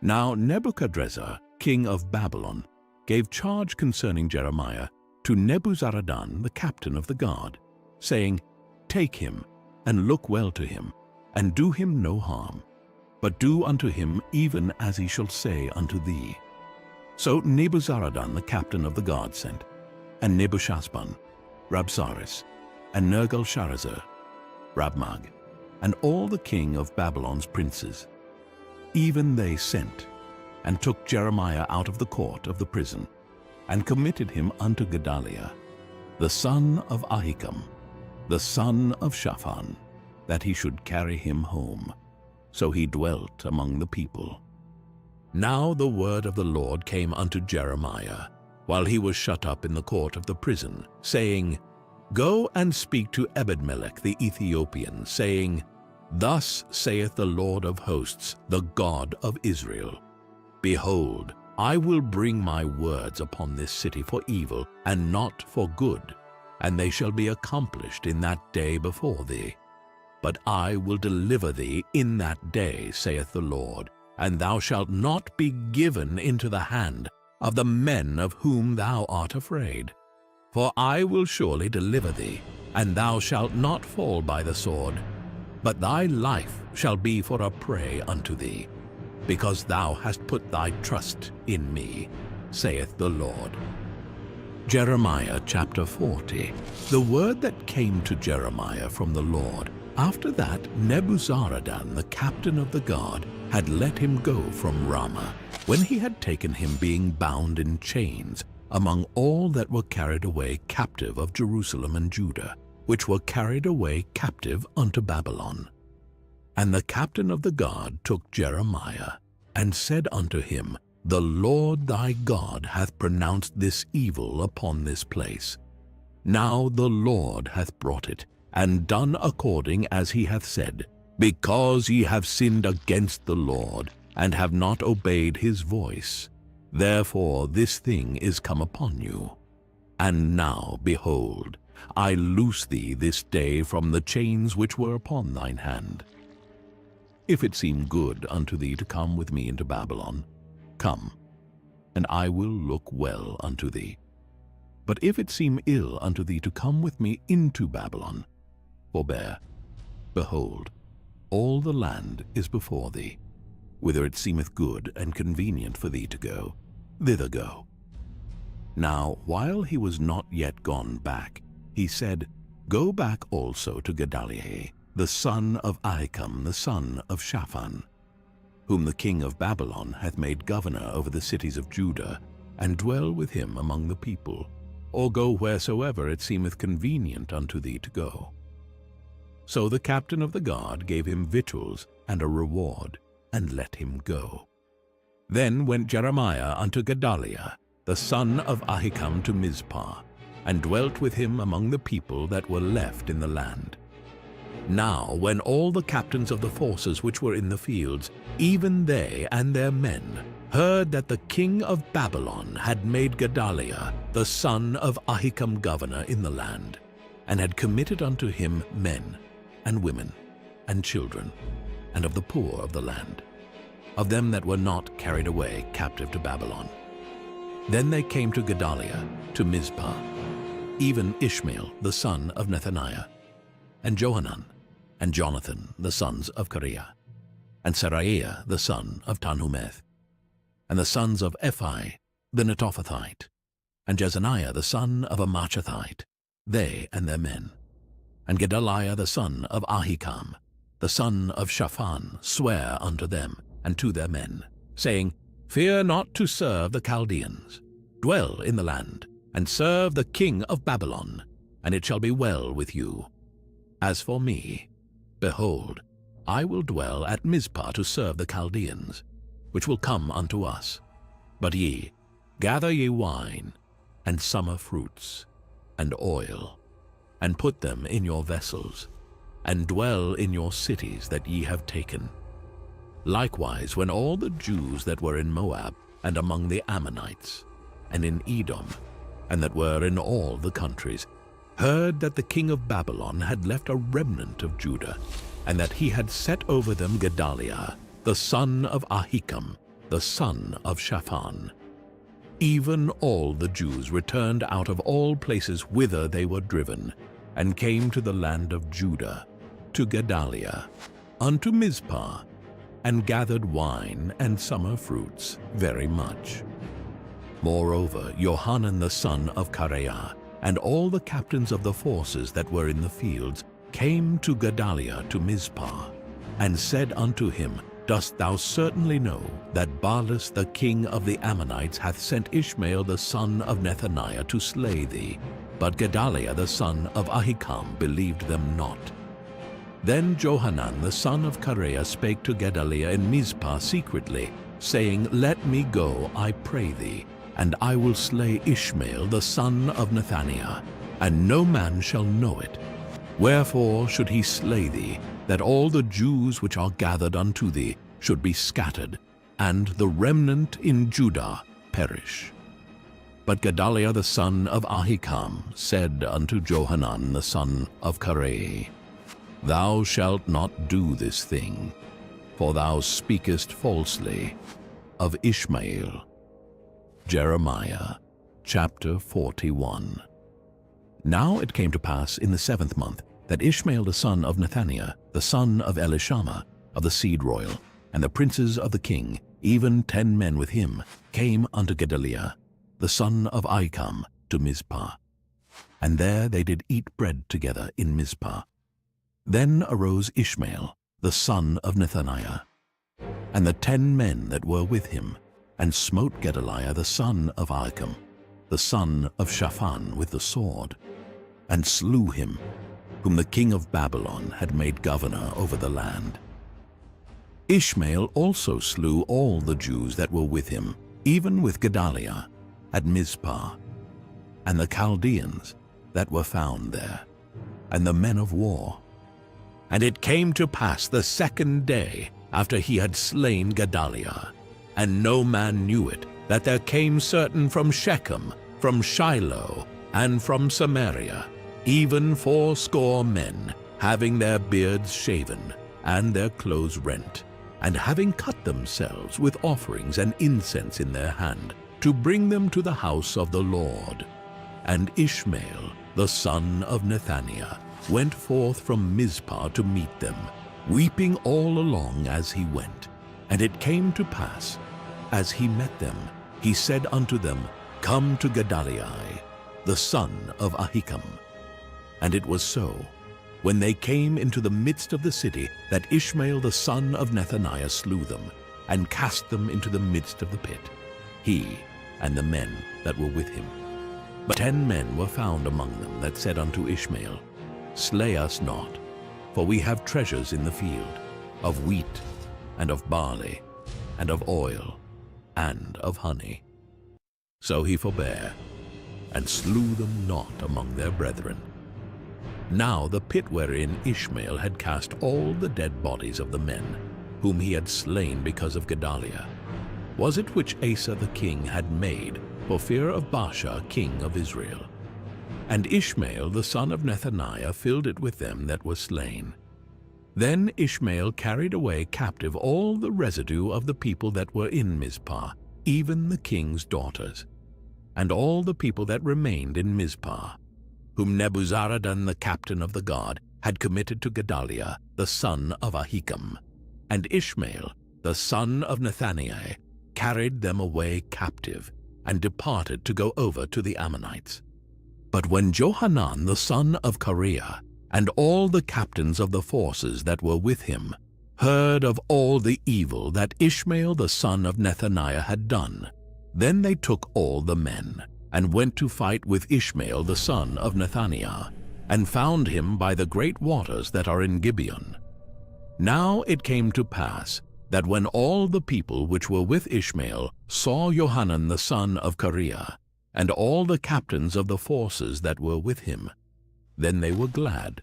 Now Nebuchadrezzar, king of Babylon, gave charge concerning Jeremiah to Nebuzaradan, the captain of the guard, saying, Take him, and look well to him, and do him no harm, but do unto him even as he shall say unto thee. So Nebuzaradan, the captain of the guard, sent, and Nebuchadnezzar, Rabsaris, and Nergal-Sharezer, Rabmag, and all the king of Babylon's princes. Even they sent, and took Jeremiah out of the court of the prison, and committed him unto Gedaliah, the son of Ahikam, the son of Shaphan, that he should carry him home. So he dwelt among the people. Now the word of the Lord came unto Jeremiah, while he was shut up in the court of the prison, saying, Go and speak to Ebed-melech the Ethiopian, saying, Thus saith the Lord of hosts, the God of Israel, Behold, I will bring my words upon this city for evil, and not for good, and they shall be accomplished in that day before thee. But I will deliver thee in that day, saith the Lord, and thou shalt not be given into the hand of the men of whom thou art afraid. For I will surely deliver thee, and thou shalt not fall by the sword, but thy life shall be for a prey unto thee, because thou hast put thy trust in me, saith the Lord. Jeremiah chapter 40. The word that came to Jeremiah from the Lord. After that, Nebuzaradan, the captain of the guard, had let him go from Ramah, when he had taken him being bound in chains, among all that were carried away captive of Jerusalem and Judah, which were carried away captive unto Babylon. And the captain of the guard took Jeremiah, and said unto him, The Lord thy God hath pronounced this evil upon this place. Now the Lord hath brought it, and done according as he hath said, because ye have sinned against the Lord, and have not obeyed his voice. Therefore this thing is come upon you. And now, behold, I loose thee this day from the chains which were upon thine hand. If it seem good unto thee to come with me into Babylon, come, and I will look well unto thee. But if it seem ill unto thee to come with me into Babylon, forbear. Behold, all the land is before thee. Whither it seemeth good and convenient for thee to go, thither go. Now, while he was not yet gone back, he said, Go back also to Gedaliah, the son of Ahikam, the son of Shaphan, whom the king of Babylon hath made governor over the cities of Judah, and dwell with him among the people, or go wheresoever it seemeth convenient unto thee to go. So the captain of the guard gave him victuals and a reward, and let him go. Then went Jeremiah unto Gedaliah, the son of Ahikam, to Mizpah, and dwelt with him among the people that were left in the land. Now when all the captains of the forces which were in the fields, even they and their men, heard that the king of Babylon had made Gedaliah, the son of Ahikam, governor in the land, and had committed unto him men, and women, and children, and of the poor of the land, of them that were not carried away captive to Babylon. Then they came to Gedaliah, to Mizpah, even Ishmael the son of Nethaniah, and Johanan, and Jonathan the sons of Kareah, and Seraiah the son of Tanhumeth, and the sons of Ephi the Netophathite, and Jezaniah the son of Amachathite, they and their men. And Gedaliah the son of Ahikam, the son of Shaphan, sware unto them and to their men, saying, Fear not to serve the Chaldeans. Dwell in the land, and serve the king of Babylon, and it shall be well with you. As for me, behold, I will dwell at Mizpah to serve the Chaldeans, which will come unto us. But ye, gather ye wine, and summer fruits, and oil, and put them in your vessels, and dwell in your cities that ye have taken. Likewise, when all the Jews that were in Moab, and among the Ammonites, and in Edom, and that were in all the countries, heard that the king of Babylon had left a remnant of Judah, and that he had set over them Gedaliah, the son of Ahikam, the son of Shaphan. Even all the Jews returned out of all places whither they were driven, and came to the land of Judah, to Gedaliah, unto Mizpah, and gathered wine and summer fruits very much. Moreover, Johanan the son of Kareah and all the captains of the forces that were in the fields came to Gedaliah to Mizpah, and said unto him, Dost thou certainly know that Baalus the king of the Ammonites hath sent Ishmael the son of Nethaniah to slay thee? But Gedaliah the son of Ahikam believed them not. Then Johanan the son of Kareah spake to Gedaliah in Mizpah secretly, saying, Let me go, I pray thee, and I will slay Ishmael the son of Nethaniah, and no man shall know it. Wherefore should he slay thee, that all the Jews which are gathered unto thee should be scattered, and the remnant in Judah perish? But Gedaliah the son of Ahikam said unto Johanan the son of Kareah, Thou shalt not do this thing, for thou speakest falsely of Ishmael. Jeremiah chapter 41. Now it came to pass in the 7th month that Ishmael the son of Nethaniah, the son of Elishama, of the seed royal, and the princes of the king, even 10 men with him, came unto Gedaliah, the son of Ahikam, to Mizpah. And there they did eat bread together in Mizpah. Then arose Ishmael, the son of Nethaniah, and the 10 men that were with him, and smote Gedaliah the son of Ahikam, the son of Shaphan, with the sword, and slew him, whom the king of Babylon had made governor over the land. Ishmael also slew all the Jews that were with him, even with Gedaliah, at Mizpah, and the Chaldeans that were found there, and the men of war. And it came to pass the 2nd day after he had slain Gedaliah, and no man knew it, that there came certain from Shechem, from Shiloh, and from Samaria, even 80 men, having their beards shaven, and their clothes rent, and having cut themselves with offerings and incense in their hand, to bring them to the house of the Lord. And Ishmael, the son of Nethaniah, went forth from Mizpah to meet them, weeping all along as he went. And it came to pass, as he met them, he said unto them, Come to Gedaliah, the son of Ahikam. And it was so, when they came into the midst of the city, that Ishmael the son of Nethaniah slew them, and cast them into the midst of the pit, he and the men that were with him. But 10 men were found among them that said unto Ishmael, Slay us not, for we have treasures in the field, of wheat, and of barley, and of oil, and of honey. So he forbare, and slew them not among their brethren. Now the pit wherein Ishmael had cast all the dead bodies of the men, whom he had slain because of Gedaliah, was it which Asa the king had made for fear of Baasha king of Israel. And Ishmael the son of Nethaniah filled it with them that were slain. Then Ishmael carried away captive all the residue of the people that were in Mizpah, even the king's daughters, and all the people that remained in Mizpah, whom Nebuzaradan the captain of the guard had committed to Gedaliah the son of Ahikam. And Ishmael the son of Nethaniah carried them away captive, and departed to go over to the Ammonites. But when Johanan the son of Kareah and all the captains of the forces that were with him heard of all the evil that Ishmael the son of Nethaniah had done, then they took all the men, and went to fight with Ishmael the son of Nethaniah, and found him by the great waters that are in Gibeon. Now it came to pass that when all the people which were with Ishmael saw Johanan the son of Kareah, and all the captains of the forces that were with him, then they were glad.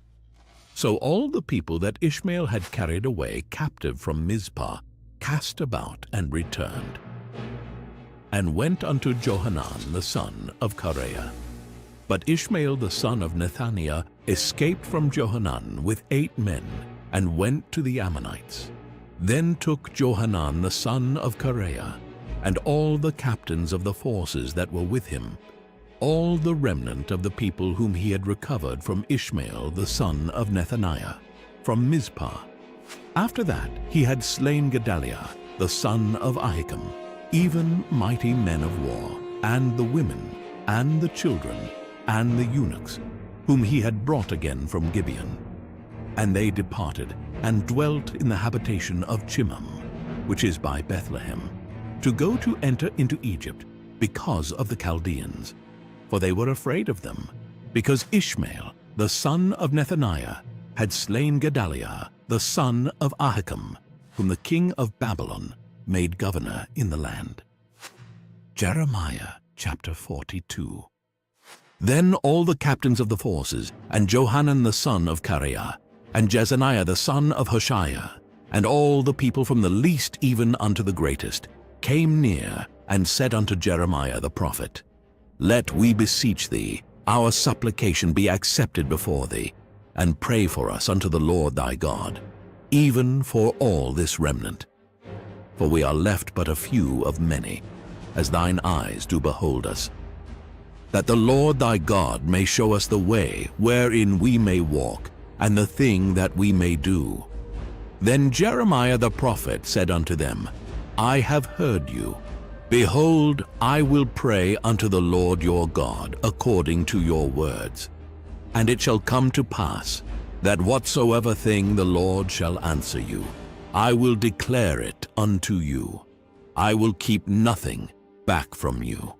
So all the people that Ishmael had carried away captive from Mizpah cast about and returned, and went unto Johanan the son of Kareah. But Ishmael the son of Nethaniah escaped from Johanan with 8 men, and went to the Ammonites. Then took Johanan the son of Kareah, and all the captains of the forces that were with him, all the remnant of the people whom he had recovered from Ishmael the son of Nethaniah, from Mizpah. After that he had slain Gedaliah the son of Ahikam, even mighty men of war, and the women, and the children, and the eunuchs, whom he had brought again from Gibeon. And they departed, and dwelt in the habitation of Chimham, which is by Bethlehem, to go to enter into Egypt, because of the Chaldeans. For they were afraid of them, because Ishmael, the son of Nethaniah, had slain Gedaliah, the son of Ahikam, whom the king of Babylon made governor in the land. Jeremiah chapter 42. Then all the captains of the forces, and Johanan the son of Kareah, and Jezaniah the son of Hoshaiah, and all the people from the least even unto the greatest, came near, and said unto Jeremiah the prophet, Let we beseech thee, our supplication be accepted before thee, and pray for us unto the Lord thy God, even for all this remnant. For we are left but a few of many, as thine eyes do behold us. That the Lord thy God may show us the way wherein we may walk, and the thing that we may do. Then Jeremiah the prophet said unto them, I have heard you. Behold, I will pray unto the Lord your God according to your words. And it shall come to pass, that whatsoever thing the Lord shall answer you, I will declare it unto you. I will keep nothing back from you.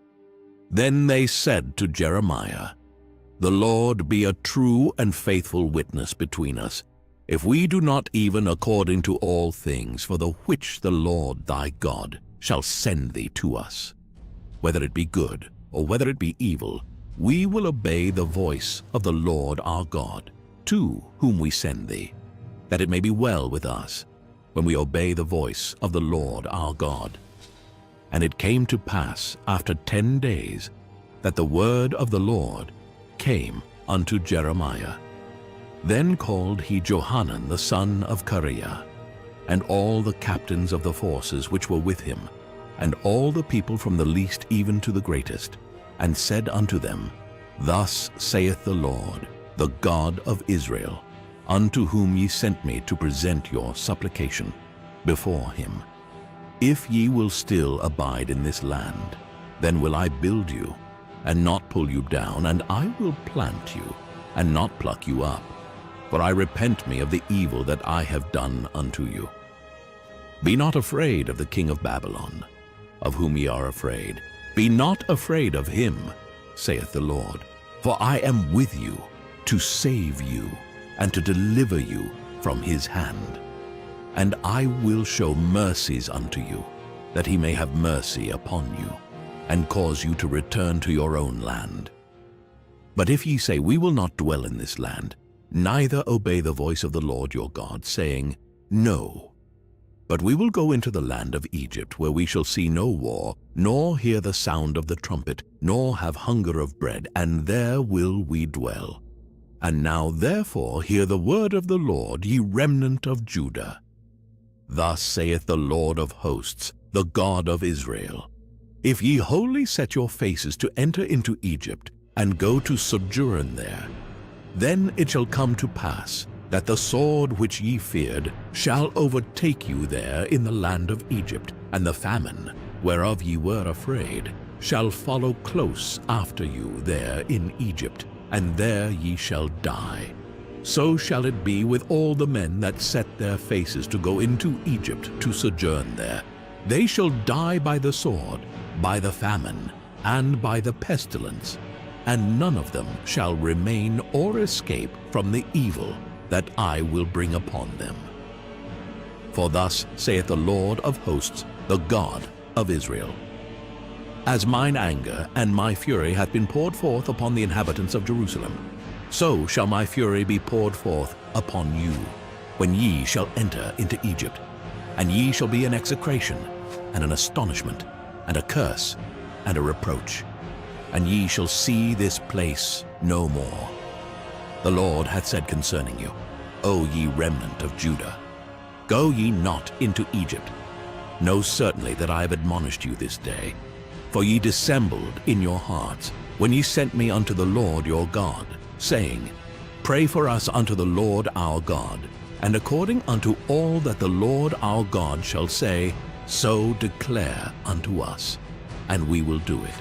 Then they said to Jeremiah, The Lord be a true and faithful witness between us, if we do not even according to all things for the which the Lord thy God shall send thee to us. Whether it be good or whether it be evil, we will obey the voice of the Lord our God, to whom we send thee, that it may be well with us, when we obey the voice of the Lord our God. And it came to pass after 10 days, that the word of the Lord came unto Jeremiah. Then called he Johanan the son of Kareah, and all the captains of the forces which were with him, and all the people from the least even to the greatest, and said unto them, Thus saith the Lord, the God of Israel, unto whom ye sent me to present your supplication before him. If ye will still abide in this land, then will I build you, and not pull you down, and I will plant you, and not pluck you up. For I repent me of the evil that I have done unto you. Be not afraid of the king of Babylon, of whom ye are afraid. Be not afraid of him, saith the Lord, for I am with you, to save you, and to deliver you from his hand. And I will show mercies unto you, that he may have mercy upon you, and cause you to return to your own land. But if ye say, We will not dwell in this land, neither obey the voice of the Lord your God, saying, No, but we will go into the land of Egypt, where we shall see no war, nor hear the sound of the trumpet, nor have hunger of bread, and there will we dwell. And now therefore hear the word of the Lord, ye remnant of Judah. Thus saith the Lord of hosts, the God of Israel, If ye wholly set your faces to enter into Egypt, and go to sojourn there, then it shall come to pass that the sword which ye feared shall overtake you there in the land of Egypt, and the famine, whereof ye were afraid, shall follow close after you there in Egypt, and there ye shall die. So shall it be with all the men that set their faces to go into Egypt to sojourn there. They shall die by the sword, by the famine, and by the pestilence, and none of them shall remain or escape from the evil that I will bring upon them. For thus saith the Lord of hosts, the God of Israel, As mine anger and my fury hath been poured forth upon the inhabitants of Jerusalem, so shall my fury be poured forth upon you, when ye shall enter into Egypt, and ye shall be an execration, and an astonishment, and a curse, and a reproach. And ye shall see this place no more. The Lord hath said concerning you, O ye remnant of Judah, go ye not into Egypt. Know certainly that I have admonished you this day. For ye dissembled in your hearts, when ye sent me unto the Lord your God, saying, Pray for us unto the Lord our God, and according unto all that the Lord our God shall say, so declare unto us, and we will do it.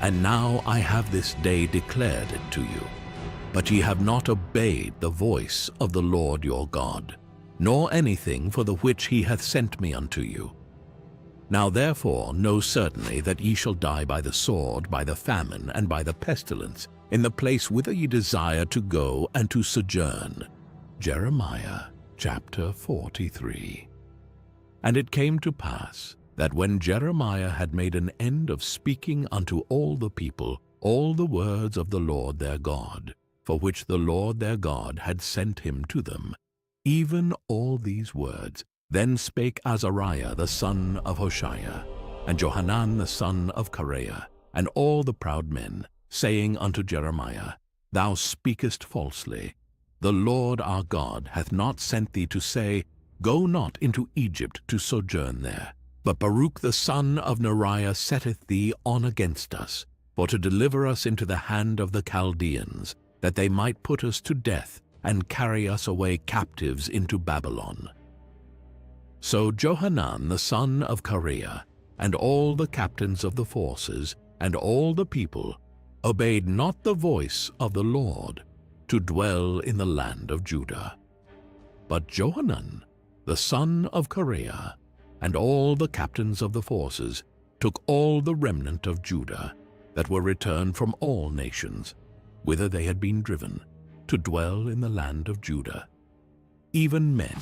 And now I have this day declared it to you. But ye have not obeyed the voice of the Lord your God, nor anything for the which he hath sent me unto you. Now therefore know certainly that ye shall die by the sword, by the famine, and by the pestilence, in the place whither ye desire to go and to sojourn. Jeremiah chapter 43. And it came to pass, that when Jeremiah had made an end of speaking unto all the people all the words of the Lord their God, for which the Lord their God had sent him to them, even all these words, then spake Azariah the son of Hoshaiah, and Johanan the son of Kareah, and all the proud men, saying unto Jeremiah, Thou speakest falsely. The Lord our God hath not sent thee to say, Go not into Egypt to sojourn there. But Baruch the son of Neriah setteth thee on against us, for to deliver us into the hand of the Chaldeans, that they might put us to death, and carry us away captives into Babylon. So Johanan the son of Kareah, and all the captains of the forces, and all the people, obeyed not the voice of the Lord, to dwell in the land of Judah. But Johanan the son of Kareah, and all the captains of the forces, took all the remnant of Judah, that were returned from all nations, whither they had been driven, to dwell in the land of Judah, even men,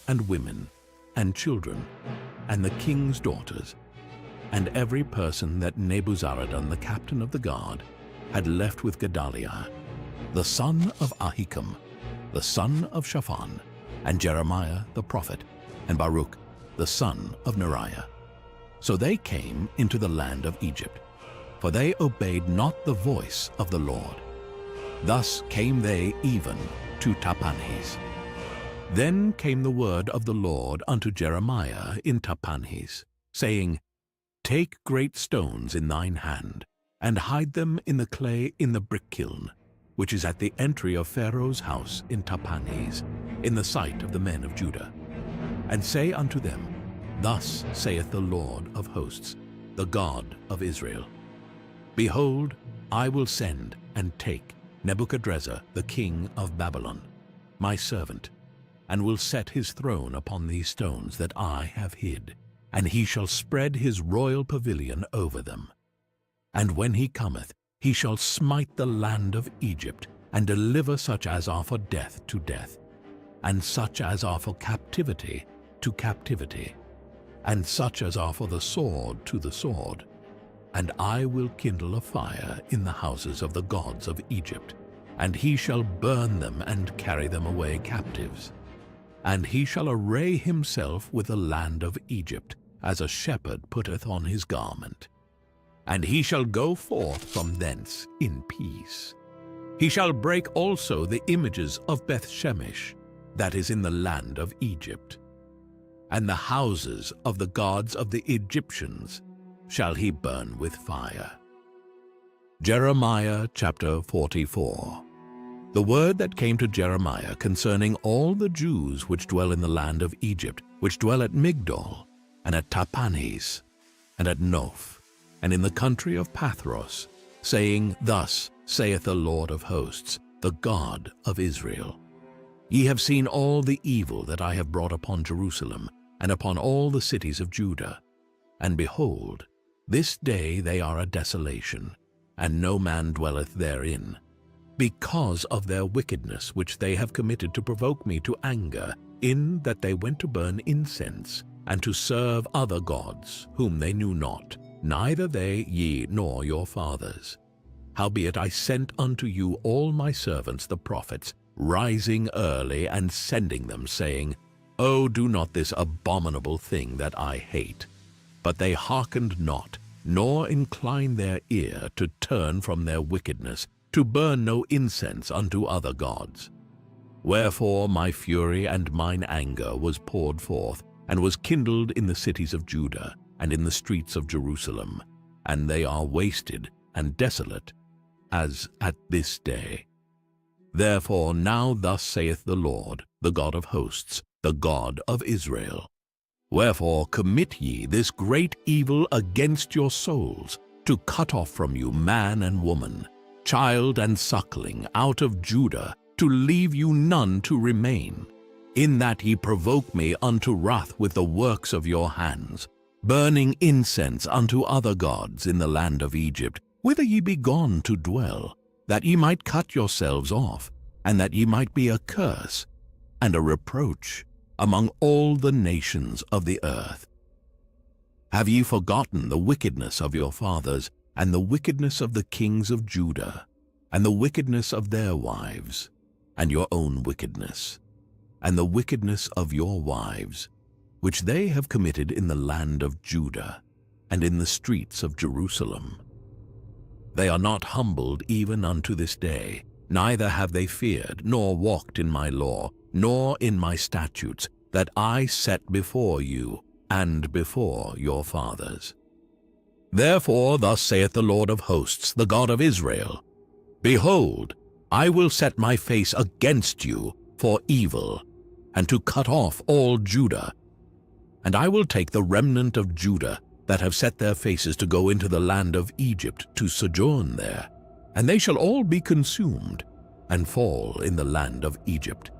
and women, and children, and the king's daughters, and every person that Nebuzaradan the captain of the guard had left with Gedaliah, the son of Ahikam, the son of Shaphan, and Jeremiah the prophet, and Baruch, the son of Neriah. So they came into the land of Egypt, for they obeyed not the voice of the Lord. Thus came they even to Tahpanhes. Then came the word of the Lord unto Jeremiah in Tahpanhes, saying, Take great stones in thine hand, and hide them in the clay in the brick kiln, which is at the entry of Pharaoh's house in Tahpanhes, in the sight of the men of Judah. And say unto them, Thus saith the Lord of hosts, the God of Israel, Behold, I will send and take Nebuchadrezzar the king of Babylon, my servant, and will set his throne upon these stones that I have hid, and he shall spread his royal pavilion over them. And when he cometh, he shall smite the land of Egypt, and deliver such as are for death to death, and such as are for captivity to captivity, and such as are for the sword to the sword. And I will kindle a fire in the houses of the gods of Egypt, and he shall burn them and carry them away captives. And he shall array himself with the land of Egypt, as a shepherd putteth on his garment. And he shall go forth from thence in peace. He shall break also the images of Beth-shemesh, that is in the land of Egypt. And the houses of the gods of the Egyptians shall he burn with fire. Jeremiah chapter 44. The word that came to Jeremiah concerning all the Jews which dwell in the land of Egypt, which dwell at Migdol, and at Tahpanhes, and at Noph, and in the country of Pathros, saying, Thus saith the Lord of hosts, the God of Israel, Ye have seen all the evil that I have brought upon Jerusalem, and upon all the cities of Judah. And behold, this day they are a desolation, and no man dwelleth therein, because of their wickedness which they have committed to provoke me to anger, in that they went to burn incense, and to serve other gods, whom they knew not, neither they, ye, nor your fathers. Howbeit I sent unto you all my servants the prophets, rising early and sending them, saying, Oh, do not this abominable thing that I hate. But they hearkened not, nor inclined their ear to turn from their wickedness, to burn no incense unto other gods. Wherefore my fury and mine anger was poured forth, and was kindled in the cities of Judah, and in the streets of Jerusalem, and they are wasted and desolate, as at this day. Therefore now thus saith the Lord, the God of hosts, the God of Israel, Wherefore commit ye this great evil against your souls, to cut off from you man and woman, child and suckling out of Judah, to leave you none to remain. In that ye provoke me unto wrath with the works of your hands, burning incense unto other gods in the land of Egypt, whither ye be gone to dwell, that ye might cut yourselves off, and that ye might be a curse and a reproach among all the nations of the earth. Have ye forgotten the wickedness of your fathers, and the wickedness of the kings of Judah, and the wickedness of their wives, and your own wickedness, and the wickedness of your wives, which they have committed in the land of Judah, and in the streets of Jerusalem? They are not humbled even unto this day, neither have they feared, nor walked in my law, nor in my statutes, that I set before you, and before your fathers. Therefore thus saith the Lord of hosts, the God of Israel, Behold, I will set my face against you for evil, and to cut off all Judah. And I will take the remnant of Judah that have set their faces to go into the land of Egypt to sojourn there, and they shall all be consumed, and fall in the land of Egypt.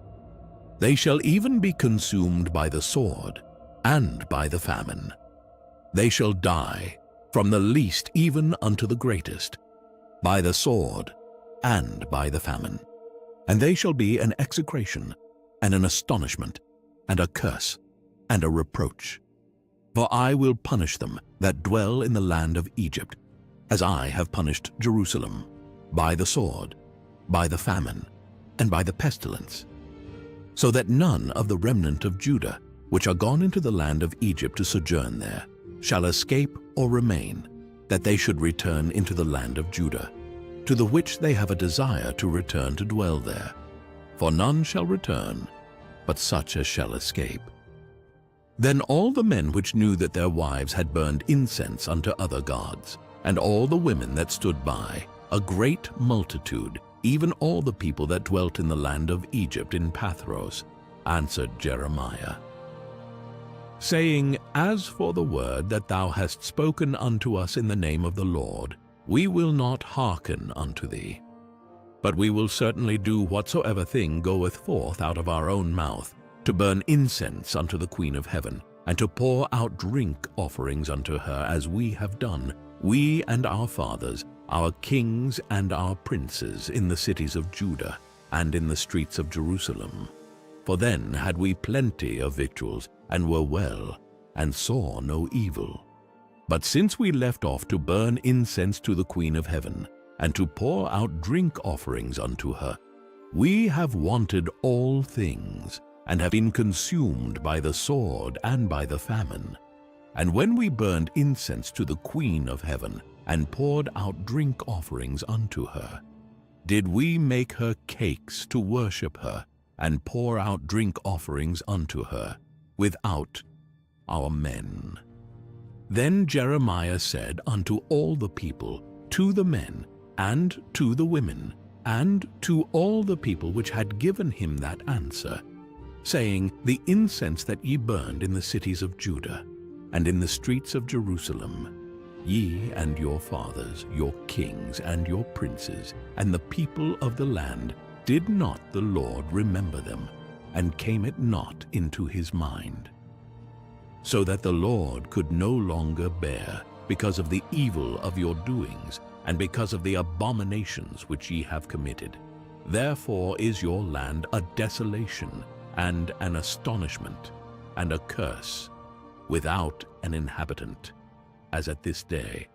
They shall even be consumed by the sword, and by the famine. They shall die, from the least even unto the greatest, by the sword, and by the famine. And they shall be an execration, and an astonishment, and a curse, and a reproach. For I will punish them that dwell in the land of Egypt, as I have punished Jerusalem, by the sword, by the famine, and by the pestilence, so that none of the remnant of Judah, which are gone into the land of Egypt to sojourn there, shall escape or remain, that they should return into the land of Judah, to the which they have a desire to return to dwell there. For none shall return, but such as shall escape. Then all the men which knew that their wives had burned incense unto other gods, and all the women that stood by, a great multitude, even all the people that dwelt in the land of Egypt in Pathros, answered Jeremiah, saying, As for the word that thou hast spoken unto us in the name of the Lord, we will not hearken unto thee. But we will certainly do whatsoever thing goeth forth out of our own mouth, to burn incense unto the Queen of Heaven, and to pour out drink offerings unto her, as we have done, we and our fathers, our kings and our princes, in the cities of Judah, and in the streets of Jerusalem. For then had we plenty of victuals, and were well, and saw no evil. But since we left off to burn incense to the Queen of Heaven, and to pour out drink offerings unto her, we have wanted all things, and have been consumed by the sword and by the famine. And when we burned incense to the Queen of Heaven, and poured out drink offerings unto her, did we make her cakes to worship her, and pour out drink offerings unto her, without our men? Then Jeremiah said unto all the people, to the men, and to the women, and to all the people which had given him that answer, saying, The incense that ye burned in the cities of Judah, and in the streets of Jerusalem, ye and your fathers, your kings and your princes, and the people of the land, did not the Lord remember them, and came it not into his mind? So that the Lord could no longer bear, because of the evil of your doings, and because of the abominations which ye have committed. Therefore is your land a desolation, and an astonishment, and a curse, without an inhabitant, as at this day,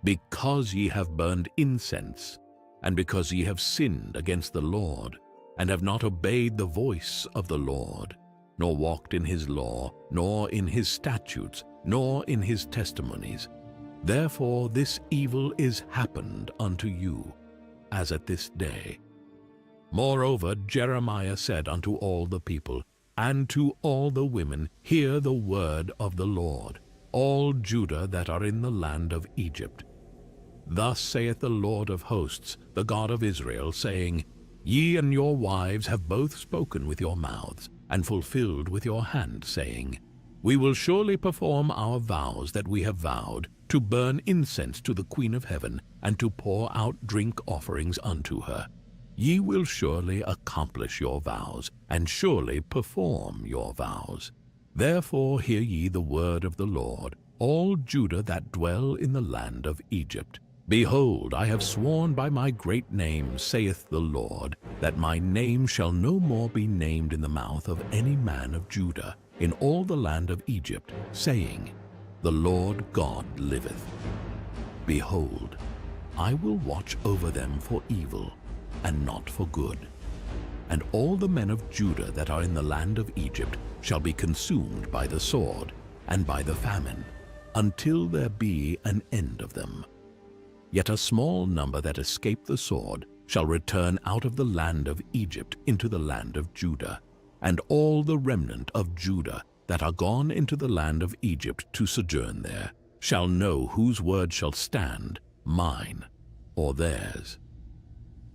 because ye have burned incense, and because ye have sinned against the Lord, and have not obeyed the voice of the Lord, nor walked in his law, nor in his statutes, nor in his testimonies. Therefore this evil is happened unto you, as at this day. Moreover Jeremiah said unto all the people, and to all the women, Hear the word of the Lord, all Judah that are in the land of Egypt. Thus saith the Lord of hosts, the God of Israel, saying, Ye and your wives have both spoken with your mouths, and fulfilled with your hand, saying, We will surely perform our vows that we have vowed, to burn incense to the Queen of Heaven, and to pour out drink offerings unto her. Ye will surely accomplish your vows, and surely perform your vows. Therefore hear ye the word of the Lord, all Judah that dwell in the land of Egypt. Behold, I have sworn by my great name, saith the Lord, that my name shall no more be named in the mouth of any man of Judah in all the land of Egypt, saying, The Lord God liveth. Behold, I will watch over them for evil, and not for good. And all the men of Judah that are in the land of Egypt shall be consumed by the sword and by the famine, until there be an end of them. Yet a small number that escape the sword shall return out of the land of Egypt into the land of Judah, and all the remnant of Judah that are gone into the land of Egypt to sojourn there shall know whose word shall stand, mine or theirs.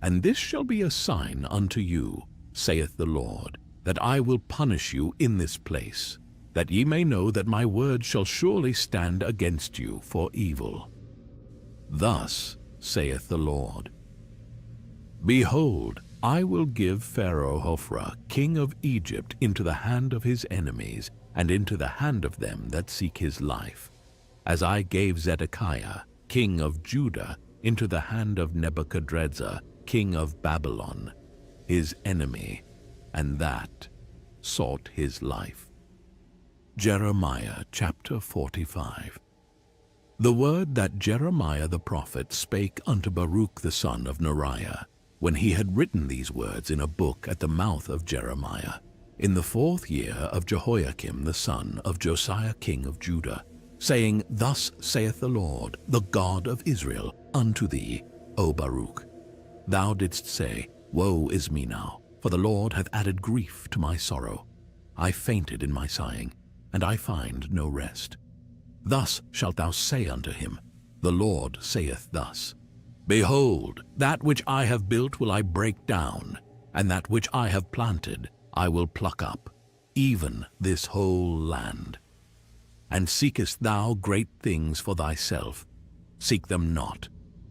And this shall be a sign unto you, saith the Lord, that I will punish you in this place, that ye may know that my word shall surely stand against you for evil. Thus saith the Lord, Behold, I will give Pharaoh Hophra, king of Egypt, into the hand of his enemies, and into the hand of them that seek his life, as I gave Zedekiah, king of Judah, into the hand of Nebuchadrezzar, king of Babylon, his enemy, and that sought his life. Jeremiah chapter 45. The word that Jeremiah the prophet spake unto Baruch the son of Neriah, when he had written these words in a book at the mouth of Jeremiah, in the 4th year of Jehoiakim the son of Josiah king of Judah, saying, Thus saith the Lord, the God of Israel, unto thee, O Baruch. Thou didst say, Woe is me now, for the Lord hath added grief to my sorrow. I fainted in my sighing, and I find no rest. Thus shalt thou say unto him, The Lord saith thus, Behold, that which I have built will I break down, and that which I have planted I will pluck up, even this whole land. And seekest thou great things for thyself? Seek them not.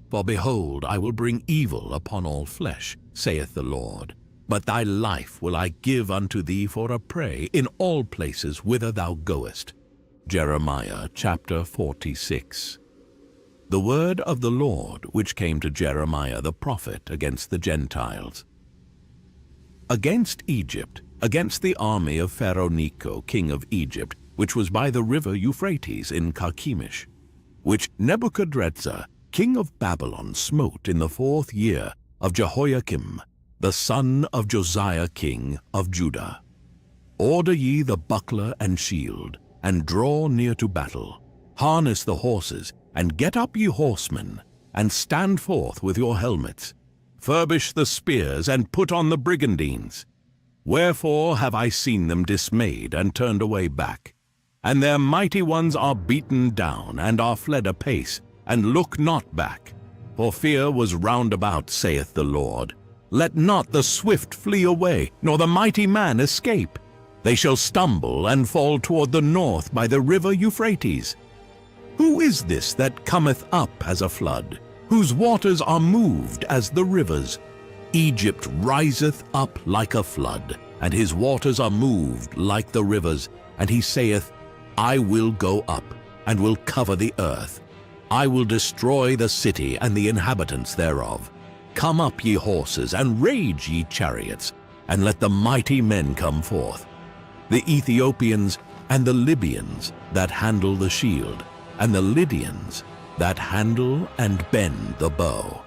For behold, I will bring evil upon all flesh, saith the Lord. But thy life will I give unto thee for a prey in all places whither thou goest. Jeremiah chapter 46. The word of the Lord which came to Jeremiah the prophet against the Gentiles. Against Egypt, against the army of Pharaoh Necho, king of Egypt, which was by the river Euphrates in Carchemish, which Nebuchadrezzar, king of Babylon, smote in the 4th year of Jehoiakim, the son of Josiah king of Judah. Order ye the buckler and shield, and draw near to battle. Harness the horses, and get up ye horsemen, and stand forth with your helmets. Furbish the spears, and put on the brigandines. Wherefore have I seen them dismayed, and turned away back? And their mighty ones are beaten down, and are fled apace, and look not back. For fear was round about, saith the Lord. Let not the swift flee away, nor the mighty man escape. They shall stumble and fall toward the north by the river Euphrates. Who is this that cometh up as a flood, whose waters are moved as the rivers? Egypt riseth up like a flood, and his waters are moved like the rivers. And he saith, I will go up, and will cover the earth. I will destroy the city and the inhabitants thereof. Come up, ye horses, and rage, ye chariots, and let the mighty men come forth. The Ethiopians and the Libyans that handle the shield, and the Lydians that handle and bend the bow.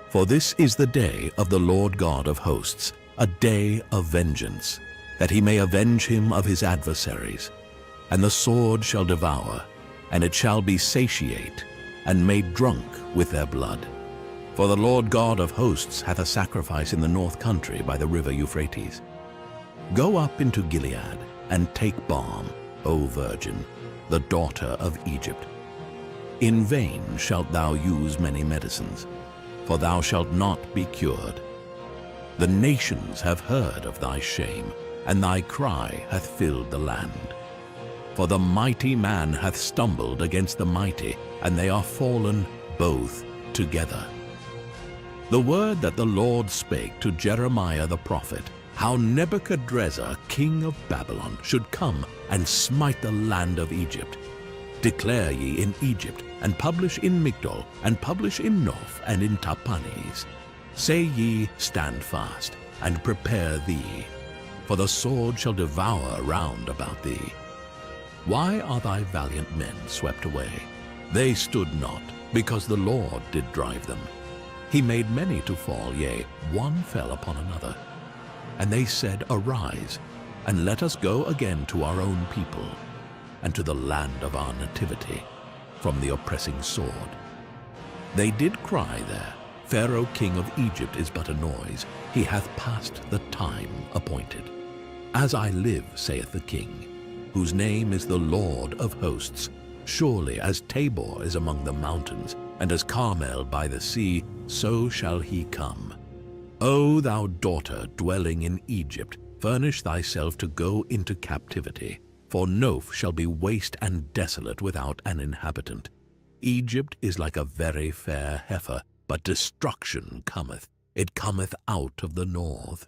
For this is the day of the Lord God of hosts, a day of vengeance, that he may avenge him of his adversaries. And the sword shall devour, and it shall be satiate, and made drunk with their blood. For the Lord God of hosts hath a sacrifice in the north country by the river Euphrates. Go up into Gilead, and take balm, O virgin, the daughter of Egypt. In vain shalt thou use many medicines, for thou shalt not be cured. The nations have heard of thy shame, and thy cry hath filled the land. For the mighty man hath stumbled against the mighty, and they are fallen both together. The word that the Lord spake to Jeremiah the prophet, how Nebuchadrezzar king of Babylon should come and smite the land of Egypt. Declare ye in Egypt, and publish in Migdol, and publish in Noph, and in Tahpanhes. Say ye, stand fast, and prepare thee, for the sword shall devour round about thee. Why are thy valiant men swept away? They stood not, because the Lord did drive them. He made many to fall, yea, one fell upon another. And they said, Arise, and let us go again to our own people, and to the land of our nativity, from the oppressing sword. They did cry there, Pharaoh king of Egypt is but a noise, he hath passed the time appointed. As I live, saith the king, whose name is the Lord of hosts, surely as Tabor is among the mountains, and as Carmel by the sea, so shall he come. O thou daughter dwelling in Egypt, furnish thyself to go into captivity, for Noph shall be waste and desolate without an inhabitant. Egypt is like a very fair heifer, but destruction cometh. It cometh out of the north.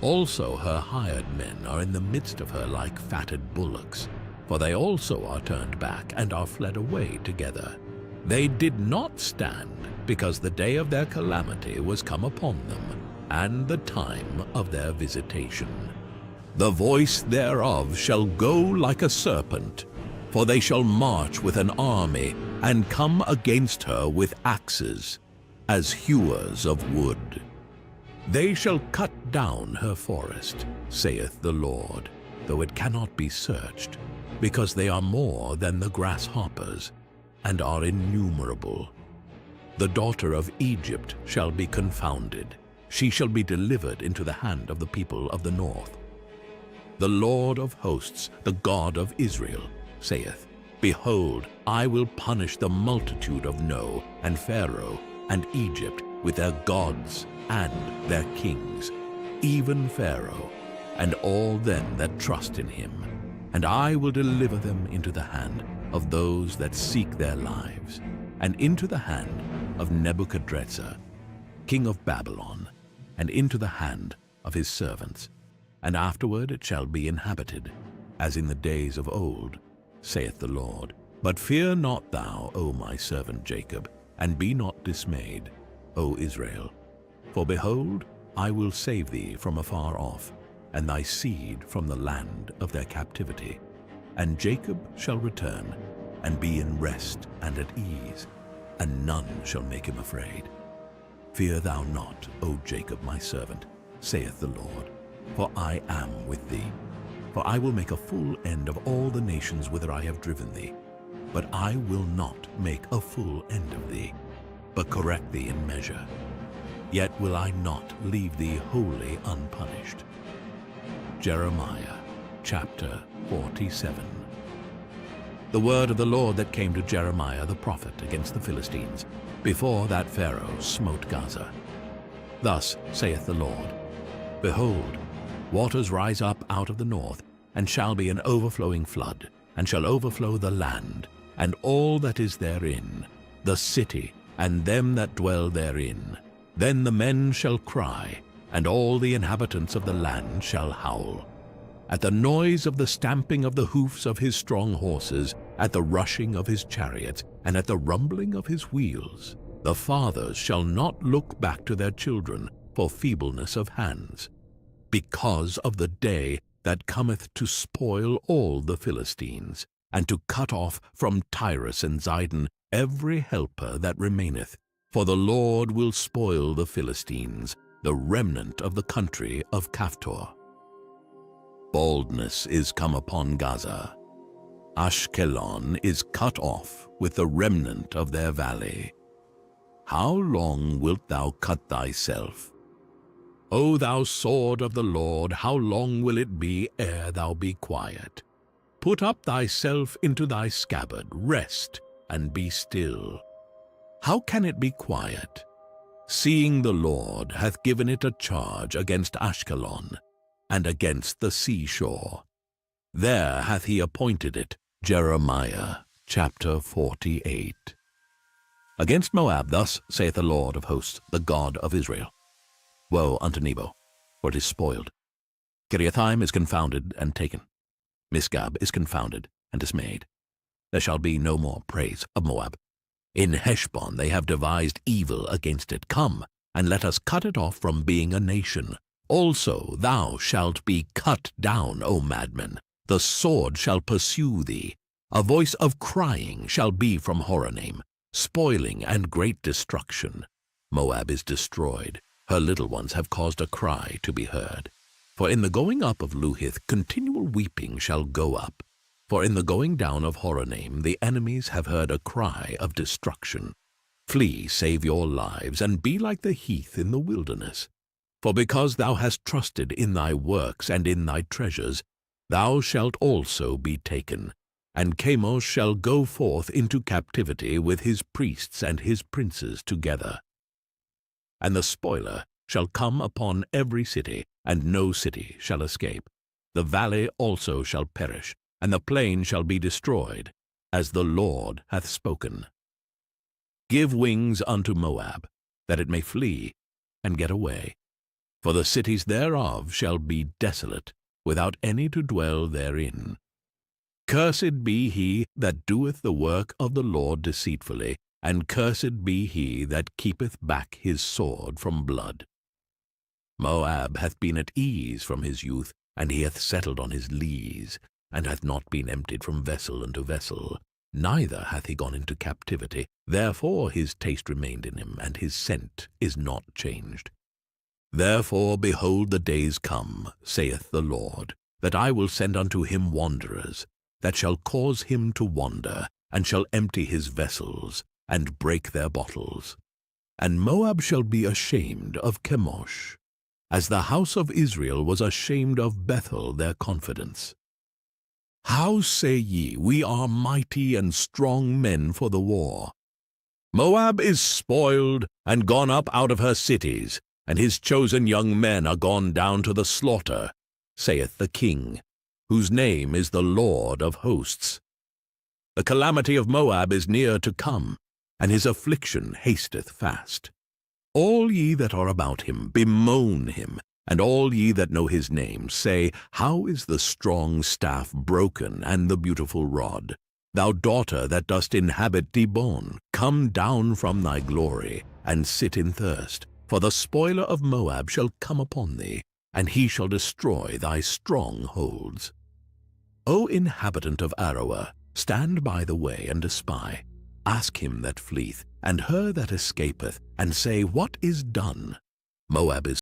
Also her hired men are in the midst of her like fatted bullocks, for they also are turned back and are fled away together. They did not stand, because the day of their calamity was come upon them, and the time of their visitation. The voice thereof shall go like a serpent, for they shall march with an army, and come against her with axes, as hewers of wood. They shall cut down her forest, saith the Lord, though it cannot be searched, because they are more than the grasshoppers, and are innumerable. The daughter of Egypt shall be confounded. She shall be delivered into the hand of the people of the north. The Lord of hosts, the God of Israel, saith, Behold, I will punish the multitude of No, and Pharaoh, and Egypt, with their gods and their kings, even Pharaoh, and all them that trust in him. And I will deliver them into the hand of those that seek their lives, and into the hand of Nebuchadrezzar, king of Babylon, and into the hand of his servants. And afterward it shall be inhabited, as in the days of old, saith the Lord. But fear not thou, O my servant Jacob, and be not dismayed, O Israel. For behold, I will save thee from afar off, and thy seed from the land of their captivity. And Jacob shall return, and be in rest and at ease, and none shall make him afraid. Fear thou not, O Jacob my servant, saith the Lord, for I am with thee. For I will make a full end of all the nations whither I have driven thee. But I will not make a full end of thee, but correct thee in measure. Yet will I not leave thee wholly unpunished. Jeremiah chapter 47. The word of the Lord that came to Jeremiah the prophet against the Philistines, before that Pharaoh smote Gaza. Thus saith the Lord, Behold, waters rise up out of the north, and shall be an overflowing flood, and shall overflow the land, and all that is therein, the city, and them that dwell therein. Then the men shall cry, and all the inhabitants of the land shall howl. At the noise of the stamping of the hoofs of his strong horses, at the rushing of his chariots, and at the rumbling of his wheels, the fathers shall not look back to their children for feebleness of hands, because of the day that cometh to spoil all the Philistines, and to cut off from Tyrus and Zidon every helper that remaineth. For the Lord will spoil the Philistines, the remnant of the country of Caphtor. Baldness is come upon Gaza. Ashkelon is cut off with the remnant of their valley. How long wilt thou cut thyself? O thou sword of the Lord, how long will it be ere thou be quiet? Put up thyself into thy scabbard, rest, and be still. How can it be quiet, seeing the Lord hath given it a charge against Ashkelon, and against the seashore? there hath he appointed it. Jeremiah chapter 48. Against Moab thus saith the Lord of hosts, the God of Israel. Woe unto Nebo, for it is spoiled. Kiriathaim is confounded and taken. Misgab is confounded and dismayed. There shall be no more praise of Moab. In Heshbon they have devised evil against it. Come, and let us cut it off from being a nation. Also thou shalt be cut down, O madman. The sword shall pursue thee. A voice of crying shall be from Horonaim, spoiling and great destruction. Moab is destroyed. Her little ones have caused a cry to be heard. For in the going up of Luhith continual weeping shall go up. For in the going down of Horonaim the enemies have heard a cry of destruction. Flee, save your lives, and be like the heath in the wilderness. For because thou hast trusted in thy works and in thy treasures, thou shalt also be taken. And Chemosh shall go forth into captivity with his priests and his princes together. And the spoiler shall come upon every city, and no city shall escape. The valley also shall perish, and the plain shall be destroyed, as the Lord hath spoken. Give wings unto Moab, that it may flee and get away. For the cities thereof shall be desolate, without any to dwell therein. Cursed be he that doeth the work of the Lord deceitfully, and cursed be he that keepeth back his sword from blood. Moab hath been at ease from his youth, and he hath settled on his lees, and hath not been emptied from vessel unto vessel. Neither hath he gone into captivity. Therefore his taste remained in him, and his scent is not changed. Therefore, behold, the days come, saith the Lord, that I will send unto him wanderers, that shall cause him to wander, and shall empty his vessels, and break their bottles. And Moab shall be ashamed of Chemosh, as the house of Israel was ashamed of Bethel their confidence. How say ye, we are mighty and strong men for the war? Moab is spoiled, and gone up out of her cities, and his chosen young men are gone down to the slaughter, saith the King, whose name is the Lord of hosts. The calamity of Moab is near to come, and his affliction hasteth fast. All ye that are about him bemoan him, and all ye that know his name say, How is the strong staff broken, and the beautiful rod? Thou daughter that dost inhabit Dibon, come down from thy glory, and sit in thirst. For the spoiler of Moab shall come upon thee, and he shall destroy thy strongholds. O inhabitant of Aroer, stand by the way and espy. Ask him that fleeth, and her that escapeth, and say, What is done? Moab is